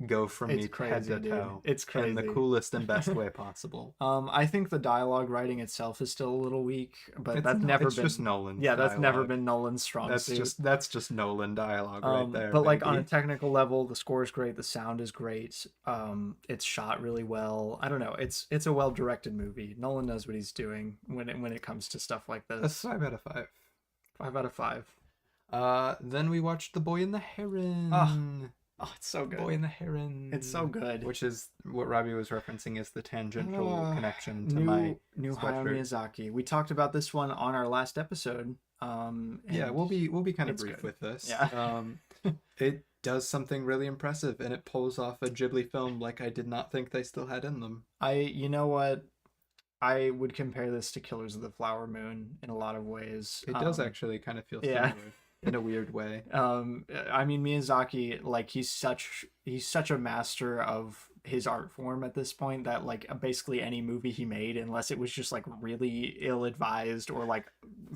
go from It's me crazy, head to dude. toe It's in the crazy. coolest and best way possible. I think the dialogue writing itself is still a little weak, but It's that's never it's been just Nolan's yeah, that's never dialogue. been Nolan's strong suit. That's just Nolan dialogue right there, But like on a baby. technical level, the score is great, the sound is great. It's shot really well. I don't know. It's a well-directed movie. Nolan knows what he's doing when it comes to stuff like That's this. 5 out of 5. 5 out of 5. Then we watched The Boy and the Heron. Oh, it's so good. Boy and the Heron. It's so good. Which is what Robbie was referencing is the tangential connection to new my new Hayao sweatshirt. Miyazaki. We talked about this one on our last episode. Yeah, and we'll be kind of it's brief good. with this. Yeah. It does something really impressive, and it pulls off a Ghibli film like I did not think they still had in them. You know what? I would compare this to Killers of the Flower Moon in a lot of ways. It does actually kind of feel yeah. similar in a weird way. I mean Miyazaki, like he's such a master of his art form at this point that like basically any movie he made, unless it was just like really ill-advised or like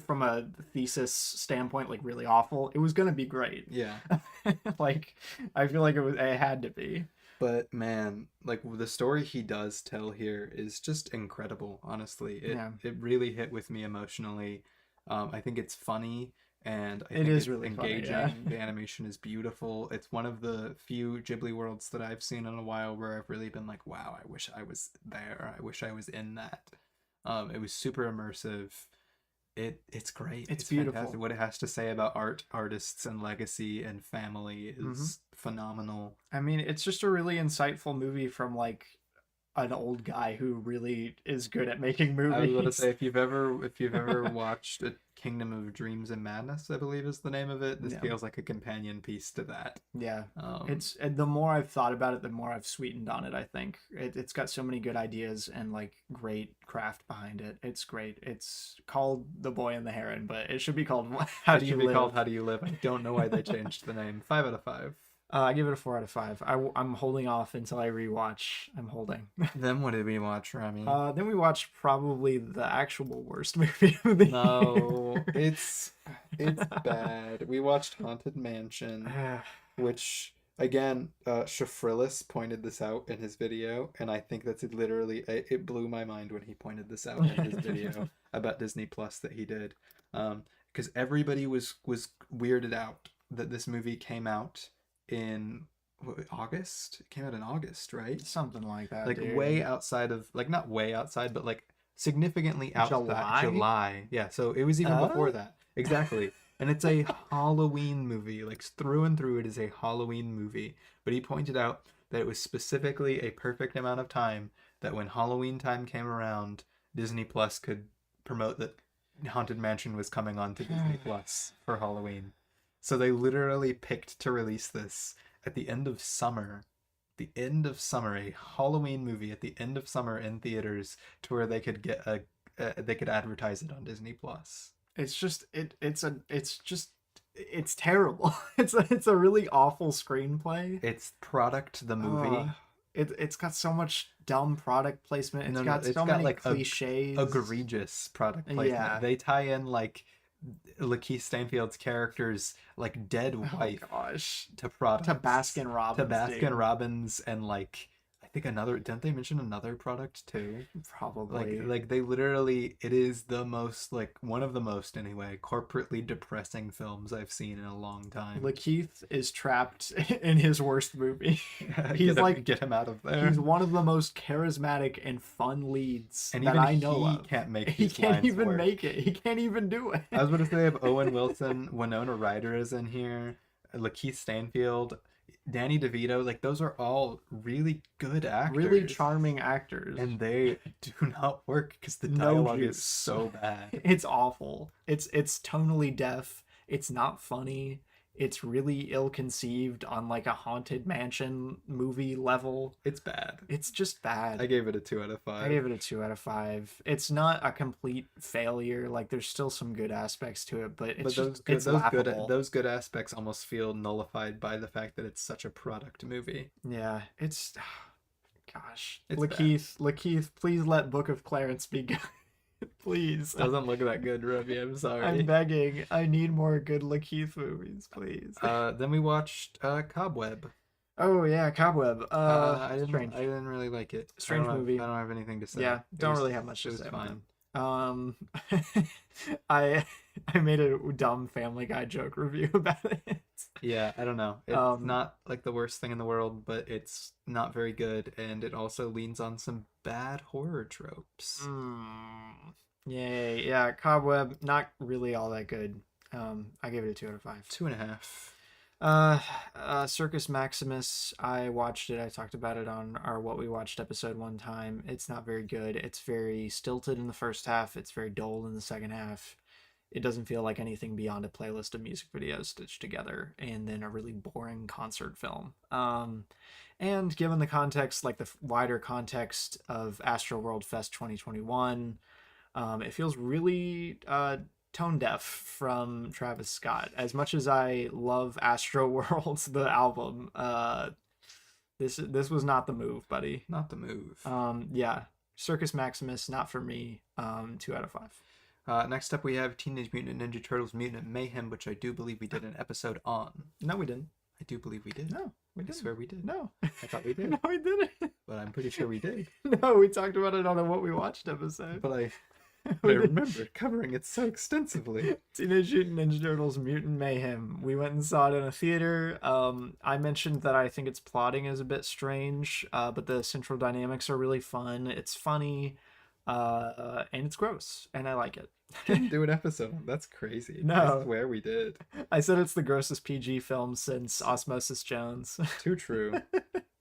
from a thesis standpoint like really awful, it was gonna be great. Yeah. Like I feel like it had to be. But man, like the story he does tell here is just incredible, honestly. It Yeah, it really hit with me emotionally. I think it's funny and I it think is it's really funny. Yeah. engaging. The animation is beautiful. It's one of the few Ghibli worlds that I've seen in a while where I've really been like, wow, I wish I was there. I wish I was in that. It was super immersive. It's great. It's It's fantastic. beautiful. What it has to say about art, artists, and legacy and family Hmm. is phenomenal. I mean, it's just a really insightful movie from like an old guy who really is good at making I was going to movies. say if you've ever watched A Kingdom of Dreams and Madness, I believe is the name of it. This Yeah. feels like a companion piece to that. Yeah. Um, It's and the more I've thought about it, the more I've sweetened on it, I think. It's got so many good ideas and like great craft behind it. It's great. It's called The Boy and the Heron, but it should be called How it Do You should be called Live? How Do You Live? I don't know why they changed the name. 5 out of 5. I give it a 4 out of 5. I'm holding off until I rewatch. I'm holding. Then what did we watch, Rami? Then we watched probably the actual worst movie of the No, year. it's bad. We watched Haunted Mansion, which again, Shafrillis pointed this out in his video, and I think that's it blew my mind when he pointed this out in his video about Disney Plus that he did, because everybody was weirded out that this movie came out in August. It came out in August, right? Something like that, Like dude. way outside of, like, not way outside, but like significantly outside July? July. Yeah, so it was even before Uh? that. Exactly. And it's a Halloween movie. Like through and through it is a Halloween movie. But he pointed out that it was specifically a perfect amount of time that when Halloween time came around, Disney Plus could promote that Haunted Mansion was coming on to Disney Plus for Halloween. So they literally picked to release this at the end of summer, a Halloween movie at the end of summer in theaters to where they could get they could advertise it on Disney Plus. It's just it's terrible. It's a really awful screenplay. It's Product the movie. It's got so much dumb product placement. It's No, got it's so got many like cliches. egregious product placement. Yeah. They tie in like Lakeith Stanfield's character's like dead Oh wife gosh. to products. To Baskin To Robbins, Baskin dude. Robbins and like I think another didn't they mention another product too? Probably. Like they literally it is the most like one of the most anyway corporately depressing films I've seen in a long time. Lakeith is trapped in his worst movie. He's get him, like get him out of there. he's one of the most charismatic and fun leads And that even I know he of. can't make He these can't lines even work. make it. He can't even do it. I was going to say they have Owen Wilson, Winona Ryder is in here, Lakeith Stanfield, Danny DeVito. Like those are all really good actors, Really charming actors. and they do not work because the No dialogue juice. is so bad. It's awful. It's tonally deaf. It's not funny. It's really ill-conceived on like a Haunted Mansion movie level. It's bad. It's just bad. I gave it a 2 out of 5. I gave it a 2 out of 5. It's not a complete failure. Like there's still some good aspects to it, but it's But just it's laughable. those good aspects almost feel nullified by the fact that it's such a product movie. Yeah, it's gosh. It's Lakeith, please let Book of Clarence be good. Please. Doesn't look that good, Ruby. I'm sorry. I'm begging. I need more good Lakeith movies, please. Then we watched Cobweb. Oh yeah, Cobweb. Strange. I didn't really like it. Strange movie. I don't have anything to say. Yeah, It don't was- really have much to it was say about fine. it. I I made a dumb Family Guy joke review about it. Yeah, I don't know. It's Um, not like the worst thing in the world, but it's not very good, and it also leans on some bad horror tropes. Yay, yeah, Cobweb, not really all that good. I gave it a 2 out of 5. 2.5. Circus Maximus, I watched it. I talked about it on our What We Watched episode one time. It's not very good. It's very stilted in the first half. It's very dull in the second half. It doesn't feel like anything beyond a playlist of music videos stitched together and then a really boring concert film. And given the context, like the wider context of Astroworld Fest 2021, it feels really tone deaf from Travis Scott. As much as I love Astroworld, the album, this was not the move, buddy. Not the move. Yeah, Circus Maximus, not for me. 2 out of 5. Next up, we have Teenage Mutant Ninja Turtles Mutant Mayhem, which I do believe we did an episode on. No, we didn't. I do believe we did. No. We I didn't. swear we did. No. I thought we did. No, we didn't. But I'm pretty sure we did. No, we talked about it on a What We Watched episode. But I We did. remember covering it so extensively. Teenage Mutant Ninja Turtles Mutant Mayhem. We went and saw it in a theater. I mentioned that I think its plotting is a bit strange, but the central dynamics are really fun. It's funny, and it's gross, and I like it. Didn't do an episode. That's crazy. No. I swear we did. I said it's the grossest PG film since Osmosis Jones. Too true.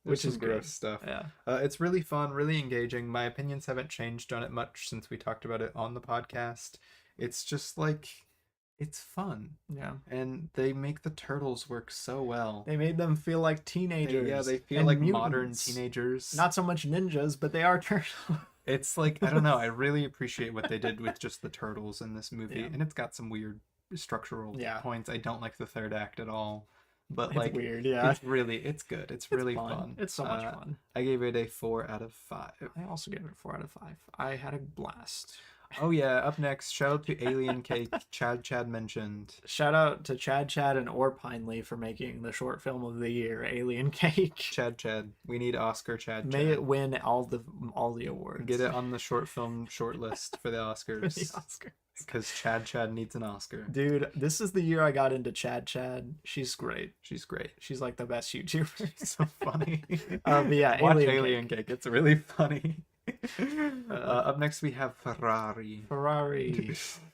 Which is gross good. stuff. Yeah. It's really fun, really engaging. My opinions haven't changed on it much since we talked about it on the podcast. It's just like, it's fun. Yeah. And they make the turtles work so well. They made them feel like teenagers. They feel and like mutants. modern teenagers. Not so much ninjas, but they are turtles. It's like, I don't know, I really appreciate what they did with just the turtles in this movie. Yeah. And it's got some weird structural points. I don't like the third act at all. But It's like, weird, yeah. it's good. It's really fun. It's so much fun. I gave it a 4 out of 5. I also gave it a 4 out of 5. I had a blast. Oh yeah, up next, shout out to Alien Cake, Chad mentioned. Shout out to Chad and Or Pinely for making the short film of the year, Alien Cake. Chad, we need Oscar Chad. May it win all the awards. Get it on the short film shortlist for the Oscars. The Oscar. Because Chad needs an Oscar. Dude, this is the year I got into Chad. She's great. She's great. She's like the best YouTuber. So funny. But yeah, watch Alien Cake. It's really funny. Up next we have Ferrari.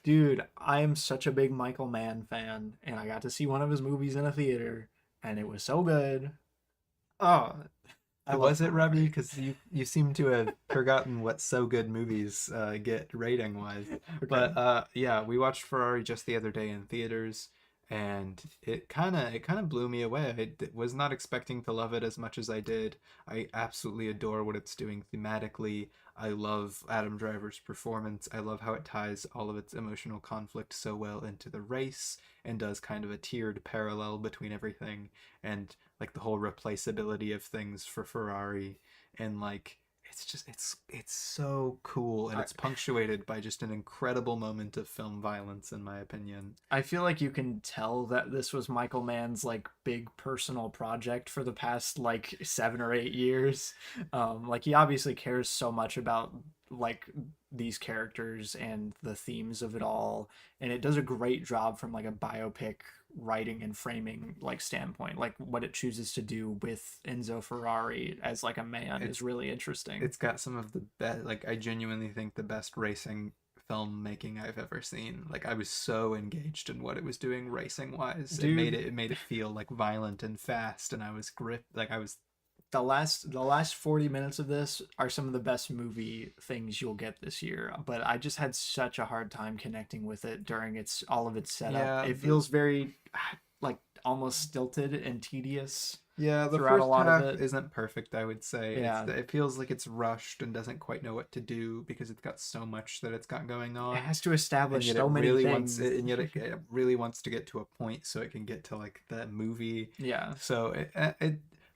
Dude, I am such a big Michael Mann fan, and I got to see one of his movies in a theater, and it was so good. Oh, was it, Robbie? Because you seem to have forgotten what so good movies get rating wise. Okay. But yeah, we watched Ferrari just the other day in theaters, and it kind of blew me away. I was not expecting to love it as much as I did. I absolutely adore what it's doing thematically. I love Adam Driver's performance. I love how it ties all of its emotional conflict so well into the race and does kind of a tiered parallel between everything, and like the whole replaceability of things for Ferrari, and like it's so cool, and it's punctuated by just an incredible moment of film violence, in my opinion. I feel like you can tell that this was Michael Mann's like big personal project for the past like 7 or 8 years. Like he obviously cares so much about like these characters and the themes of it all, and it does a great job from like a biopic writing and framing like standpoint. Like what it chooses to do with Enzo Ferrari as like a man is really interesting. It's got some of the best, like I genuinely think the best racing filmmaking I've ever seen. Like I was so engaged in what it was doing racing wise. Dude. It made it feel like violent and fast, and I was gripped. Like I was the last 40 minutes of this are some of the best movie things you'll get this year, but I just had such a hard time connecting with it during all of its setup. Yeah, it feels very like almost stilted and tedious. Yeah, the throughout first a lot half of it isn't perfect, I would say. Yeah. It feels like it's rushed and doesn't quite know what to do because it's got so much that it's got going on. It has to establish and yet so it many really things. and yet it really wants to get to a point so it can get to like the movie. Yeah. So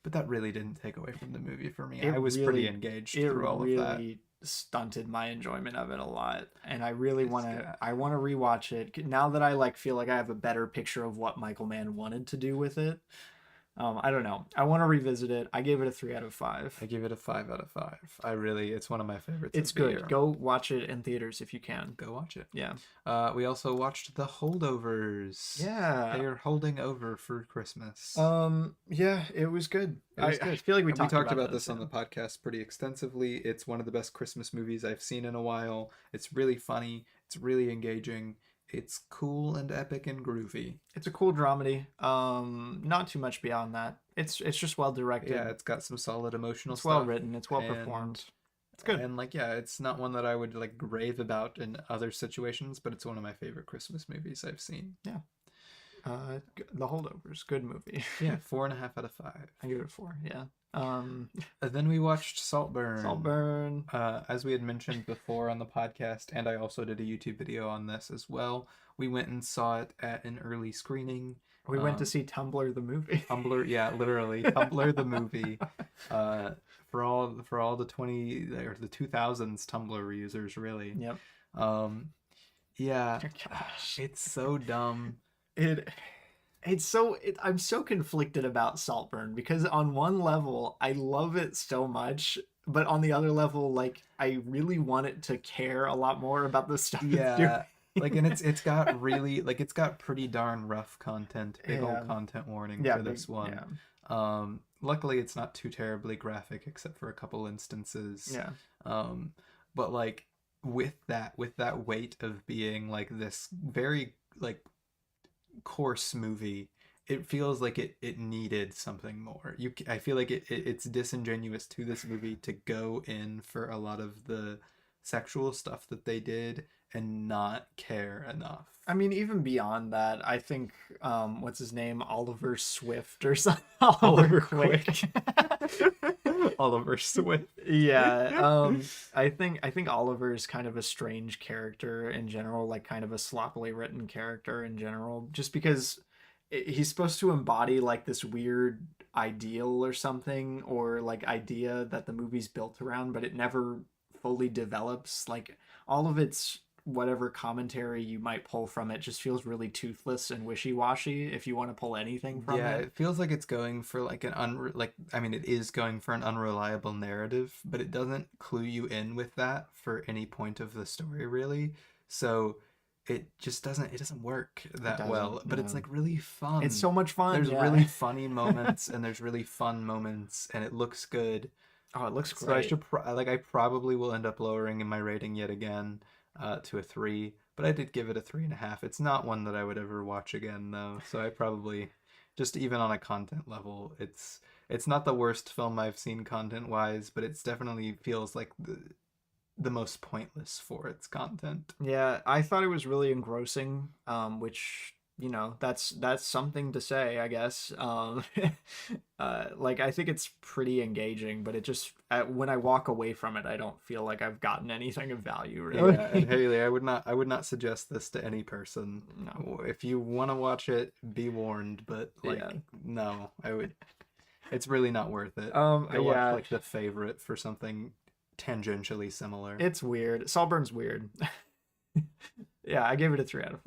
but that really didn't take away from the movie for me. It I was really- pretty engaged through all of that. It really stunted my enjoyment of it a lot, and I really It's want good. to. I want to rewatch it now that I like feel like I have a better picture of what Michael Mann wanted to do with it. I don't know. I want to revisit it. I gave it a 3 out of 5. I give it a 5 out of 5. It's one of my favorites. It's of the good. year. Go watch it in theaters if you can. Go watch it. Yeah. We also watched The Holdovers. Yeah. They are holding over for Christmas. Yeah, it was good. It was I good. feel like we And talked about this on the podcast pretty extensively. It's one of the best Christmas movies I've seen in a while. It's really funny. It's really engaging. It's cool and epic and groovy. It's a cool dramedy. Not too much beyond that. It's just well directed. Yeah, it's got some solid emotional It's stuff. well written. It's well performed. It's good. And like, yeah, it's not one that I would like rave about in other situations, but it's one of my favorite Christmas movies I've seen. Yeah. The Holdovers, good movie. Yeah, 4.5 out of 5. I give it a 4. Yeah. Then we watched Saltburn. Saltburn. As we had mentioned before on the podcast, and I also did a YouTube video on this as well. We went and saw it at an early screening. We went to see Tumblr the movie. Tumblr, yeah, literally Tumblr the movie. For all the 20 or the 2000s Tumblr users, really. Yep. Yeah. Gosh. It's so dumb. I'm so conflicted about Saltburn because on one level I love it so much, but on the other level, like I really want it to care a lot more about the stuff it's doing. Yeah. Like, and it's got really, like, it's got pretty darn rough content. Big old Yeah, content warning yeah, for this one. yeah, Luckily it's not too terribly graphic except for a couple instances. yeah. Um, but like with that weight of being like this very like coarse movie, it feels like it needed something more. I feel like it's disingenuous to this movie to go in for a lot of the sexual stuff that they did and not care enough. I mean, even beyond that, I think what's his name, Oliver Swift or something, Oliver Oliver Quick. Quick. Oliver Swift. Yeah, I think Oliver's kind of a strange character in general, like kind of a sloppily written character in general, just because he's supposed to embody like this weird ideal or something, or like idea that the movie's built around, but it never fully develops. Like all of its whatever commentary you might pull from it just feels really toothless and wishy-washy if you want to pull anything from Yeah, it. it feels like it's going for like I mean it is going for an unreliable narrative, but it doesn't clue you in with that for any point of the story really. So it doesn't work It that well, doesn't, but it's no. like really It's fun. so much fun, There's yeah. really funny moments and there's really fun moments and it looks good. Oh, it looks So I great. should like I probably will end up lowering in my rating yet again to a 3, but I did give it a 3.5. It's not one that I would ever watch again though, so I probably just even on a content level, it's not the worst film I've seen content wise, but it's definitely feels like the most pointless for its content. Yeah, I thought it was really engrossing, which, you know, that's something to say, I guess. Like I think it's pretty engaging, but it just when I walk away from it, I don't feel like I've gotten anything of value, Yeah, and really. Haley, I would not suggest this to any person. No. If you want to watch it, be warned, but Yeah. like no, I would it's really not worth it. Go watch Yeah, like The Favorite for something tangentially similar. it's weird. Saltburn's weird. Yeah, I gave it a 3 out of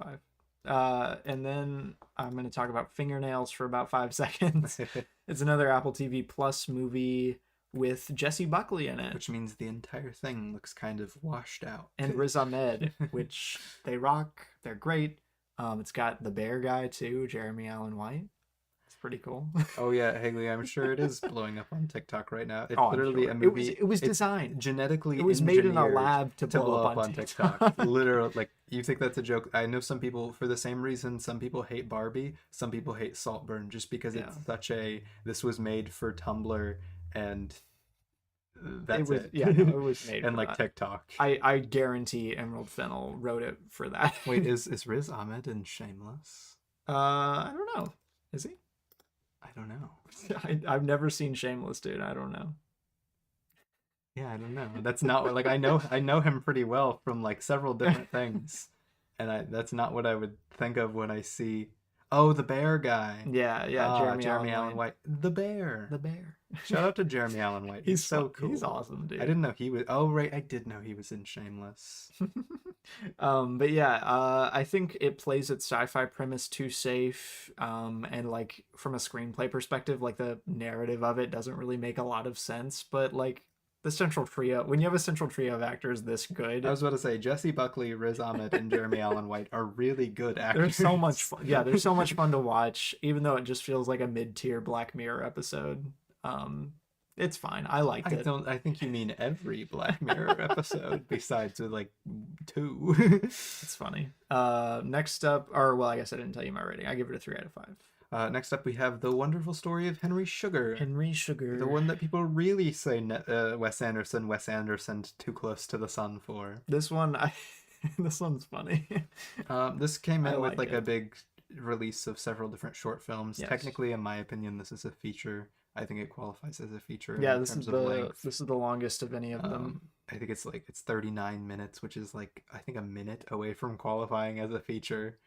5. And then I'm going to talk about Fingernails for about 5 seconds. It's another Apple TV Plus movie with Jesse Buckley in it Which means the entire thing looks kind of washed out. and Riz Ahmed, which they rock. They're great. It's got the bear guy too, Jeremy Allen White. It's pretty cool. Oh yeah, Haley, I'm sure it is blowing up on TikTok right now. It's Oh, I'm literally sure. a movie. It was It's designed. genetically It was made in a engineered lab to to blow blow up up on on TikTok. TikTok. Literally, like you think that's a joke. I know some people for the same reason. Some people hate Barbie. Some people hate Saltburn just because Yeah. it's such a this was made for Tumblr and It that's was it. yeah, no, it was made And for like that. TikTok. I guarantee Emerald Fennel wrote it for that. Wait, is Riz Ahmed in Shameless? I don't know. Is he? I don't know. I've never seen Shameless, dude. I don't know. Yeah, I don't know. That's not what like I know him pretty well from like several different things. And I that's not what I would think of when I see oh, the bear guy. Yeah, yeah, Ah, Jeremy Allen White. White. The bear. The bear. Shout out to Jeremy Allen White. He's so cool. He's awesome, dude. I didn't know he was oh right, I did know he was in Shameless. But yeah, I think it plays its sci-fi premise too safe. And like from a screenplay perspective, like the narrative of it doesn't really make a lot of sense. But like the central trio, when you have a central trio of actors this good, I was about to say Jesse Buckley, Riz Ahmed, and Jeremy Allen White are really good actors. there's so much fun. Yeah, there's so much fun to watch, even though it just feels like a mid-tier Black Mirror episode. It's fine. I liked it. I think you mean every Black Mirror episode besides like 2. It's funny. Next up, or well, I guess I didn't tell you my rating. I give it a 3 out of 5. Next up, we have The Wonderful Story of Henry Sugar. Henry Sugar. The one that people really say Wes Anderson too close to the sun for. This one, this one's funny. This came I in with like like a it. big release of several different short films. Yes. Technically, in my opinion, this is a feature. I think it qualifies as a feature Yeah, in terms of length. this is the longest of any of them. I think it's 39 minutes, which is like I think a minute away from qualifying as a feature.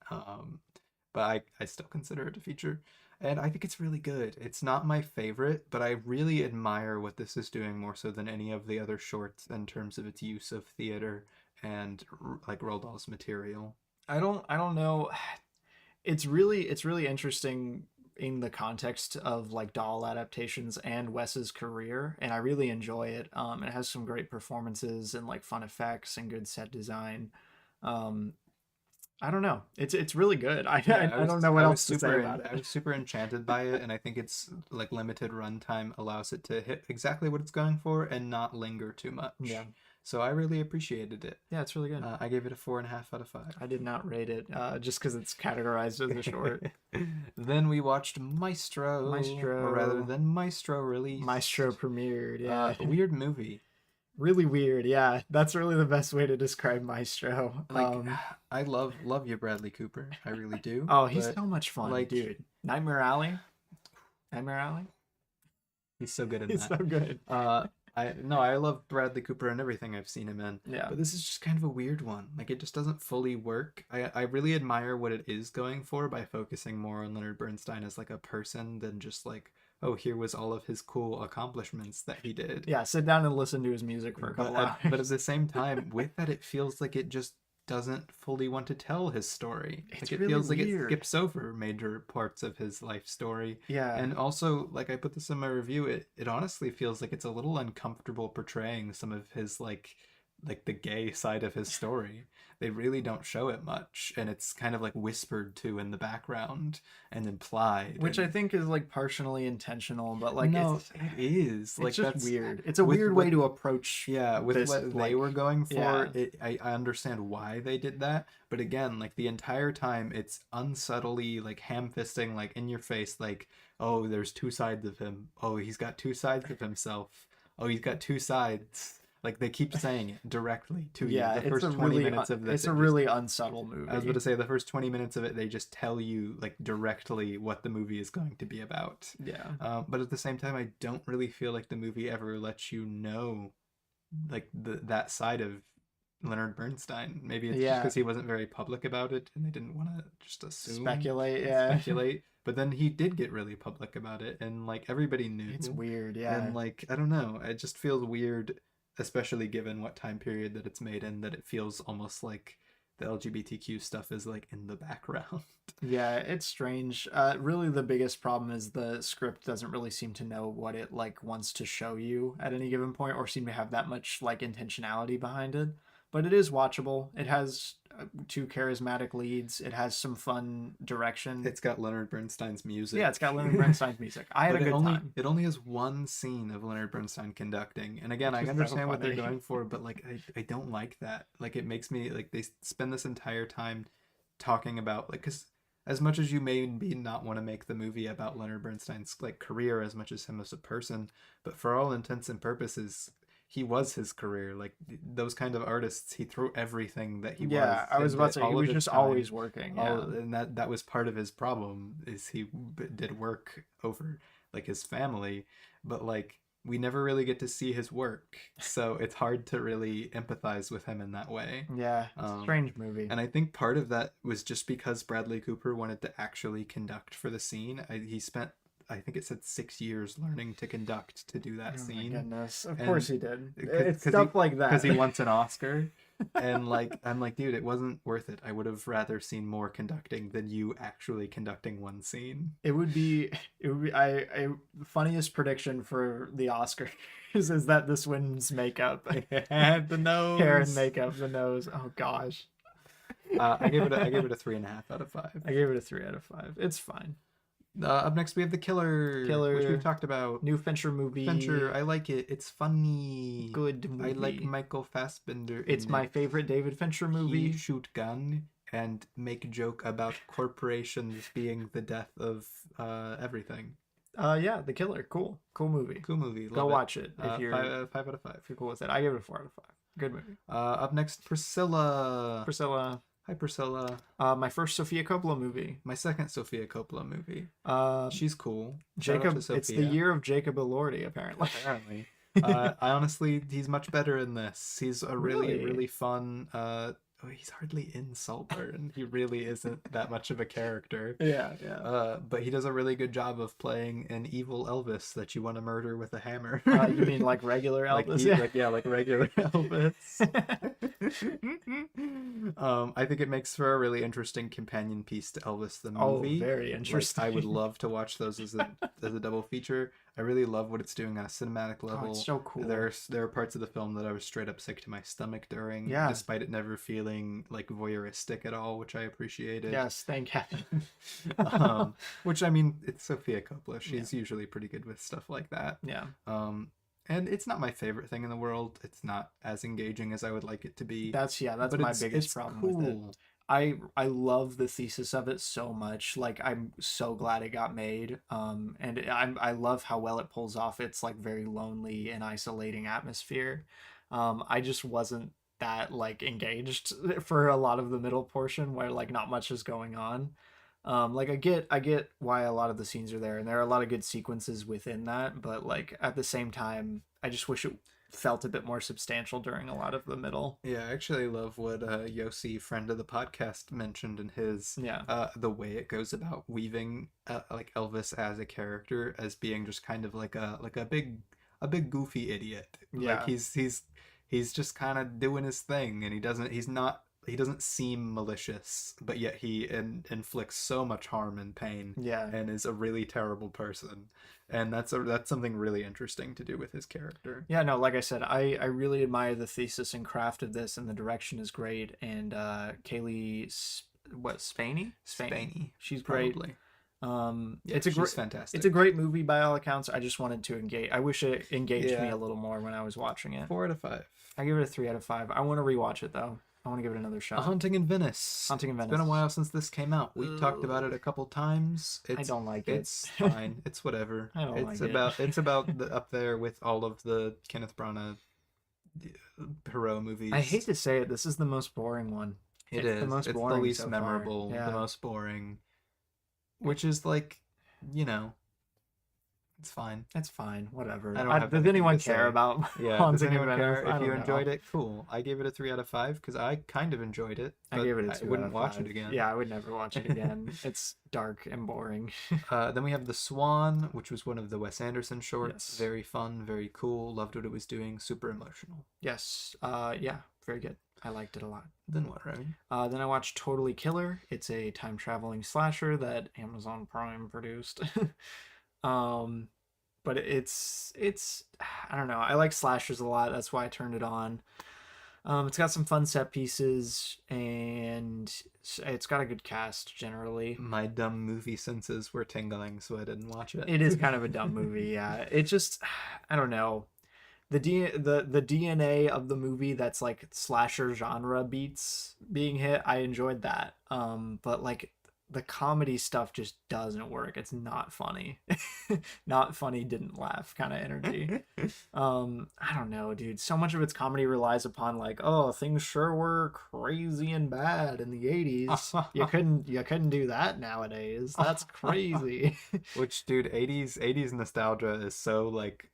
But I still consider it a feature. And I think it's really good. It's not my favorite, but I really admire what this is doing more so than any of the other shorts in terms of its use of theater and like Roald Dahl's material. I don't know. it's really interesting in the context of like doll adaptations and Wes's career, and I really enjoy it. It has some great performances and like fun effects and good set design. Um, I don't know. It's really good. I, Yeah, I I don't know what else to say about I it. was super enchanted by it, and I think it's like limited runtime allows it to hit exactly what it's going for and not linger too Yeah, much. So I really appreciated it. yeah, it's really good. I gave it a 4.5 out of 5. I did not rate it just because it's categorized as a short. Then we watched Maestro, or rather Maestro, than Maestro Maestro released. premiered. Yeah, Weird movie. really weird. Yeah, that's really the best way to describe Maestro. Like I love you, Bradley Cooper. I really do. Oh, he's But so much fun, like dude. Nightmare Alley. Nightmare Alley. he's so good in He's that. so good. I love Bradley Cooper and everything I've seen him in. Yeah. But this is just kind of a weird one. Like it just doesn't fully work. I really admire what it is going for by focusing more on Leonard Bernstein as like a person than just like, oh, here was all of his cool accomplishments that he did. Yeah, sit down and listen to his music for a couple hours. But at the same time, with that, it feels like it just doesn't fully want to tell his story. It's Like it really feels like it weird. skips over major parts of his life story. Yeah. And also, like I put this in my review, it honestly feels like it's a little uncomfortable portraying some of his like the gay side of his story. They really don't show it much, and it's kind of like whispered to in the background and implied. Which and I think is like partially intentional, but like no, it's it is. Like it's just that's weird. It's a with weird way to approach yeah, with this, what they like, were going for, yeah. I understand why they did that. But again, like the entire time, it's unsubtly like ham-fisting, like in your face, like, oh, there's two sides of him. Oh, he's got two sides of himself. Oh, he's got two sides. Like they keep saying it directly to you. Yeah, The it's first a 20 really minutes of this, it's a it just really unsubtle movie. I was about to say the first 20 minutes of it, they just tell you like directly what the movie is going to be about. Yeah. But at the same time, I don't really feel like the movie ever lets you know like that side of Leonard Bernstein. Maybe it's just Yeah. because he wasn't very public about it and they didn't want to just assume Speculate, and yeah. speculate. But then he did get really public about it and like everybody knew. It's weird, yeah. And like I don't know, it just feels weird, especially given what time period that it's made in, that it feels almost like the LGBTQ stuff is like in the background. Yeah, it's strange. Really, the biggest problem is the script doesn't really seem to know what it like wants to show you at any given point, or seem to have that much like intentionality behind it. But it is watchable. It has two charismatic leads. It has some fun direction. It's got Leonard Bernstein's music. Yeah, it's got Leonard Bernstein's music. I had But a good only time. it only has one scene of Leonard Bernstein conducting, and again, I Which is so understand what they're funny. going for, but like I don't like that. Like it makes me like they spend this entire time talking about like because as much as you maybe not want to make the movie about Leonard Bernstein's like career as much as him as a person, but for all intents and purposes, he was his career. Like those kind of artists, he threw everything that he Yeah, was. I was into about to say he all of was his just time, always working. Yeah. and that was part of his problem is he did work over like his family, but like we never really get to see his work, so it's hard to really empathize with him in that way. Yeah, it's a strange movie. And I think part of that was just because Bradley Cooper wanted to actually conduct for the scene. He spent, I think it said 6 years learning to conduct to do that Oh my scene. goodness. Of And course he did. 'cause- It's 'cause stuff he- like that. because he wants an Oscar. And like I'm like, dude, it wasn't worth it. I would have rather seen more conducting than you actually conducting one scene. it would be the funniest prediction for the Oscars is that this wins makeup. The nose. Hair and makeup, the nose. Oh gosh. I gave it a 3.5 out of 5. I gave it a 3 out of 5. It's fine. Up next we have The Killer, which we've talked about. New Fincher movie. Fincher, I like it. It's funny. Good movie. I like Michael Fassbender. It's my favorite David Fincher movie. He shoot gun and make joke about corporations being the death of everything. Yeah, The Killer. Cool movie. Cool movie. Go Love watch it if you're 5 out of 5. if you're cool with it. I give it a 4 out of 5. Good movie. Up next, Priscilla. Priscilla. Hi, Priscilla. My first Sofia Coppola movie. My second Sofia Coppola movie. She's cool. Shout out Jacob. to It's the Sophia. year of Jacob Elordi, apparently. Apparently. I honestly, he's much better in this. He's a really, Really? really fun oh, he's hardly in Saltburn. He really isn't that much of a character. Yeah, yeah. But he does a really good job of playing an evil Elvis that you want to murder with a hammer. You mean like regular Like Elvis? he, like yeah, like regular Elvis. I think it makes for a really interesting companion piece to Elvis the Oh, movie. very Like, interesting. I would love to watch those as a double feature. I really love what it's doing on a cinematic Oh, level. it's so cool. There are parts of the film that I was straight up sick to my stomach during, Yeah. despite it never feeling like voyeuristic at all, which I appreciated. Yes, thank heaven. Which I mean, it's Sophia Coppola. She's usually pretty good with stuff like that. Yeah. And it's not my favorite thing in the world. It's not as engaging as I would like it to be. That's but my biggest problem with it. I love the thesis of it so much. Like, I'm so glad it got made. And I love how well it pulls off its like very lonely and isolating atmosphere. I just wasn't that like engaged for a lot of the middle portion where like not much is going on. Like I get why a lot of the scenes are there, and there are a lot of good sequences within that, but like at the same time, I just wish it felt a bit more substantial during a lot of the middle. Yeah, I actually love what Yossi, friend of the podcast, mentioned in his the way it goes about weaving like Elvis as a character as being just kind of like a big goofy idiot. Yeah. Like he's just kind of doing his thing, and he doesn't seem malicious, but yet he inflicts so much harm and pain. Yeah. And is a really terrible person. And that's something really interesting to do with his character. Yeah, no, like I said, I really admire the thesis and craft of this, and the direction is great. And Kaylee, Spaney? Spaney. She's great. Probably. It's fantastic. It's a great movie by all accounts. I just wanted to engage. I wish it engaged me a little more when I was watching it. 4 out of 5. I give it a 3 out of 5. I want to rewatch it though. I want to give it another shot. A Haunting in Venice. Haunting in Venice. It's been a while since this came out. We talked about it a couple times. I don't like it. It's fine. It's whatever. I don't it's like about it. It's about up there with all of the Kenneth Branagh Perot movies. I hate to say it. This is the most boring one. It's the most boring. It's the least so memorable. Yeah. The most boring. Which is like, you know, it's fine. It's fine. Whatever. Does anyone care about Haunting in Venice? If you enjoyed it, cool. I gave it a 3 out of 5 because I kind of enjoyed it. I gave it a 2 I wouldn't out of watch 5. it again. Yeah, I would never watch it again. It's dark and boring. Then we have The Swan, which was one of the Wes Anderson shorts. Yes. Very fun, very cool. Loved what it was doing. Super emotional. Yes. Yeah, very good. I liked it a lot. Then what, Remy? Then I watched Totally Killer. It's a time traveling slasher that Amazon Prime produced. But it's I don't know. I like slashers a lot. That's why I turned it on. It's got some fun set pieces, and it's got a good cast generally. My dumb movie senses were tingling, so I didn't watch it. It is kind of a dumb movie, yeah. It just, I don't know. The DNA of the movie that's like slasher genre beats being hit, I enjoyed that. But like the comedy stuff just doesn't work. It's not funny. Not funny, didn't laugh kind of energy. I don't know, dude. So much of its comedy relies upon like, oh, things sure were crazy and bad in the 80s. You couldn't do that nowadays. That's crazy. Which, dude, 80s nostalgia is so like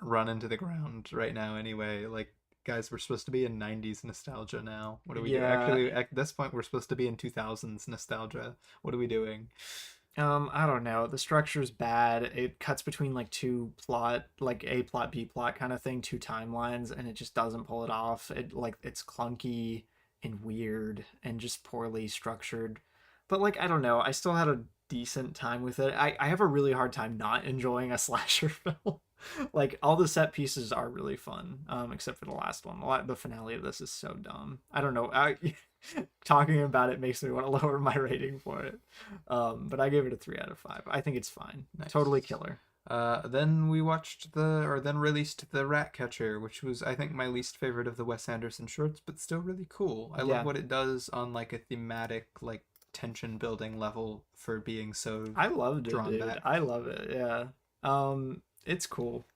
run into the ground right now anyway. Like, guys, we're supposed to be in 90s nostalgia now. What are we doing? Actually, at this point, we're supposed to be in 2000s nostalgia. What are we doing? I don't know. The structure's bad. It cuts between like two plot, like A plot, B plot kind of thing, two timelines, and it just doesn't pull it off. It's clunky and weird and just poorly structured. But like, I don't know. I still had a decent time with it. I have a really hard time not enjoying a slasher film. Like, all the set pieces are really fun, except for the last one. The finale of this is so dumb. I don't know. Talking about it makes me want to lower my rating for it. But I gave it a 3 out of 5. I think it's fine. Nice. Totally killer. Then we watched then released The Ratcatcher, which was, I think, my least favorite of the Wes Anderson shorts, but still really cool. I love what it does on like a thematic, like tension building level for being so I loved it, dude. back. I love it. Yeah. It's cool.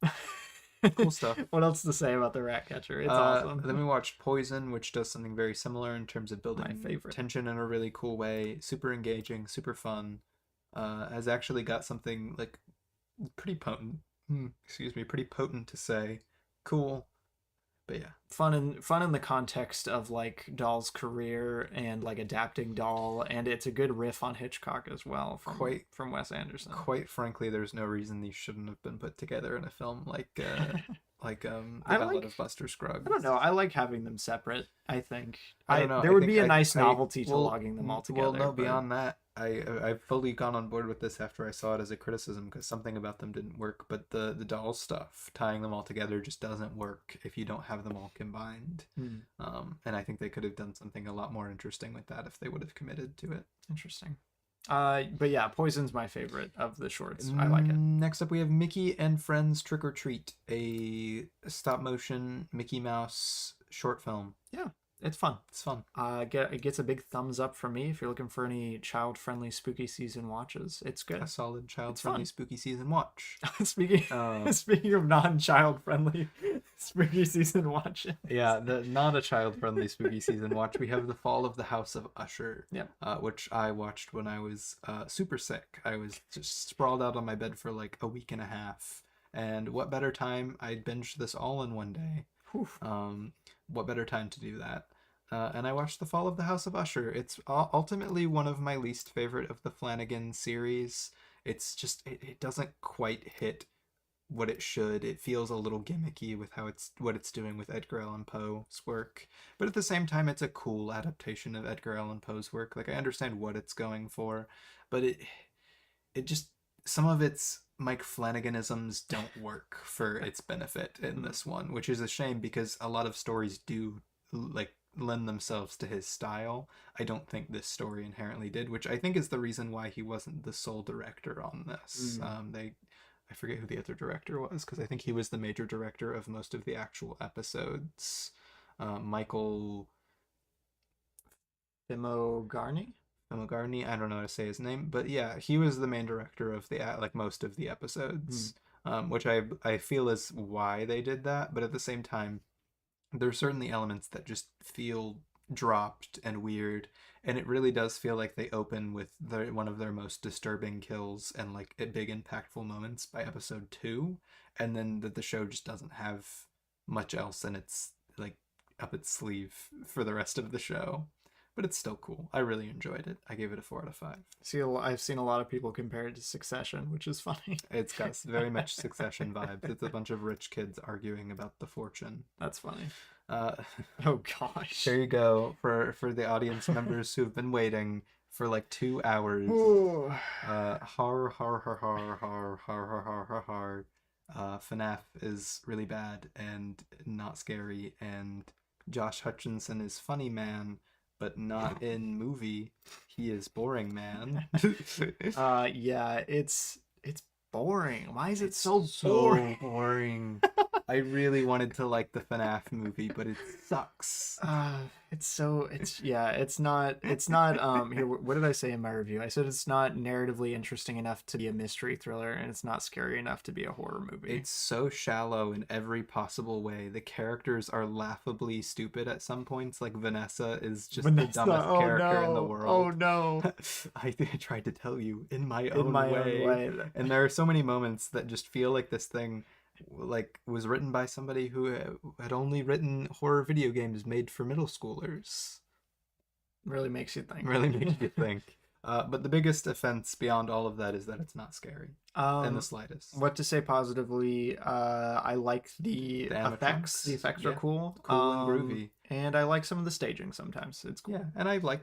Cool stuff. What else to say about The Ratcatcher? It's awesome. Then we watched Poison, which does something very similar in terms of building tension in a really cool way. Super engaging, super fun. Has actually got something like pretty potent. Pretty potent to say. Cool. But yeah, fun in the context of like Dahl's career and like adapting Dahl, and it's a good riff on Hitchcock as well quite from Wes Anderson. quite frankly, there's no reason these shouldn't have been put together in a film like The I Ballad like of Buster I don't Scruggs. know. I like having them separate. I think I don't know. there I would think be a nice I novelty to will logging them all well together. no But beyond that. I've fully gone on board with this after I saw it as a criticism because something about them didn't work. But the doll stuff, tying them all together, just doesn't work if you don't have them all combined. hmm, And I think they could have done something a lot more interesting with that if they would have committed to it. interesting. But yeah, Poison's my favorite of the shorts. I like it. Next up, we have Mickey and Friends Trick or Treat, a stop motion Mickey Mouse short film. Yeah, it's fun. It's fun. It gets a big thumbs up from me if you're looking for any child-friendly spooky season watches. It's good. A solid It's child-friendly fun. spooky season watch. speaking Uh, speaking of non-child-friendly spooky season watches. Yeah, not a child-friendly spooky season watch. We have The Fall of the House of Usher, Yeah. which I watched when I was super sick. I was just sprawled out on my bed for like a week and a half. And what better time? I binged this all in one day. Whew. What better time to do that? And I watched The Fall of the House of Usher. It's ultimately one of my least favorite of the Flanagan series. It's just it doesn't quite hit what it should. It feels a little gimmicky with what it's doing with Edgar Allan Poe's work. But at the same time, it's a cool adaptation of Edgar Allan Poe's work. Like I understand what it's going for, but it just some of its Mike Flanaganisms don't work for its benefit in this one, which is a shame because a lot of stories do like lend themselves to his style. I don't think this story inherently did, which I think is the reason why he wasn't the sole director on this. I forget who the other director was because I think he was the major director of most of the actual episodes. Michael Garney. Garney, I don't know how to say his name, but yeah, he was the main director of the like most of the episodes, which I feel is why they did that. But at the same time, there are certainly elements that just feel dropped and weird, and it really does feel like they open with one of their most disturbing kills and like big impactful moments by episode 2, and then that the show just doesn't have much else in its like up its sleeve for the rest of the show. But it's still cool. I really enjoyed it. I gave it a 4 out of 5. I've seen a lot of people compare it to Succession, which is funny. It's got very much Succession vibes. It's a bunch of rich kids arguing about the fortune. That's funny. Uh, Oh gosh. There you go for the audience members who've been waiting for like 2 hours. Ooh. Har har har har har har har har har har. FNAF is really bad and not scary, and Josh Hutcherson is funny man, but not in movie. He is boring man. Yeah, it's boring. Why is it It's so boring? so boring. I really wanted to like the FNAF movie, but it sucks. It's not here, what did I say in my review? I said it's not narratively interesting enough to be a mystery thriller, and it's not scary enough to be a horror movie. It's so shallow in every possible way. The characters are laughably stupid at some points. Like Vanessa is just the dumbest character in the world. Oh no. I tried to tell you in my In own my way. own way. And there are so many moments that just feel like this thing like was written by somebody who had only written horror video games made for middle schoolers. Really makes you think. Really makes you think. But the biggest offense beyond all of that is that it's not scary in the slightest. What to say positively? I like the effects. The effects are cool. Cool and groovy. And I like some of the staging sometimes. It's cool. Yeah, and I like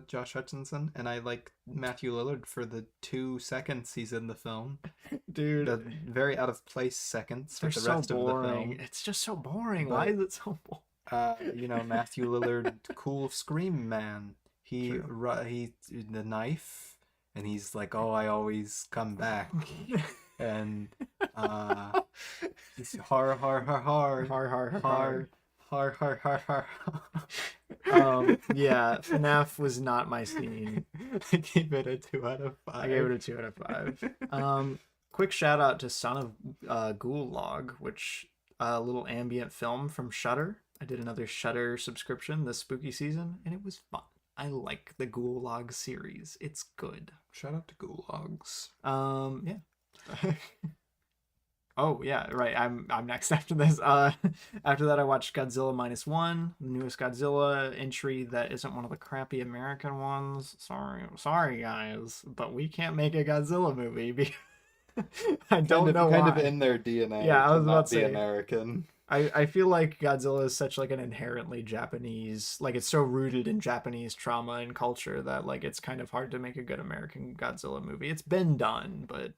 Josh Hutcherson, and I like Matthew Lillard for the 2 seconds he's in the film. Dude, the very out of place seconds they're with the so rest boring. of the film. It's just so boring. But, why is it so boring? Matthew Lillard, cool scream man. He the knife, and he's like, "Oh, I always come back," and he's har har har har Har har har har har har har har. Yeah, FNAF was not my scene. I gave it a 2 out of 5. I gave it a 2 out of 5. Quick shout out to Son of Gulag, which a little ambient film from Shudder. I did another Shudder subscription this spooky season, and it was fun. I like the Gulag series. It's good. Shout out to Gulags. Yeah. Oh yeah, right. I'm next after this. After that, I watched Godzilla minus one, the newest Godzilla entry that isn't one of the crappy American ones. Sorry guys, but we can't make a Godzilla movie because I don't know Kind of why. in their DNA Yeah, I to was about not to be say. American. I feel like Godzilla is such like an inherently Japanese, like it's so rooted in Japanese trauma and culture that like it's kind of hard to make a good American Godzilla movie. It's been done, but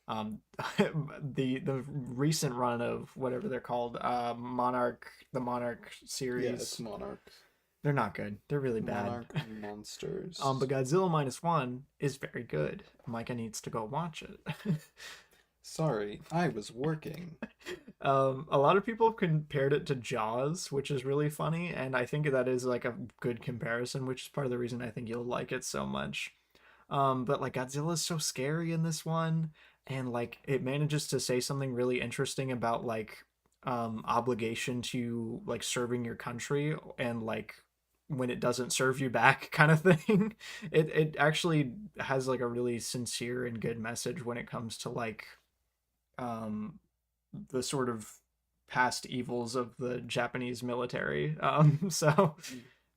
um the recent run of whatever they're called, the Monarch Yeah, it's series, Monarch. they're not good. They're really bad. Monarch monsters. But Godzilla minus one is very good. Micah needs to go watch it. Sorry, I was working. A lot of people have compared it to Jaws, which is really funny, and I think that is like a good comparison, which is part of the reason I think you'll like it so much. But like Godzilla is so scary in this one, and like it manages to say something really interesting about like obligation to like serving your country and like when it doesn't serve you back kind of thing. It actually has like a really sincere and good message when it comes to like um the sort of past evils of the Japanese military. So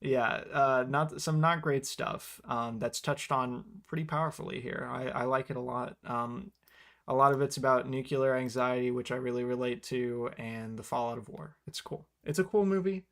yeah, not great stuff. That's touched on pretty powerfully here. I like it a lot. A lot of it's about nuclear anxiety, which I really relate to, and the fallout of war. It's cool. It's a cool movie.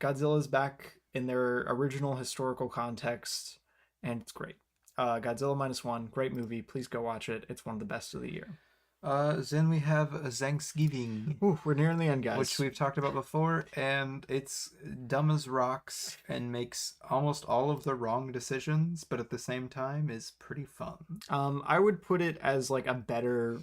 Godzilla's back in their original historical context, and it's great. Godzilla minus one, great movie. Please go watch it. It's one of the best of the year. Then we have Thanksgiving, Ooh, we're nearing the end, which guys. we've talked about before, and it's dumb as rocks and makes almost all of the wrong decisions, but at the same time is pretty fun. I would put it as like a better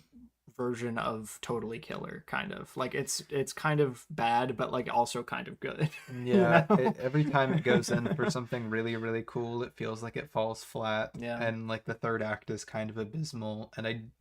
version of Totally Killer, kind of. Like it's kind of bad, but like also kind of good. You Yeah, know? every time it goes in for something really, really cool, it feels like it falls flat, Yeah. and like the third act is kind of abysmal. And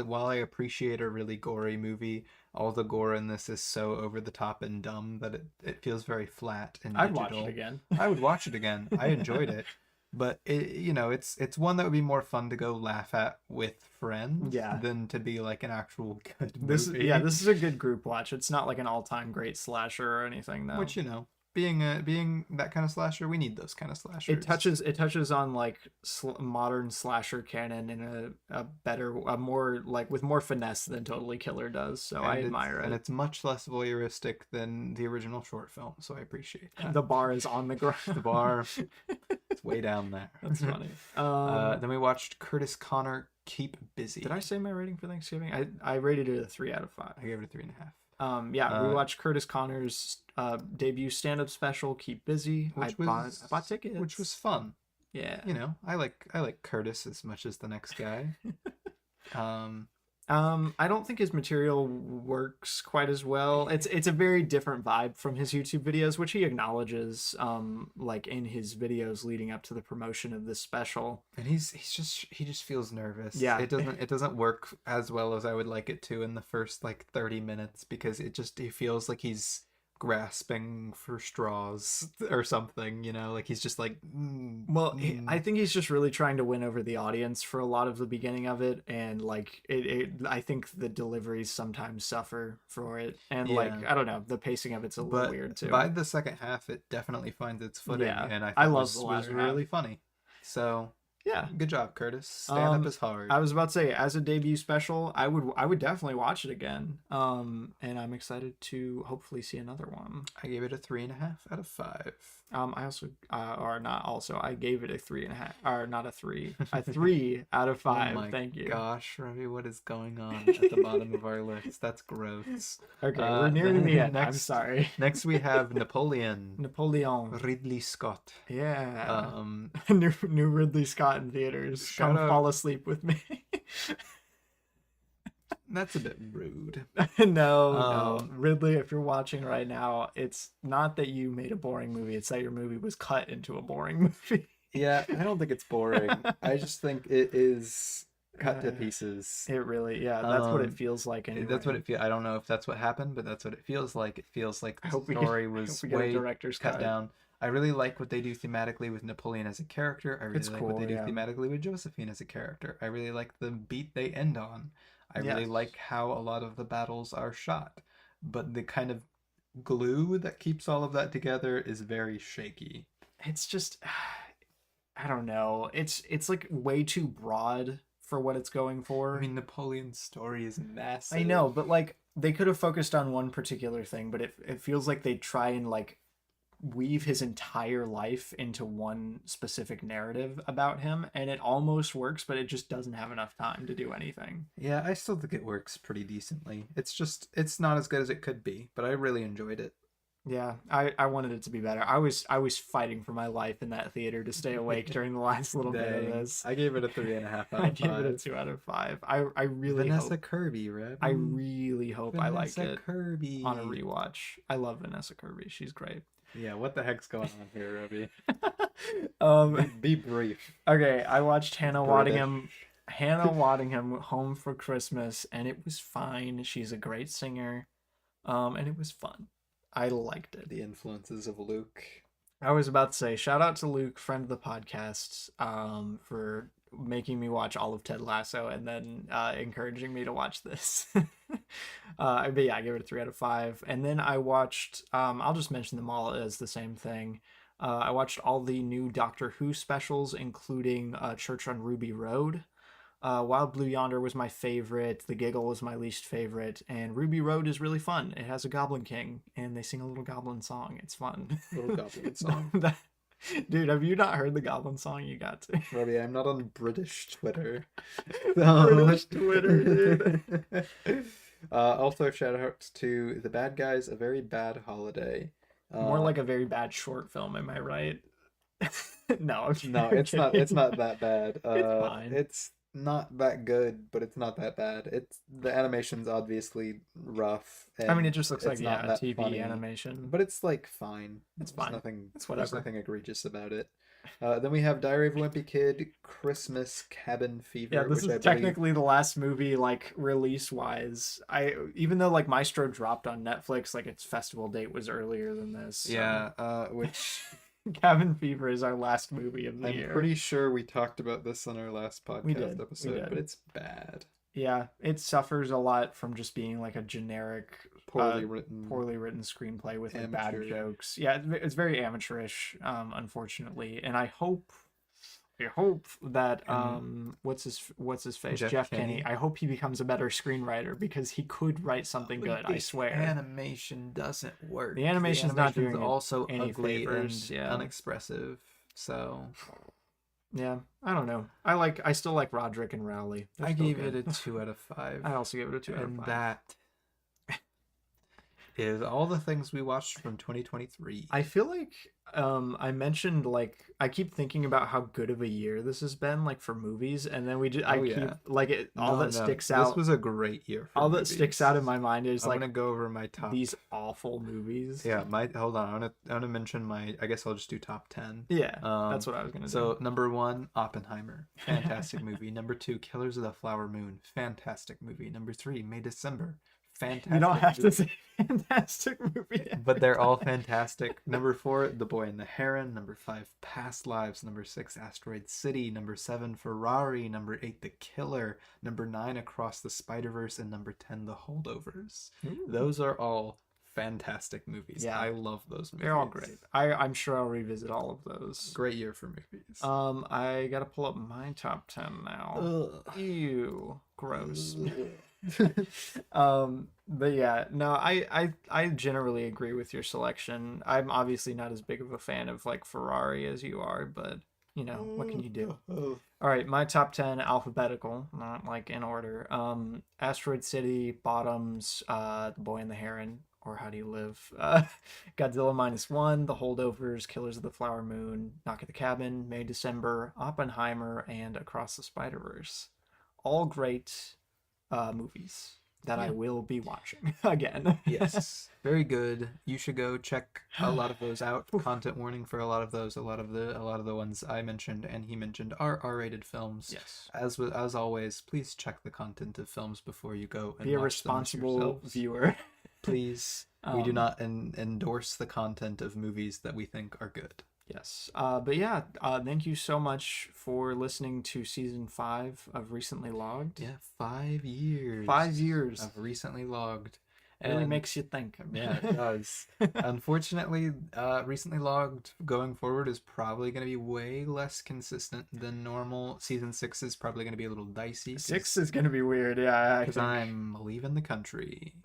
while I appreciate a really gory movie, all the gore in this is so over the top and dumb that it feels very flat and I'd watch it digital. again. I would watch it again. I enjoyed it, but it's one that would be more fun to go laugh at with friends Yeah. than to be like an actual good This movie. this is a good group watch. It's not like an all-time great slasher or anything though. Which, being that kind of slasher, we need those kind of slashers. It touches on like modern slasher canon in a better, a more like with more finesse than Totally Killer does. So I admire And it. it's much less voyeuristic than the original short film, so I appreciate that. The bar is on the ground. The bar, it's way down there. That's funny. Then we watched Curtis Connor Keep Busy. Did I say my rating for Thanksgiving? I rated it a 3 out of 5. I gave it a 3.5. Yeah, we watched Curtis Connor's debut stand-up special, Keep Busy. I bought tickets, which was fun. Yeah. I like Curtis as much as the next guy. I don't think his material works quite as well. It's a very different vibe from his YouTube videos, which he acknowledges, like in his videos leading up to the promotion of this special. And he just feels nervous. Yeah. It doesn't work as well as I would like it to in the first like 30 minutes because he feels like he's grasping for straws or something, like he's just like I think he's just really trying to win over the audience for a lot of the beginning of it, and like I think the deliveries sometimes suffer for it, and like I don't know, the pacing of it's a little weird too. By the second half it definitely finds its footing, and I love was really funny. So yeah, good job, Curtis. Stand up is hard. I was about to say, as a debut special, I would definitely watch it again. And I'm excited to hopefully see another one. I gave it a 3.5 out of 5. I also or not also I gave it a 3.5, or not a 3, a 3 out of 5. Oh my Thank you. Gosh, Ravi, what is going on at the bottom of our list? That's gross. Okay, we're nearing the end. I'm Next, sorry. next we have Napoleon. Napoleon. Ridley Scott. Yeah. New Ridley Scott in theaters. Come fall asleep with me. That's a bit rude. No. Ridley, if you're watching right now, it's not that you made a boring movie, it's that your movie was cut into a boring movie. Yeah, I don't think it's boring. I just think it is cut to pieces. It really, that's what it feels like anyway. That's what it feels. I don't know if that's what happened, but that's what it feels like. It feels like the story was way director's cut down. I really like what they do thematically with Napoleon as a character. I really like what they do thematically with Josephine as a character. I really like the beat they end on. I really Yes. like how a lot of the battles are shot, but the kind of glue that keeps all of that together is very shaky. It's just I don't know. It's like way too broad for what it's going I for. mean, Napoleon's story is I massive. know, but like they could have focused on one particular thing, but it feels like they try and like weave his entire life into one specific narrative about him, and it almost works, but it just doesn't have enough time to do anything. Yeah, I still think it works pretty decently. It's not as good as it could be, but I really enjoyed it. Yeah, I wanted it to be better. I was fighting for my life in that theater to stay awake during the last little bit of Dang. this. I gave it a 3.5 out I of gave it a 5. 2 out of 5. I really Vanessa hope Kirby, I Robbie. really hope I like Vanessa it on a Kirby. rewatch. I love Vanessa Kirby. She's great. Yeah, what the heck's going on here, Robbie? Be, um be brief. okay, I watched British. Hannah Waddingham Home for Christmas, and it was fine. She's a great singer. And it was fun. I liked it. The influences of Luke. I was about to say, shout out to Luke, friend of the podcast, for making me watch all of Ted Lasso and then encouraging me to watch this. But yeah, I gave it a 3 out of 5. And then I watched, I'll just mention them all as the same thing. I watched all the new Doctor Who specials, including Church on Ruby Road. Wild Blue Yonder was my favorite. The Giggle was my least favorite. And Ruby Road is really fun. It has a Goblin King, and they sing a little Goblin song. It's fun. Little Goblin song. Dude, have you not heard the Goblin song? You got to. Robbie, I'm not on British Twitter. British Twitter, dude. Also, shout out to The Bad Guys, A Very Bad Holiday. More like a very bad short film, am I right? No, No, I'm it's not. kidding. It's not that bad. It's fine. It's not that good, but it's not that bad. It's the animation's obviously rough, I mean, it and just looks it's like, not yeah, that TV funny, animation. but it's like fine. It's There's fine. nothing. It's There's whatever. nothing egregious about it. Then we have Diary of a Wimpy Kid, Christmas Cabin Fever, Yeah, this which I is believe. technically the last movie, like, release wise. Even though like Maestro dropped on Netflix, like its festival date was earlier than this. So. Yeah, which Cabin Fever is our last movie of the I'm year. pretty sure we talked about this on our last podcast episode, did. but it's bad. Yeah, it suffers a lot from just being like a generic, Poorly written. poorly written screenplay with like bad Amateur. jokes. Yeah, it's very amateurish, unfortunately. And I hope that what's his face, Jeff Kenny. I hope he becomes a better screenwriter because he could write something good. I swear. Animation doesn't work. The animation's not doing also any ugly favors, and yeah. unexpressive. So Yeah, I don't know. I still like Roderick and Rowley. They're I still gave good. it a 2 out of 5. I also gave it a 2 out of And 5. that is all the things we watched from 2023. I feel like I mentioned, like, I keep thinking about how good of a year this has been, like, for movies, and then we just keep like it all that sticks out. This was a great year for all movies. that sticks out in my mind is I'm like gonna go over my top. these awful movies. Yeah, hold on. I'm gonna mention my. I guess I'll just do top 10. Yeah, that's what I was gonna do. So number 1, Oppenheimer, fantastic movie. Number 2, Killers of the Flower Moon, fantastic movie. Number 3, May December, fantastic. You don't have movie. to say fantastic movie, But they're all fantastic. Number 4, The Boy and the Heron. Number 5, Past Lives. Number 6, Asteroid City. Number 7, Ferrari. Number 8, The Killer. Number 9, Across the Spider-Verse. And number 10, The Holdovers. Ooh. Those are all fantastic movies. Yeah. I love those movies. They're all great. I'm sure I'll revisit all of those. Great year for movies. I gotta pull up my top 10 now. Ugh. Ew, gross. But yeah, no, I generally agree with your selection. I'm obviously not as big of a fan of like Ferrari as you are, but you know, what can you do? All right, my top 10 alphabetical, not like in order. Asteroid City, Bottoms, The Boy and the Heron, or How Do You Live? Godzilla -1, The Holdovers, Killers of the Flower Moon, Knock at the Cabin, May December, Oppenheimer, and Across the Spider-Verse. All great movies that I will be watching again. Yes, very good. You should go check a lot of those out. Content warning for a lot of those. A lot of the ones I mentioned and he mentioned are R-rated films. Yes. As always, please check the content of films before you go and Be a watch responsible them yourselves. viewer. Please. We do not endorse the content of movies that we think are good. Yes. But yeah, thank you so much for listening to season 5 of Recently Logged. Yeah, 5 years. 5 years. Of Recently Logged. Really And makes you think. yeah, it does. Unfortunately, Recently Logged going forward is probably going to be way less consistent than normal. Season 6 is probably going to be a little dicey. 6 is going to be weird, yeah. Because I'm leaving the country.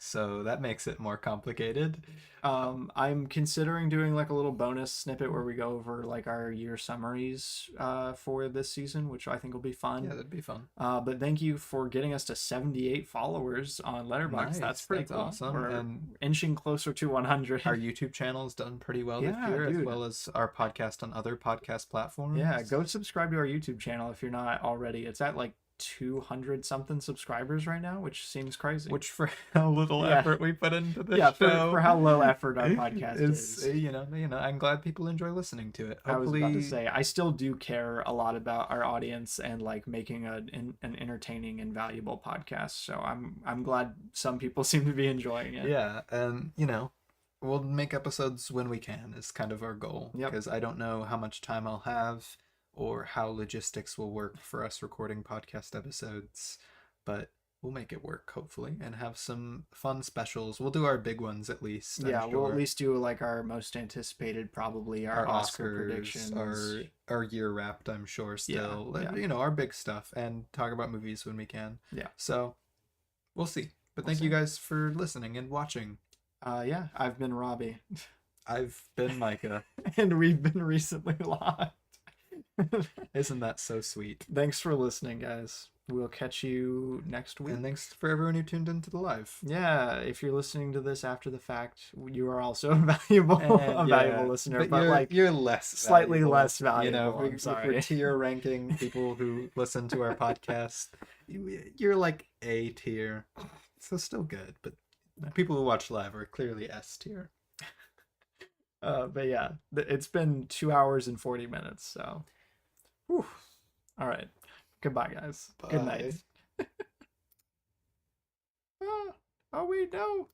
So that makes it more complicated. I'm considering doing like a little bonus snippet where we go over like our year summaries for this season, which I think will be fun. Yeah, that'd be fun. But thank you for getting us to 78 followers on Letterboxd. Nice, That's pretty that's cool. awesome. We're And inching closer to 100. our YouTube channel's done pretty well this Yeah, year, as dude. well as our podcast on other podcast platforms. Yeah, go subscribe to our YouTube channel if you're not already. It's at like 200 something subscribers right now, which seems crazy. Which for how little effort we put into this show, for how low effort our podcast is. You know, I'm glad people enjoy listening to it. Hopefully, I was about to say, I still do care a lot about our audience and like making an entertaining and valuable podcast. So I'm glad some people seem to be enjoying it. Yeah, and we'll make episodes when we can is kind of our goal. Because I don't know how much time I'll have or how logistics will work for us recording podcast episodes, but we'll make it work hopefully and have some fun specials. We'll do our big ones at least. Yeah, we'll at least do like our most anticipated, probably our Oscar predictions, our year wrapped, I'm sure still. Yeah. Our big stuff, and talk about movies when we can. Yeah. So we'll see. But thank you guys for listening and watching. Yeah, I've been Robbie. I've been Micah. And we've been Recently Logged. Isn't that so sweet? Thanks for listening, guys. We'll catch you next week. And thanks for everyone who tuned into the live. Yeah, if you're listening to this after the fact, you are also a valuable listener, but you're less slightly valuable. less valuable. If we're tier ranking people who listen to our podcast, you're like A tier, so still good. But people who watch live are clearly S tier. But yeah, it's been 2 hours and 40 minutes, so. Whew. All right. Goodbye, guys. Bye. Good night. Oh, we know.